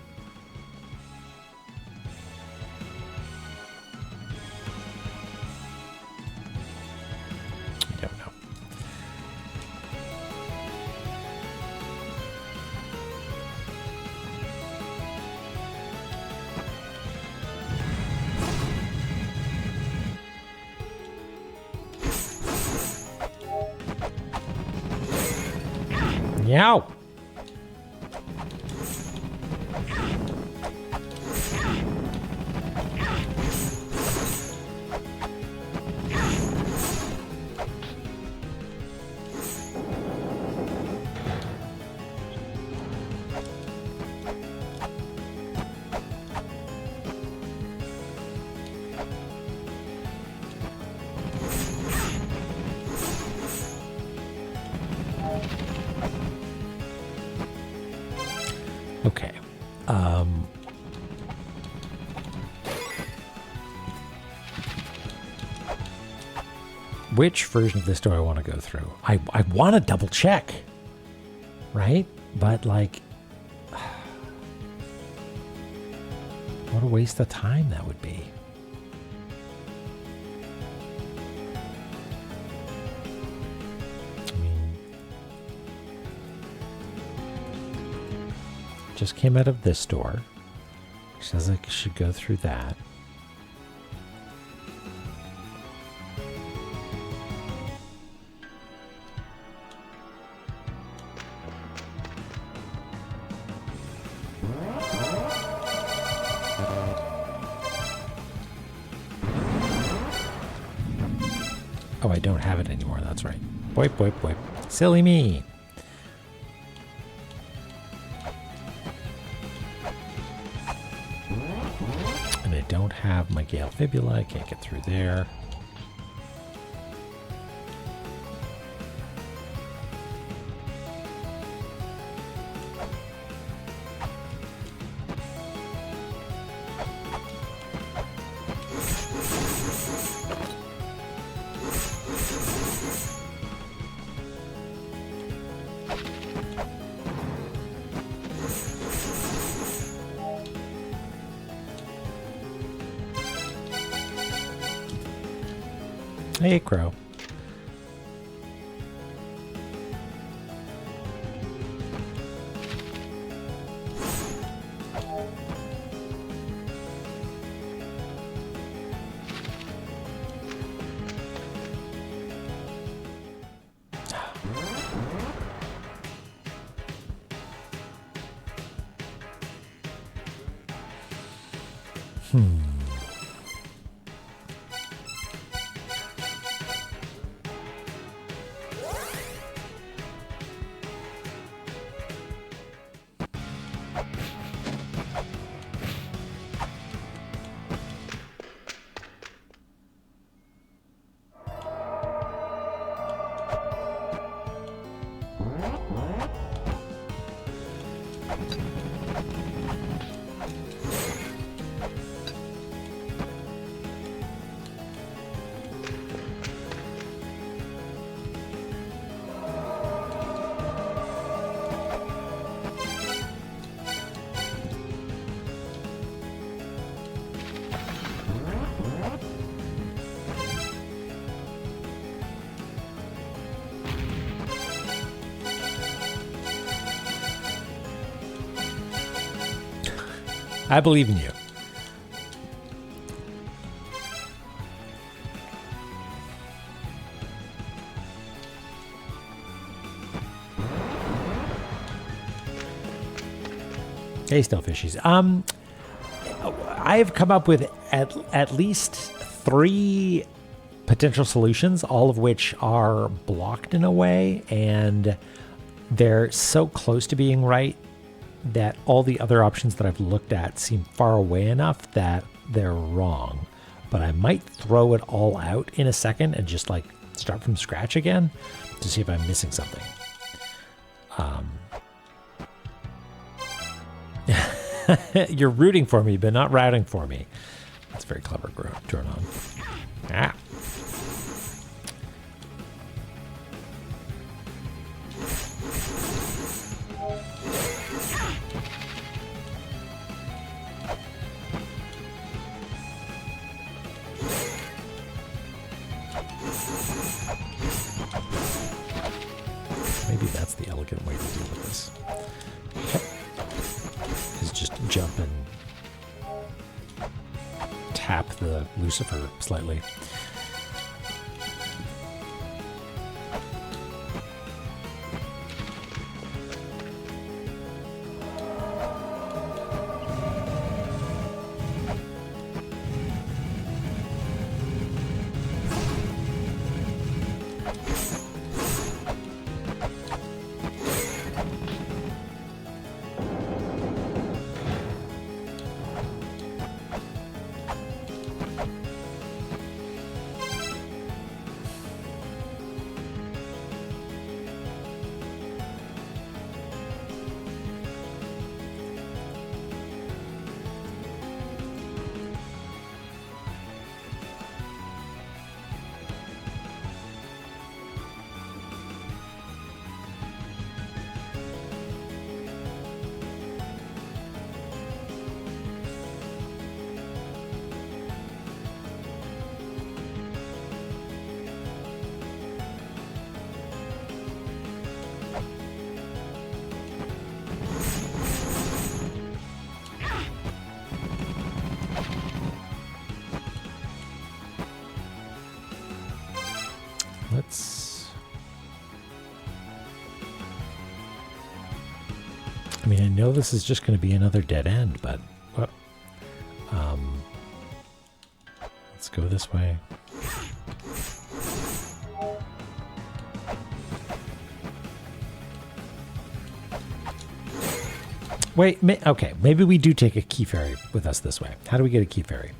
I don't know. Meow. Okay. Which version of this do I want to go through? I want to double check, right? But like, what a waste of time that would be. Just came out of this door, which says I should go through that. I don't have it anymore. That's right. Boip, boip, boip. Silly me. And I don't have my Gale Fibula. I can't get through there. Hey, Crow. I believe in you. Hey, still fishies. I've come up with at least 3 potential solutions, all of which are blocked in a way, and they're so close to being right that all the other options that I've looked at seem far away enough that they're wrong. But I might throw it all out in a second and just like start from scratch again to see if I'm missing something. You're rooting for me, but not routing for me. That's very clever, turn on. Ah. Maybe that's the elegant way to deal with this. Is just jump and tap the Lucifer slightly. I mean, I know this is just going to be another dead end, but let's go this way. Wait, okay. Maybe we do take a key fairy with us this way. How do we get a key fairy?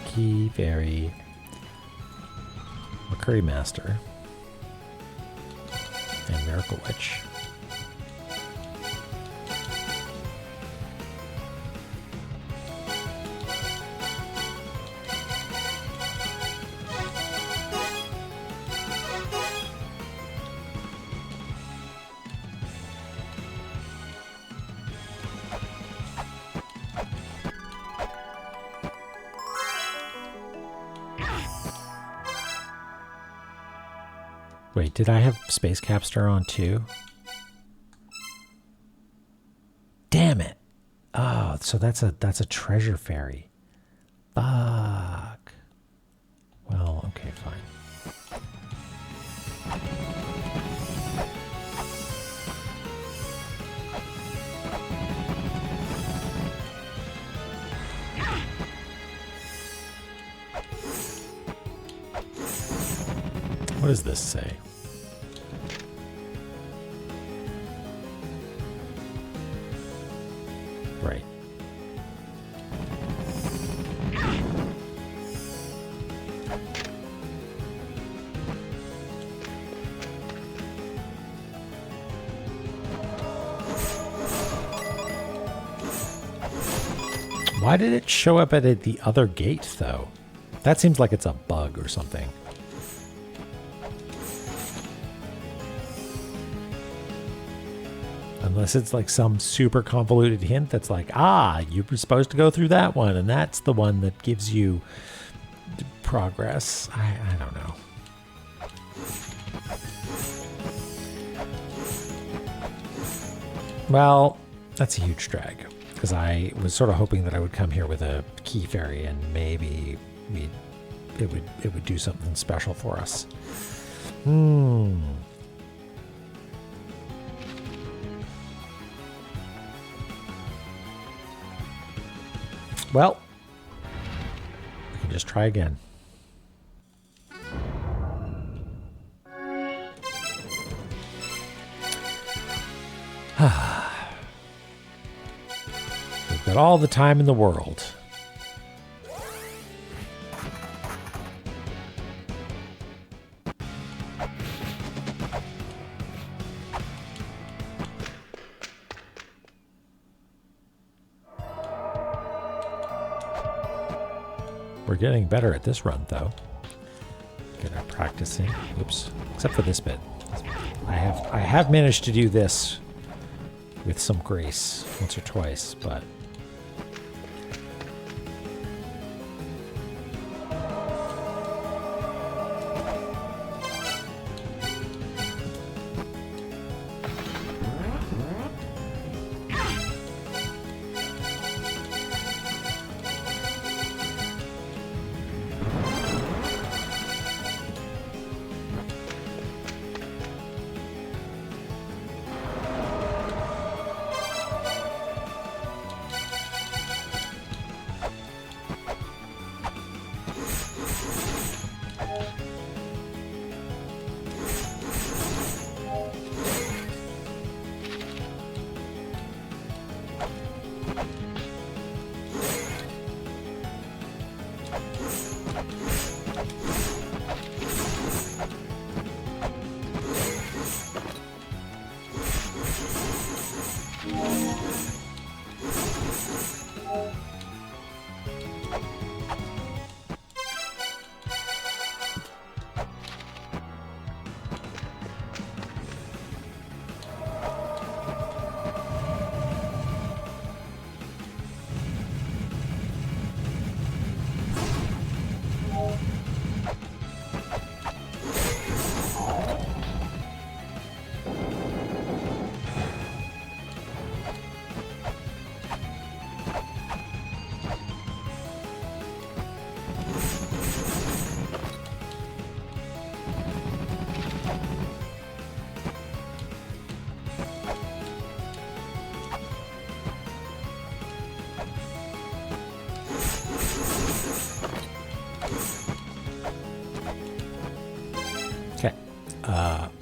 Key fairy. McCurry Master. And Miracle Witch. Wait, did I have Space Capster on too? Damn it. Oh, so that's a treasure fairy. Fuck. Well, okay, fine. What does this say? Right. Why did it show up at the other gate, though? That seems like it's a bug or something. Unless it's like some super convoluted hint that's like, ah, you were supposed to go through that one, and that's the one that gives you progress. I don't know. Well, that's a huge drag, because I was sort of hoping that I would come here with a key fairy and maybe it would do something special for us. Well, we can just try again. We've got all the time in the world. We're getting better at this run, though. Good at practicing. Oops. Except for this bit. I have managed to do this with some grace once or twice, but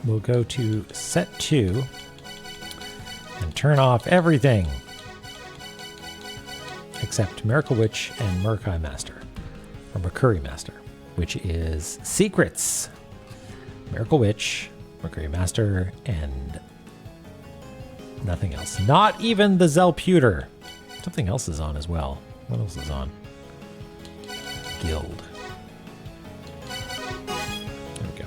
we'll go to set 2 and turn off everything except Miracle Witch and Murkai Master, or Mercury Master, which is secrets. Miracle Witch, Mercury Master, and nothing else. Not even the Zelputer. Something else is on as well. What else is on? Guild. There we go.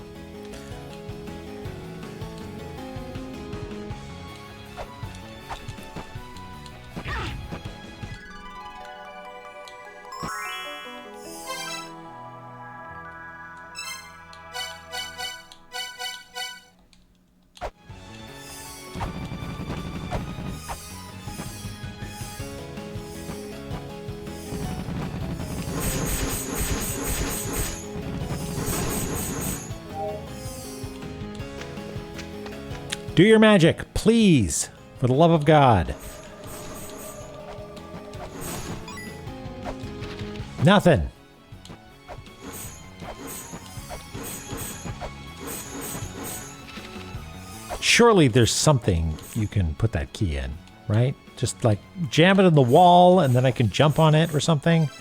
Do your magic, please, for the love of God. Nothing. Surely there's something you can put that key in, right? Just like jam it in the wall and then I can jump on it or something.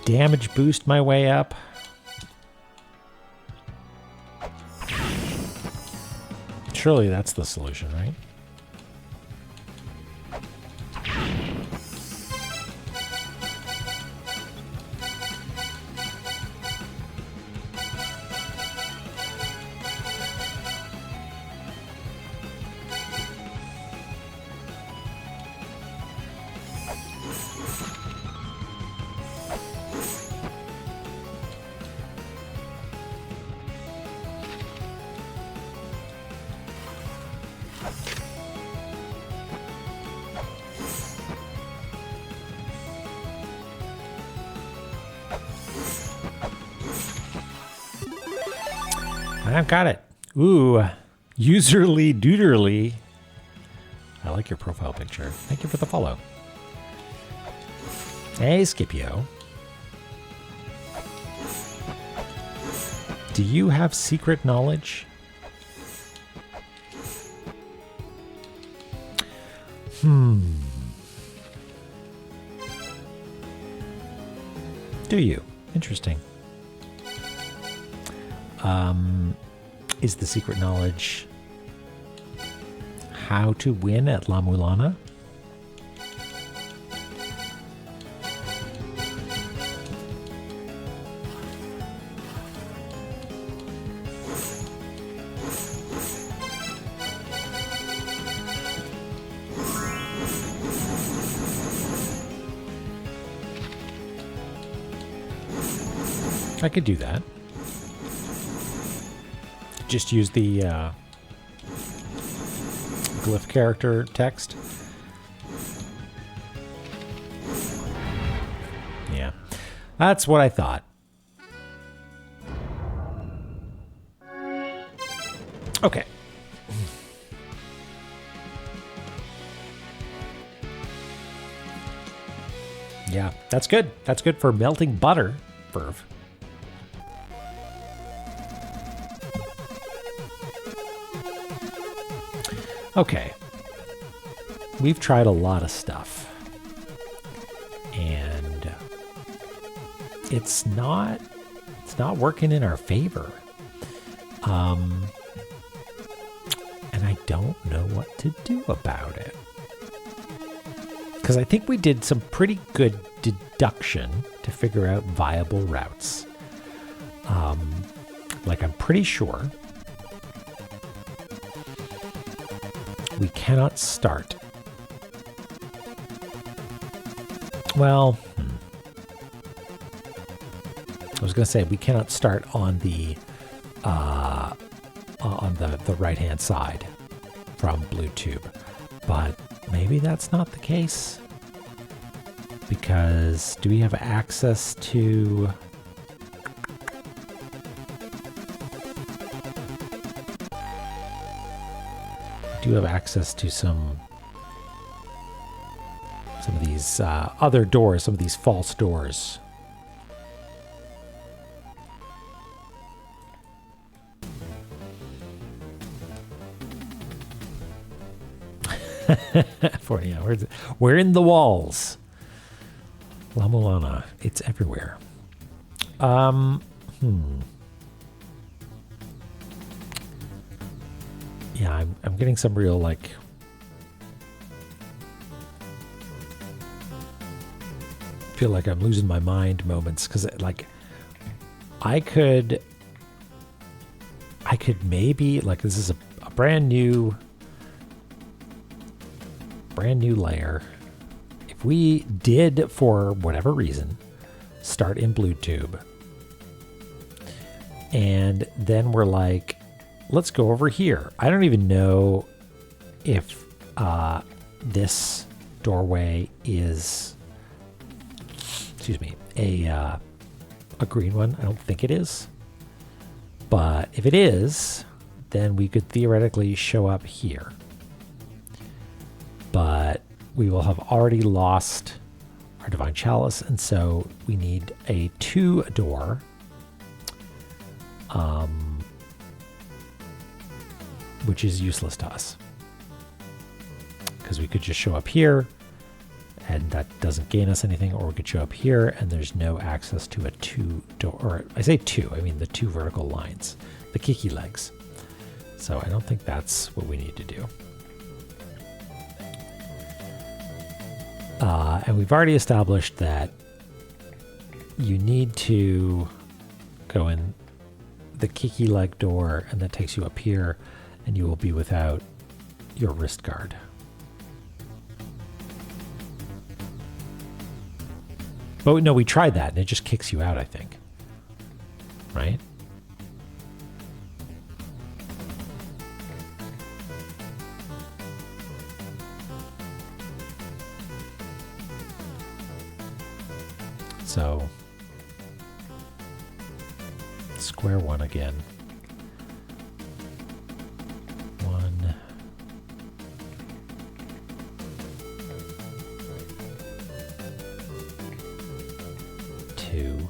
Damage boost my way up. Surely that's the solution, right? I've got it. Ooh, userly duderly. I like your profile picture. Thank you for the follow. Hey, Scipio. Do you have secret knowledge? Do you? Interesting. Is the secret knowledge how to win at La-Mulana? I could do that. Just use the glyph character text. Yeah, that's what I thought. Okay. Yeah, that's good. That's good for melting butter, Verve. Okay, we've tried a lot of stuff, and it's not working in our favor. And I don't know what to do about it. Because I think we did some pretty good deduction to figure out viable routes. Like, I'm pretty sure we cannot start. Well, I was going to say we cannot start on the right-hand side from Blue Tube, but maybe that's not the case. Because do we have access to? Do have access to some of these other doors, some of these false doors. For yeah, we're in the walls. La-Mulana, it's everywhere. Yeah, I'm getting some real like feel like I'm losing my mind moments because like I could maybe like this is a brand new layer. If we did for whatever reason start in blue tube and then we're like, let's go over here. I don't even know if this doorway is, excuse me, a green one. I don't think it is. But if it is, then we could theoretically show up here. But we will have already lost our Divine Chalice, and so we need a 2-door. Which is useless to us. Because we could just show up here, and that doesn't gain us anything, or we could show up here, and there's no access to a 2-door, or I say 2, I mean the 2 vertical lines, the kiki legs. So I don't think that's what we need to do. And we've already established that you need to go in the kiki leg door, and that takes you up here, and you will be without your wrist guard. But no, we tried that, and it just kicks you out, I think. Right? So, square one again. 1, 2,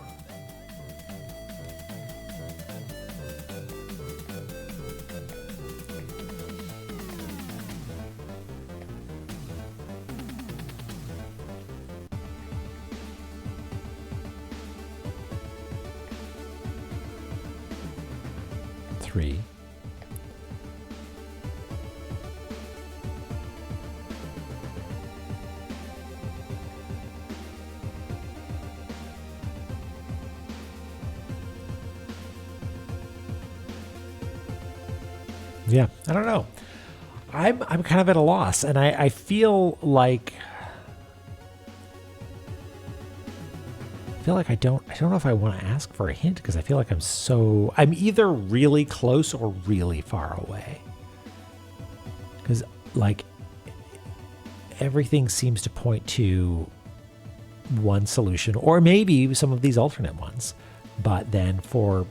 3, 4. Yeah, I don't know. I'm kind of at a loss, and I feel like I don't know if I want to ask for a hint because I feel like I'm either really close or really far away. Because like everything seems to point to one solution, or maybe some of these alternate ones, but then for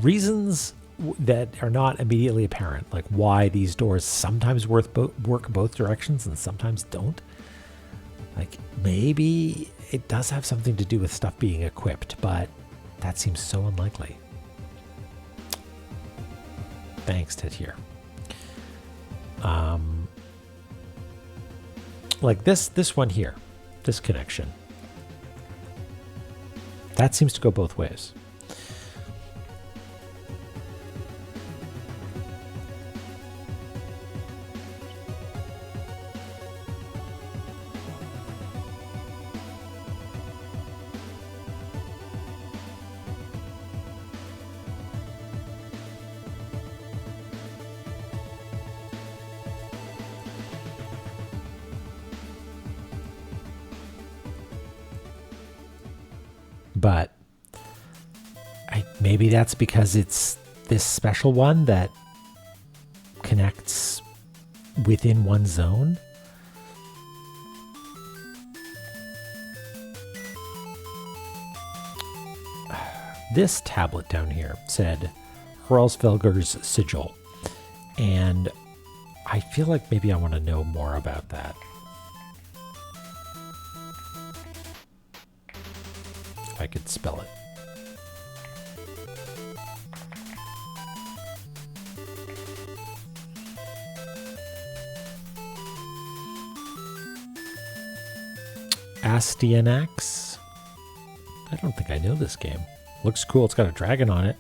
reasons that are not immediately apparent, like why these doors sometimes work both directions and sometimes don't. Like maybe it does have something to do with stuff being equipped, but that seems so unlikely. Thanks, Titir. Like this one here, this connection. That seems to go both ways. But maybe that's because it's this special one that connects within one zone. This tablet down here said Hrolsvelger's sigil, and I feel like maybe I want to know more about that. If I could spell it. Astyanax. I don't think I know this game. Looks cool. It's got a dragon on it.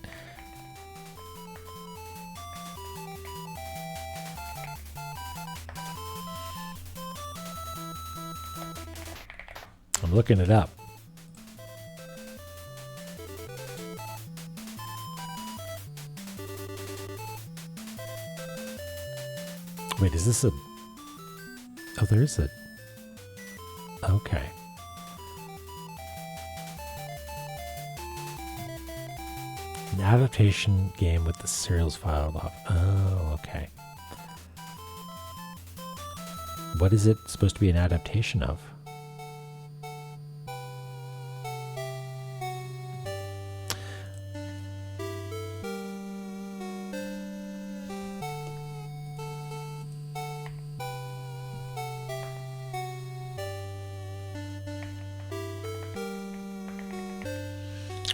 I'm looking it up. Wait, is this a... Oh, there is a... Okay. An adaptation game with the serials filed off. Oh, okay. What is it supposed to be an adaptation of?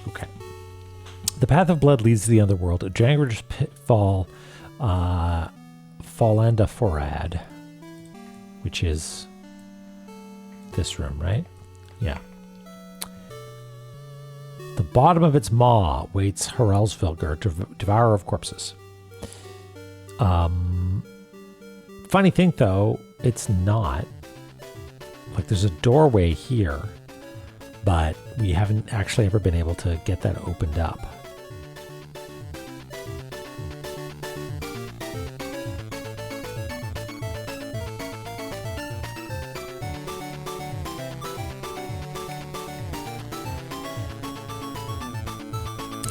Okay. The path of blood leads to the underworld. A Jangridge pitfall, Fallanda Forad, which is this room, right? Yeah. The bottom of its maw waits Harelsvilger, devourer of corpses. Funny thing though, it's not. Like there's a doorway here, but we haven't actually ever been able to get that opened up.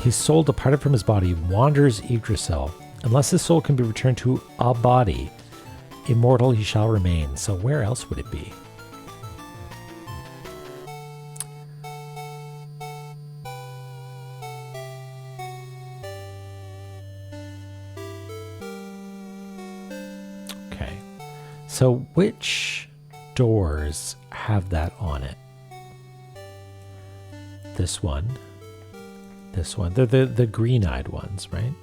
His soul departed from his body, wanders Yggdrasil. Unless his soul can be returned to a body, immortal he shall remain. So where else would it be? Okay. So which doors have that on it? This one. This one. They're the green-eyed ones, right?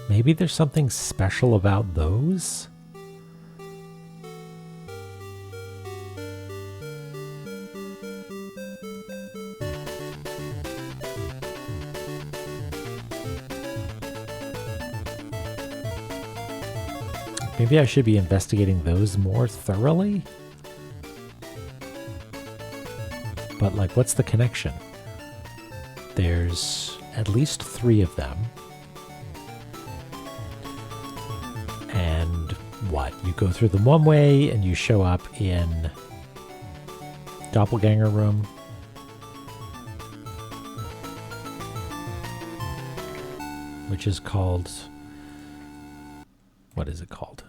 Maybe there's something special about those? Maybe I should be investigating those more thoroughly? But, like, what's the connection? There's at least 3 of them. And what? You go through them one way and you show up in Doppelganger Room. Which is called... What is it called?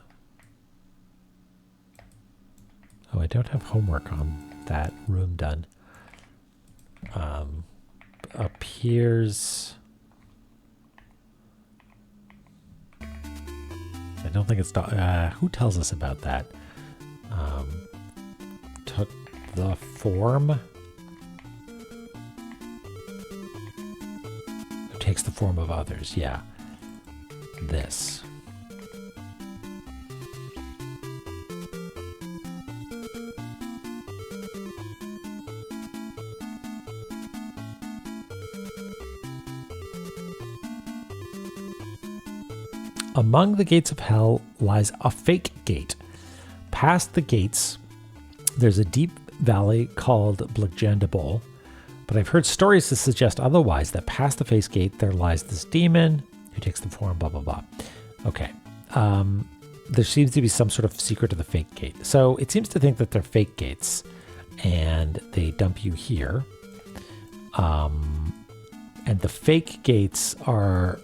Oh, I don't have homework on that room done. Appears... I don't think it's... who tells us about that? Took the form? Who takes the form of others? Yeah. This. Among the gates of hell lies a fake gate. Past the gates, there's a deep valley called Blagjandabol, but I've heard stories to suggest otherwise, that past the face gate there lies this demon who takes the form, blah, blah, blah. Okay. There seems to be some sort of secret to the fake gate. So it seems to think that they're fake gates, and they dump you here. And the fake gates are...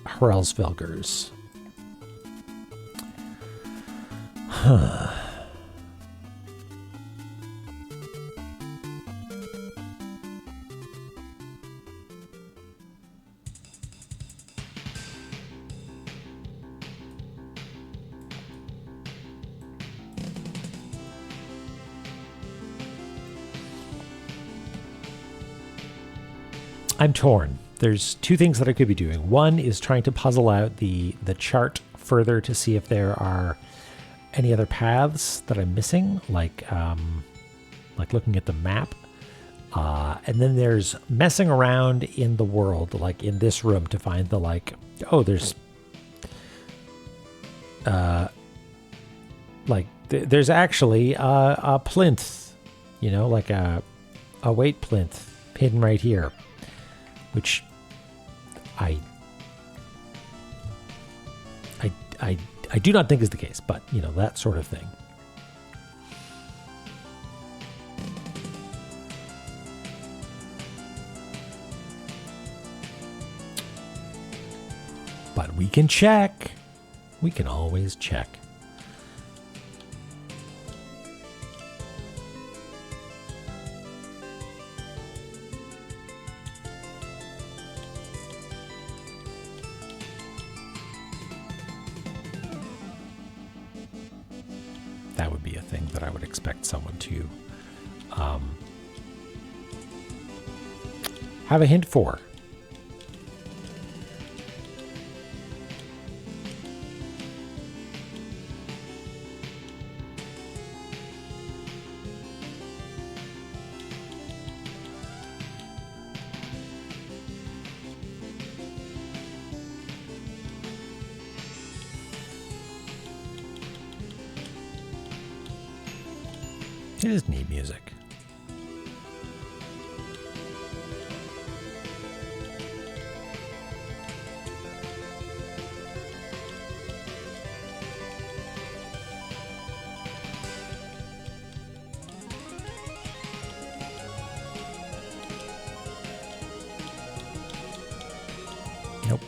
Harelsvilgers. Huh. I'm torn. There's two things that I could be doing. One is trying to puzzle out the chart further to see if there are any other paths that I'm missing, like looking at the map. And then there's messing around in the world, like in this room, to find the there's actually a plinth, like a weight plinth hidden right here, which I do not think is the case, but that sort of thing. But we can check. We can always check. That would be a thing that I would expect someone to have a hint for. It is neat music. Nope.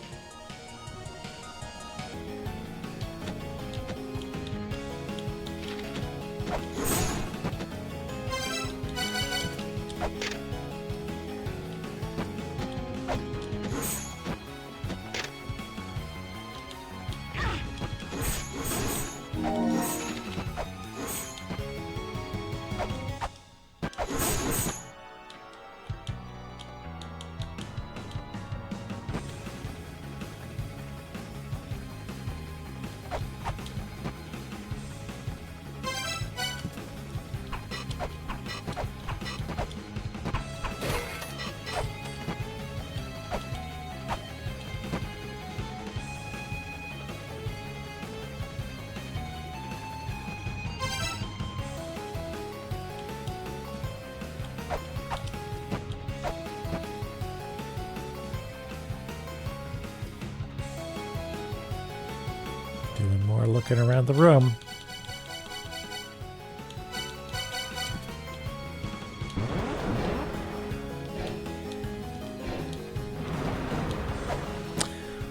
Doing more looking around the room.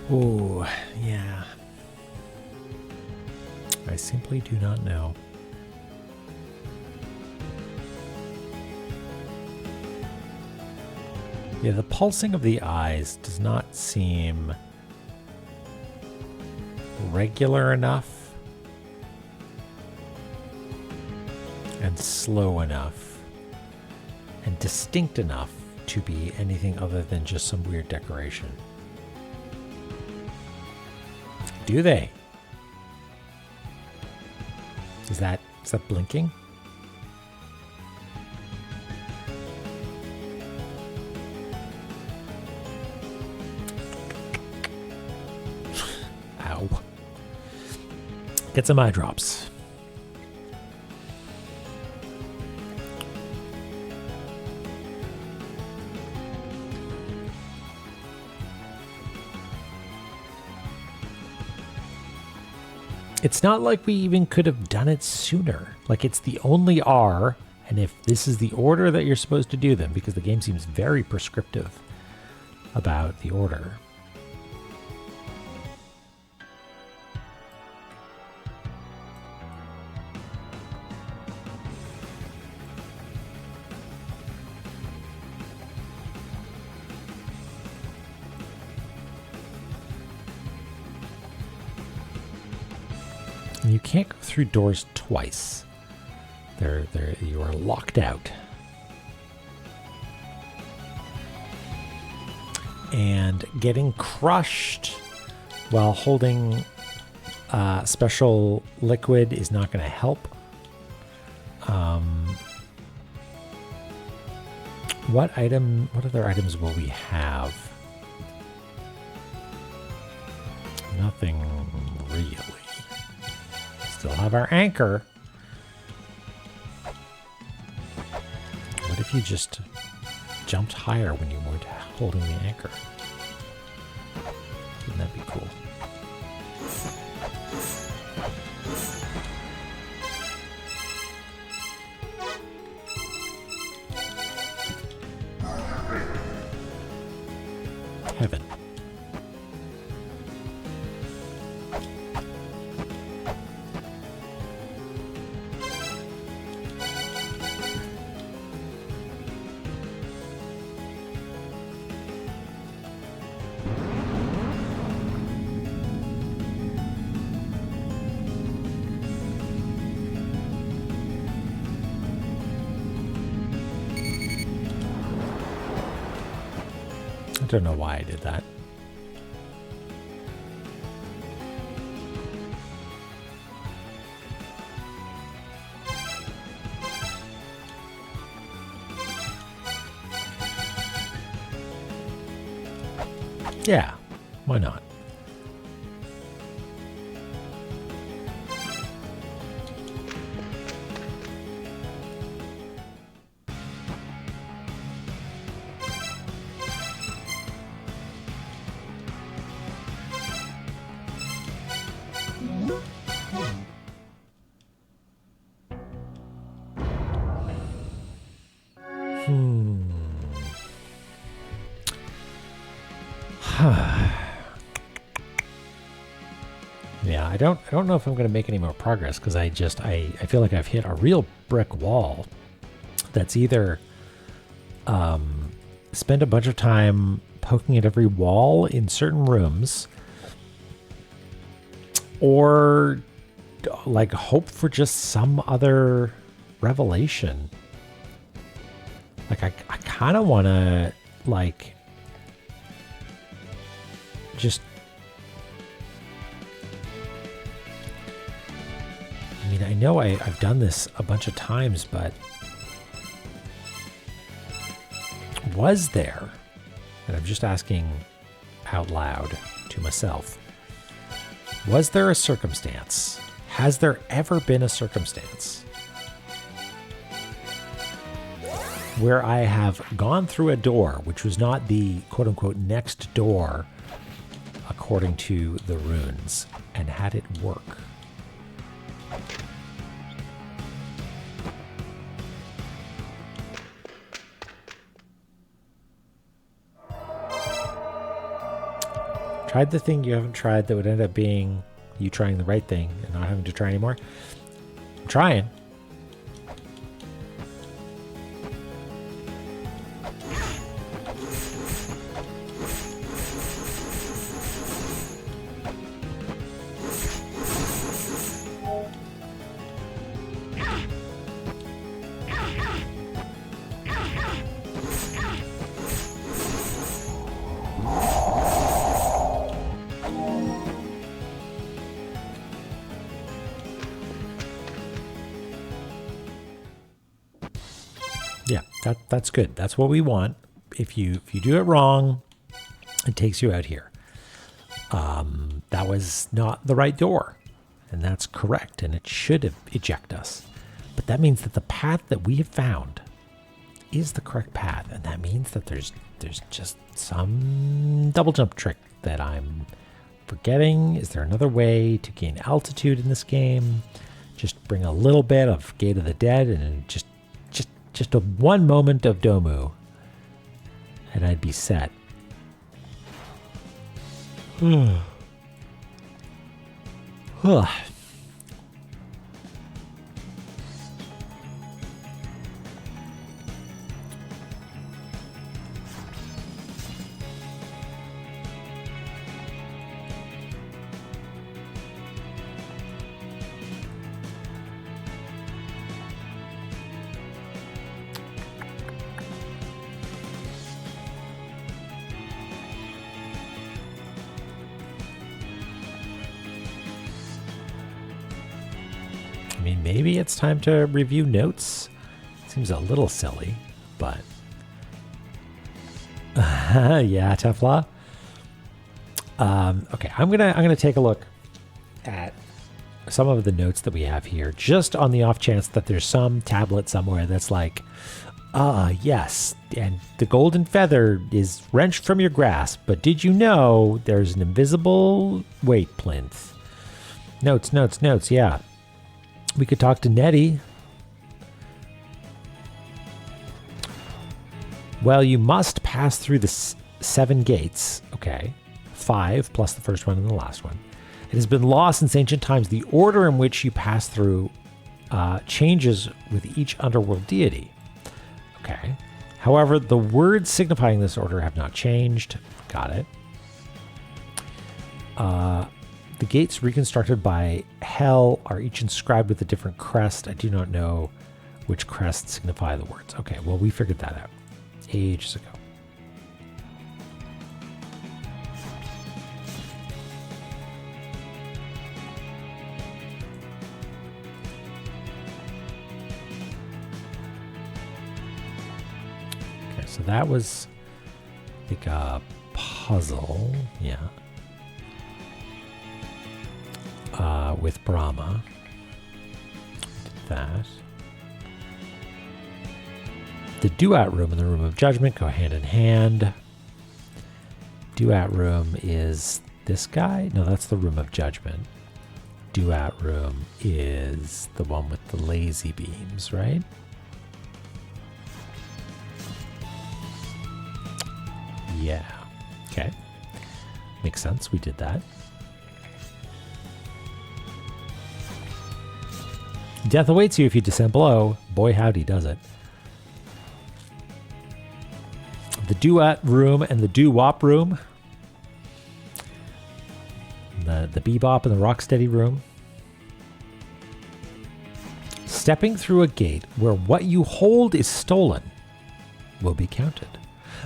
Oh, yeah. I simply do not know. Yeah, the pulsing of the eyes does not seem regular enough and slow enough and distinct enough to be anything other than just some weird decoration. Do they? Is that blinking? Ow. Get some eye drops. It's not like we even could have done it sooner. Like, it's the only R, and if this is the order that you're supposed to do them, because the game seems very prescriptive about the order. You can't go through doors twice. You are locked out. And getting crushed while holding special liquid is not going to help. What other items will we have? Nothing really. Still have our anchor. What if you just jumped higher when you weren't holding the anchor? Wouldn't that be cool? Heaven. I don't know why I did that. Yeah, why not? Yeah, I don't know if I'm going to make any more progress because I feel like I've hit a real brick wall. That's either spend a bunch of time poking at every wall in certain rooms, or like hope for just some other revelation. Like I kind of want to like just. I mean, I know I've done this a bunch of times, but was there, and I'm just asking out loud to myself, was there a circumstance? Has there ever been a circumstance where I have gone through a door, which was not the quote-unquote next door according to the runes, and had it work? Tried the thing you haven't tried that would end up being you trying the right thing and not having to try anymore. I'm trying. Yeah, that's good. That's what we want. If you do it wrong, it takes you out here. That was not the right door, and that's correct, and it should have eject us. But that means that the path that we have found is the correct path, and that means that there's just some double jump trick that I'm forgetting. Is there another way to gain altitude in this game? Just bring a little bit of Gate of the Dead and just a one moment of Domu, and I'd be set. maybe it's time to review notes. Seems a little silly, but yeah, Tefla. Okay, I'm gonna take a look at some of the notes that we have here, just on the off chance that there's some tablet somewhere that's like, yes, and the golden feather is wrenched from your grasp, but did you know there's an invisible weight plinth? Notes, yeah. We could talk to Nettie. Well, you must pass through the 7 gates. Okay. 5 plus the first one and the last one. It has been law since ancient times. The order in which you pass through changes with each underworld deity. Okay. However, the words signifying this order have not changed. Got it. The gates reconstructed by Hell are each inscribed with a different crest. I do not know which crests signify the words. Okay, well, we figured that out ages ago. Okay, so that was like a puzzle, yeah. With Brahma. Did that. The Duat room and the room of judgment go hand in hand. Duat room is this guy? No, that's the room of judgment. Duat room is the one with the lazy beams, right? Yeah. Okay. Makes sense. We did that. Death awaits you if you descend below. Boy, howdy does it. The Duat room and the Doo-Wop room. The Bebop and the Rocksteady room. Stepping through a gate where what you hold is stolen will be counted.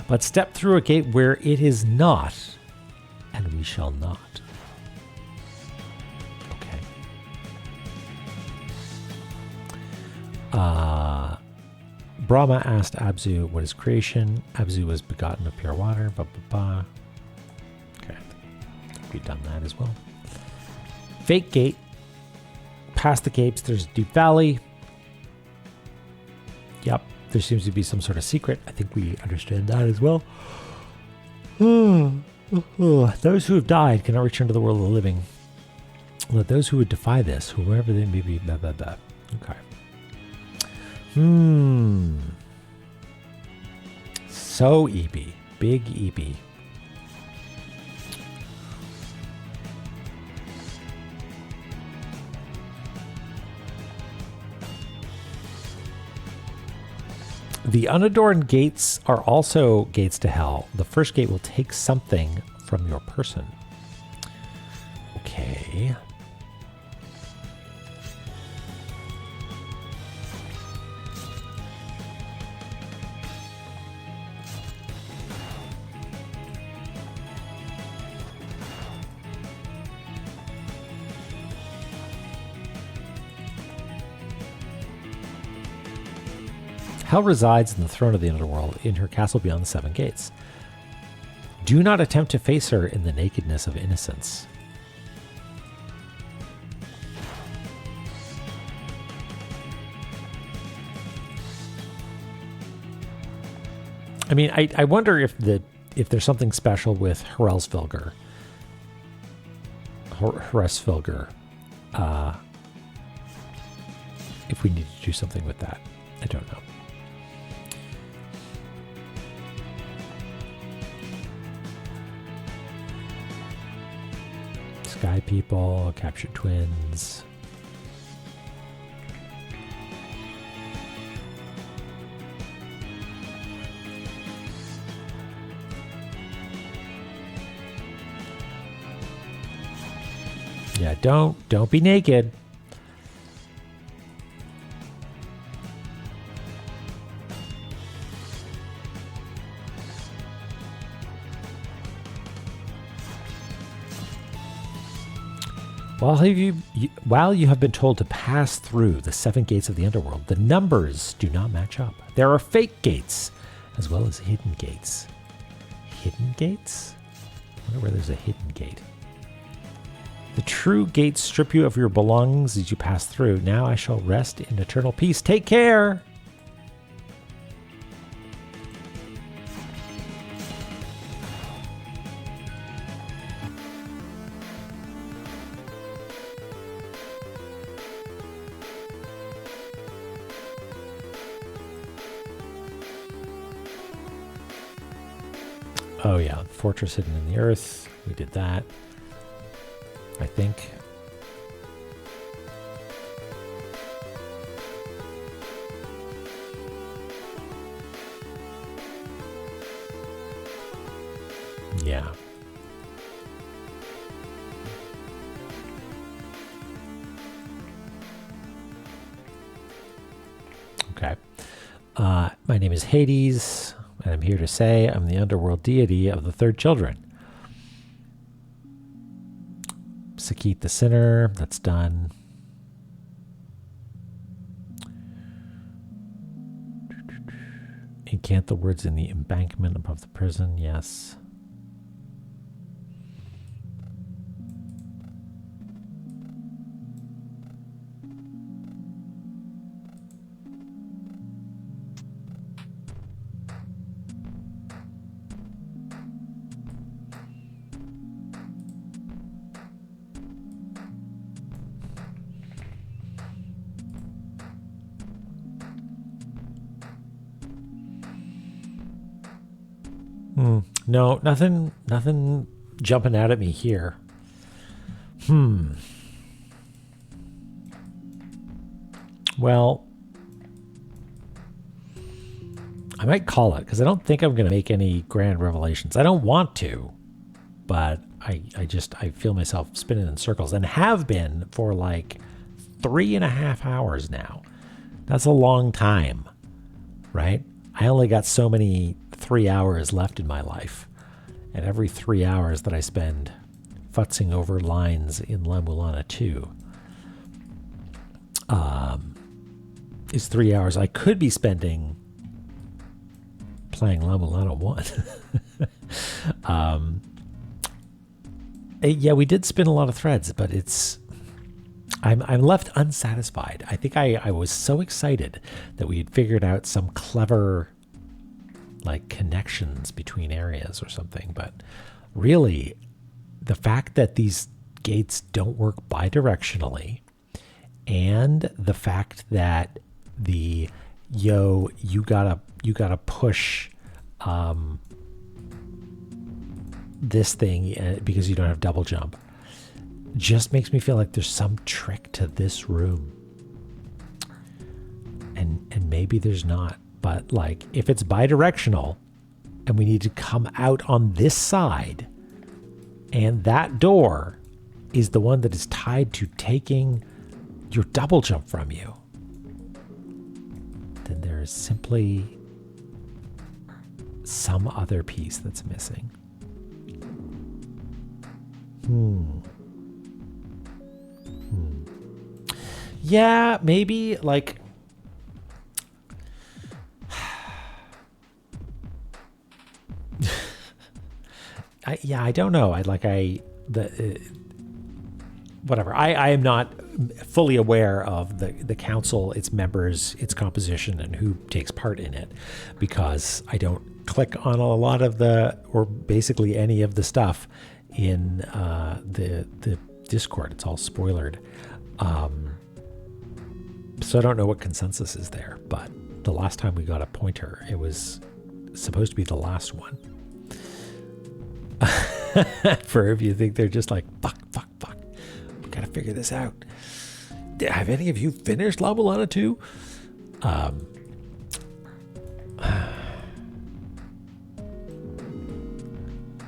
But step through a gate where it is not, and we shall not. Okay. Brahma asked Abzu what is creation. Abzu was begotten of pure water. Blah, blah, blah. Okay. I think we've done that as well. Fake gate. Past the gates, there's Deep Valley. Yep. There seems to be some sort of secret. I think we understand that as well. Those who have died cannot return to the world of the living. Let those who would defy this, whoever they may be, blah, blah, blah. Okay. So EB. Big EB. The unadorned gates are also gates to hell. The first gate will take something from your person. Okay. Hell resides in the throne of the underworld, in her castle beyond the 7 gates. Do not attempt to face her in the nakedness of innocence. I mean, I wonder if there's something special with Hraesvelgr. If we need to do something with that. I don't know. Sky people, captured twins. Yeah, don't be naked. While you have been told to pass through the 7 gates of the underworld, the numbers do not match up. There are fake gates as well as hidden gates. Hidden gates? I wonder where there's a hidden gate. The true gates strip you of your belongings as you pass through. Now I shall rest in eternal peace. Take care! Oh yeah, fortress hidden in the earth. We did that, I think. Yeah. Okay. My name is Hades. And I'm here to say I'm the underworld deity of the third children. Sakit the sinner, that's done. Incant the words in the embankment above the prison, yes. No, nothing jumping out at me here. Well, I might call it because I don't think I'm going to make any grand revelations. I don't want to, but I feel myself spinning in circles and have been for like 3.5 hours now. That's a long time, right? I only got so many 3 hours left in my life, and every 3 hours that I spend futzing over lines in La-Mulana 2 is 3 hours I could be spending playing La-Mulana 1. Yeah, we did spin a lot of threads, but I'm left unsatisfied. I think I was so excited that we had figured out some clever like connections between areas or something, but really the fact that these gates don't work bidirectionally, and the fact that the you gotta push this thing because you don't have double jump just makes me feel like there's some trick to this room, and maybe there's not. But like, if it's bidirectional and we need to come out on this side, and that door is the one that is tied to taking your double jump from you, then there is simply some other piece that's missing. Yeah, maybe like I don't know. Whatever. I am not fully aware of the council, its members, its composition, and who takes part in it, because I don't click on a lot of or basically any of the stuff in the Discord. It's all spoilered. So I don't know what consensus is there, but the last time we got a pointer, it was supposed to be the last one. For if you think they're just like, fuck, we gotta figure this out. Have any of you finished La-Mulana 2?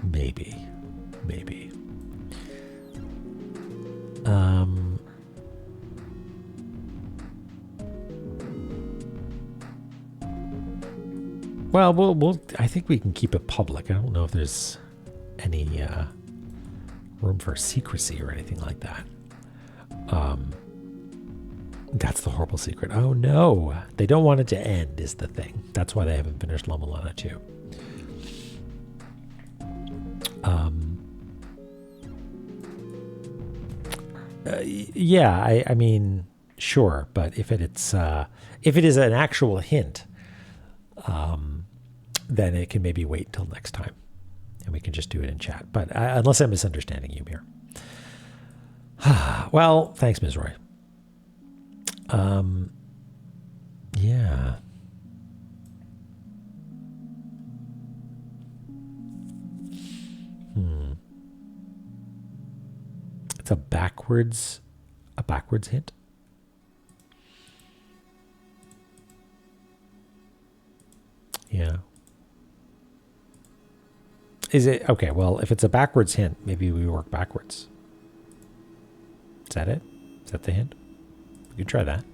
Maybe. Well, we'll. I think we can keep it public. I don't know if there's any room for secrecy or anything like that. That's the horrible secret. Oh no, they don't want it to end is the thing. That's why they haven't finished La-Mulana 2. Yeah, I mean, sure, but if it is an actual hint, then it can maybe wait until next time, and we can just do it in chat. But unless I'm misunderstanding you here. Well, thanks, Ms. Roy. Yeah. It's a backwards hint. Yeah. Is it okay? Well, if it's a backwards hint, maybe we work backwards. Is that it? Is that the hint? We could try that.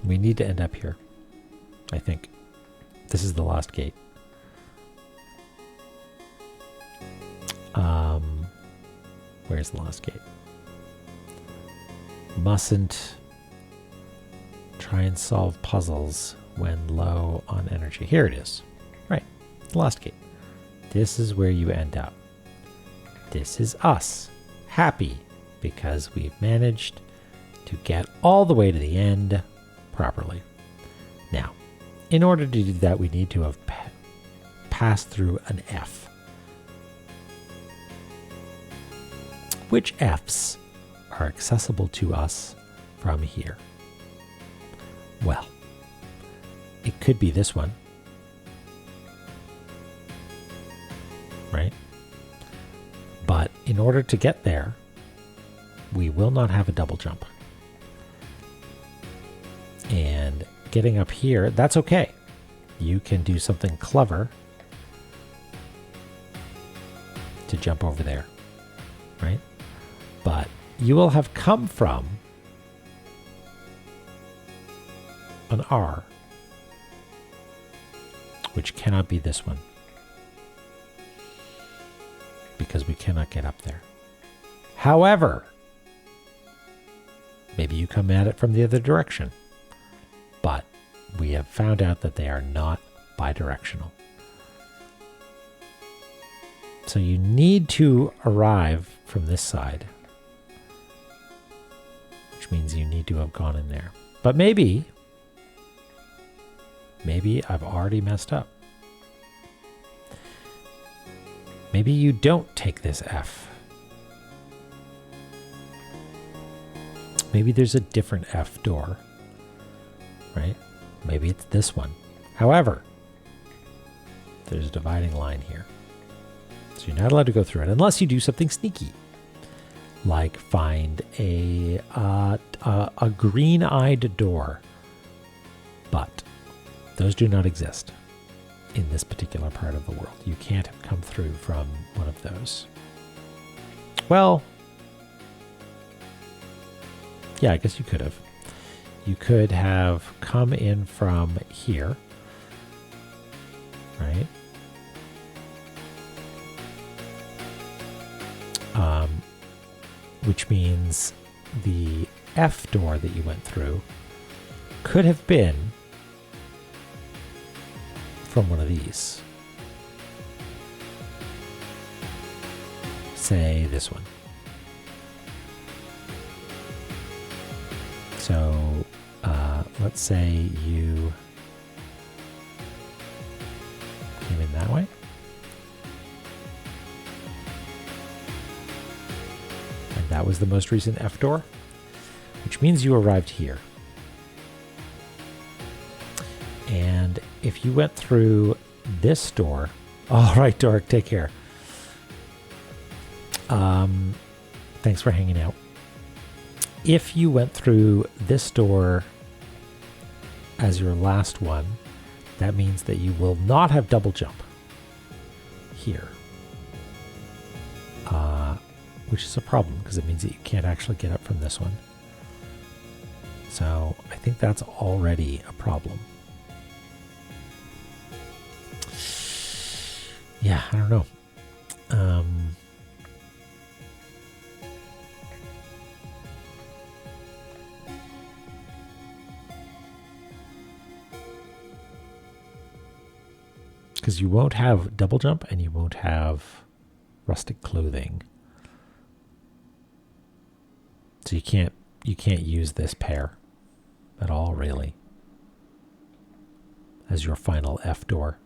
We need to end up here, I think. This is the last gate. Where's the last gate? Mustn't try and solve puzzles when low on energy. Here it is. Right. The last gate. This is where you end up. This is us. Happy because we've managed to get all the way to the end properly. Now, in order to do that, we need to have passed through an F. Which Fs are accessible to us from here? Well, it could be this one, right? But in order to get there, we will not have a double jump. And getting up here, that's okay. You can do something clever to jump over there, right? But you will have come from an R, which cannot be this one, because we cannot get up there. However, maybe you come at it from the other direction, but we have found out that they are not bidirectional. So you need to arrive from this side, which means you need to have gone in there. But maybe I've already messed up. Maybe you don't take this F. Maybe there's a different F door, right? Maybe it's this one. However, there's a dividing line here. So you're not allowed to go through it unless you do something sneaky, like find a green-eyed door. But those do not exist in this particular part of the world. You can't have come through from one of those. Well, yeah, I guess you could have. You could have come in from here, right? Which means the F door that you went through could have been from one of these. Say this one. So let's say you came in that way. And that was the most recent F door, which means you arrived here. And if you went through this door, all right, Dork, take care. Thanks for hanging out. If you went through this door as your last one, that means that you will not have double jump here, which is a problem because it means that you can't actually get up from this one. So I think that's already a problem. Yeah, I don't know. Because you won't have double jump and you won't have rustic clothing. So you can't use this pair at all, really, as your final F door.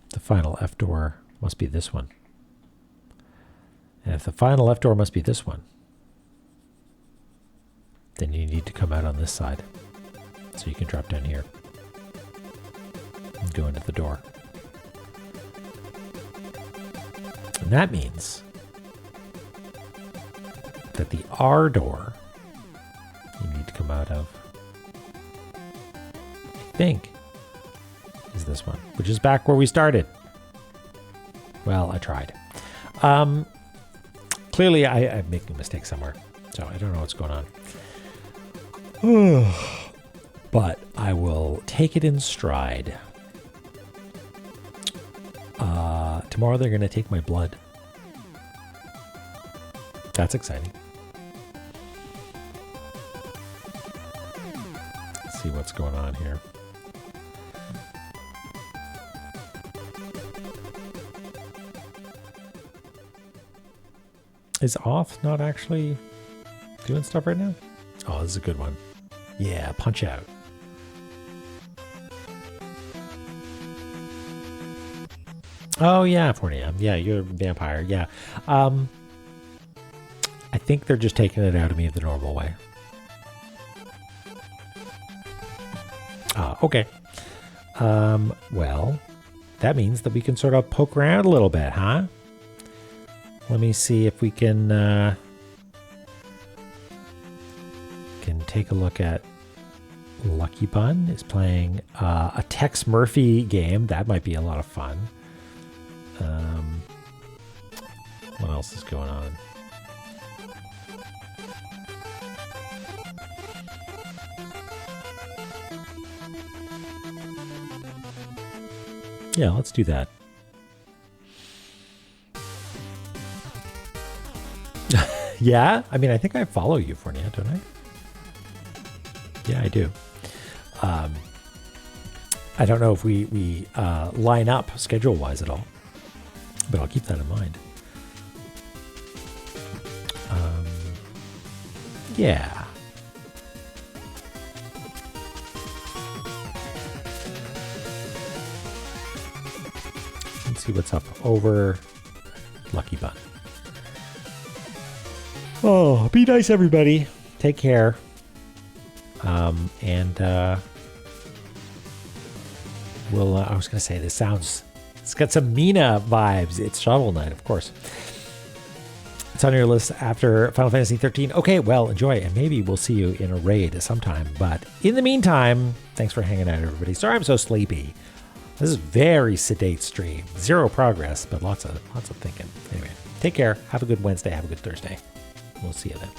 The final F door must be this one. And if the final F door must be this one, then you need to come out on this side. So you can drop down here and go into the door. And that means that the R door you need to come out of, I think, is this one, which is back where we started. Well, I tried. Clearly, I'm making a mistake somewhere, so I don't know what's going on. But I will take it in stride. Tomorrow they're going to take my blood. That's exciting. Let's see what's going on here. Is Oth not actually doing stuff right now? Oh, this is a good one. Yeah, punch out. Oh, yeah, 4 a.m. Yeah, you're a vampire. Yeah. I think they're just taking it out of me the normal way. Okay. Well, that means that we can sort of poke around a little bit, huh? Let me see if we can take a look at Lucky Bun is playing a Tex Murphy game. That might be a lot of fun. What else is going on? Yeah, let's do that. Yeah? I mean, I think I follow you, Fornia, don't I? Yeah, I do. I don't know if we line up schedule-wise at all, but I'll keep that in mind. Yeah. Let's see what's up over Lucky Bun. Oh, be nice, everybody. Take care. We'll, I was going to say, it's got some Mina vibes. It's Shovel Knight, of course. It's on your list after Final Fantasy 13. Okay, well, enjoy, and maybe we'll see you in a raid sometime. But in the meantime, thanks for hanging out, everybody. Sorry I'm so sleepy. This is a very sedate stream. Zero progress, but lots of thinking. Anyway, take care. Have a good Wednesday. Have a good Thursday. We'll see you then.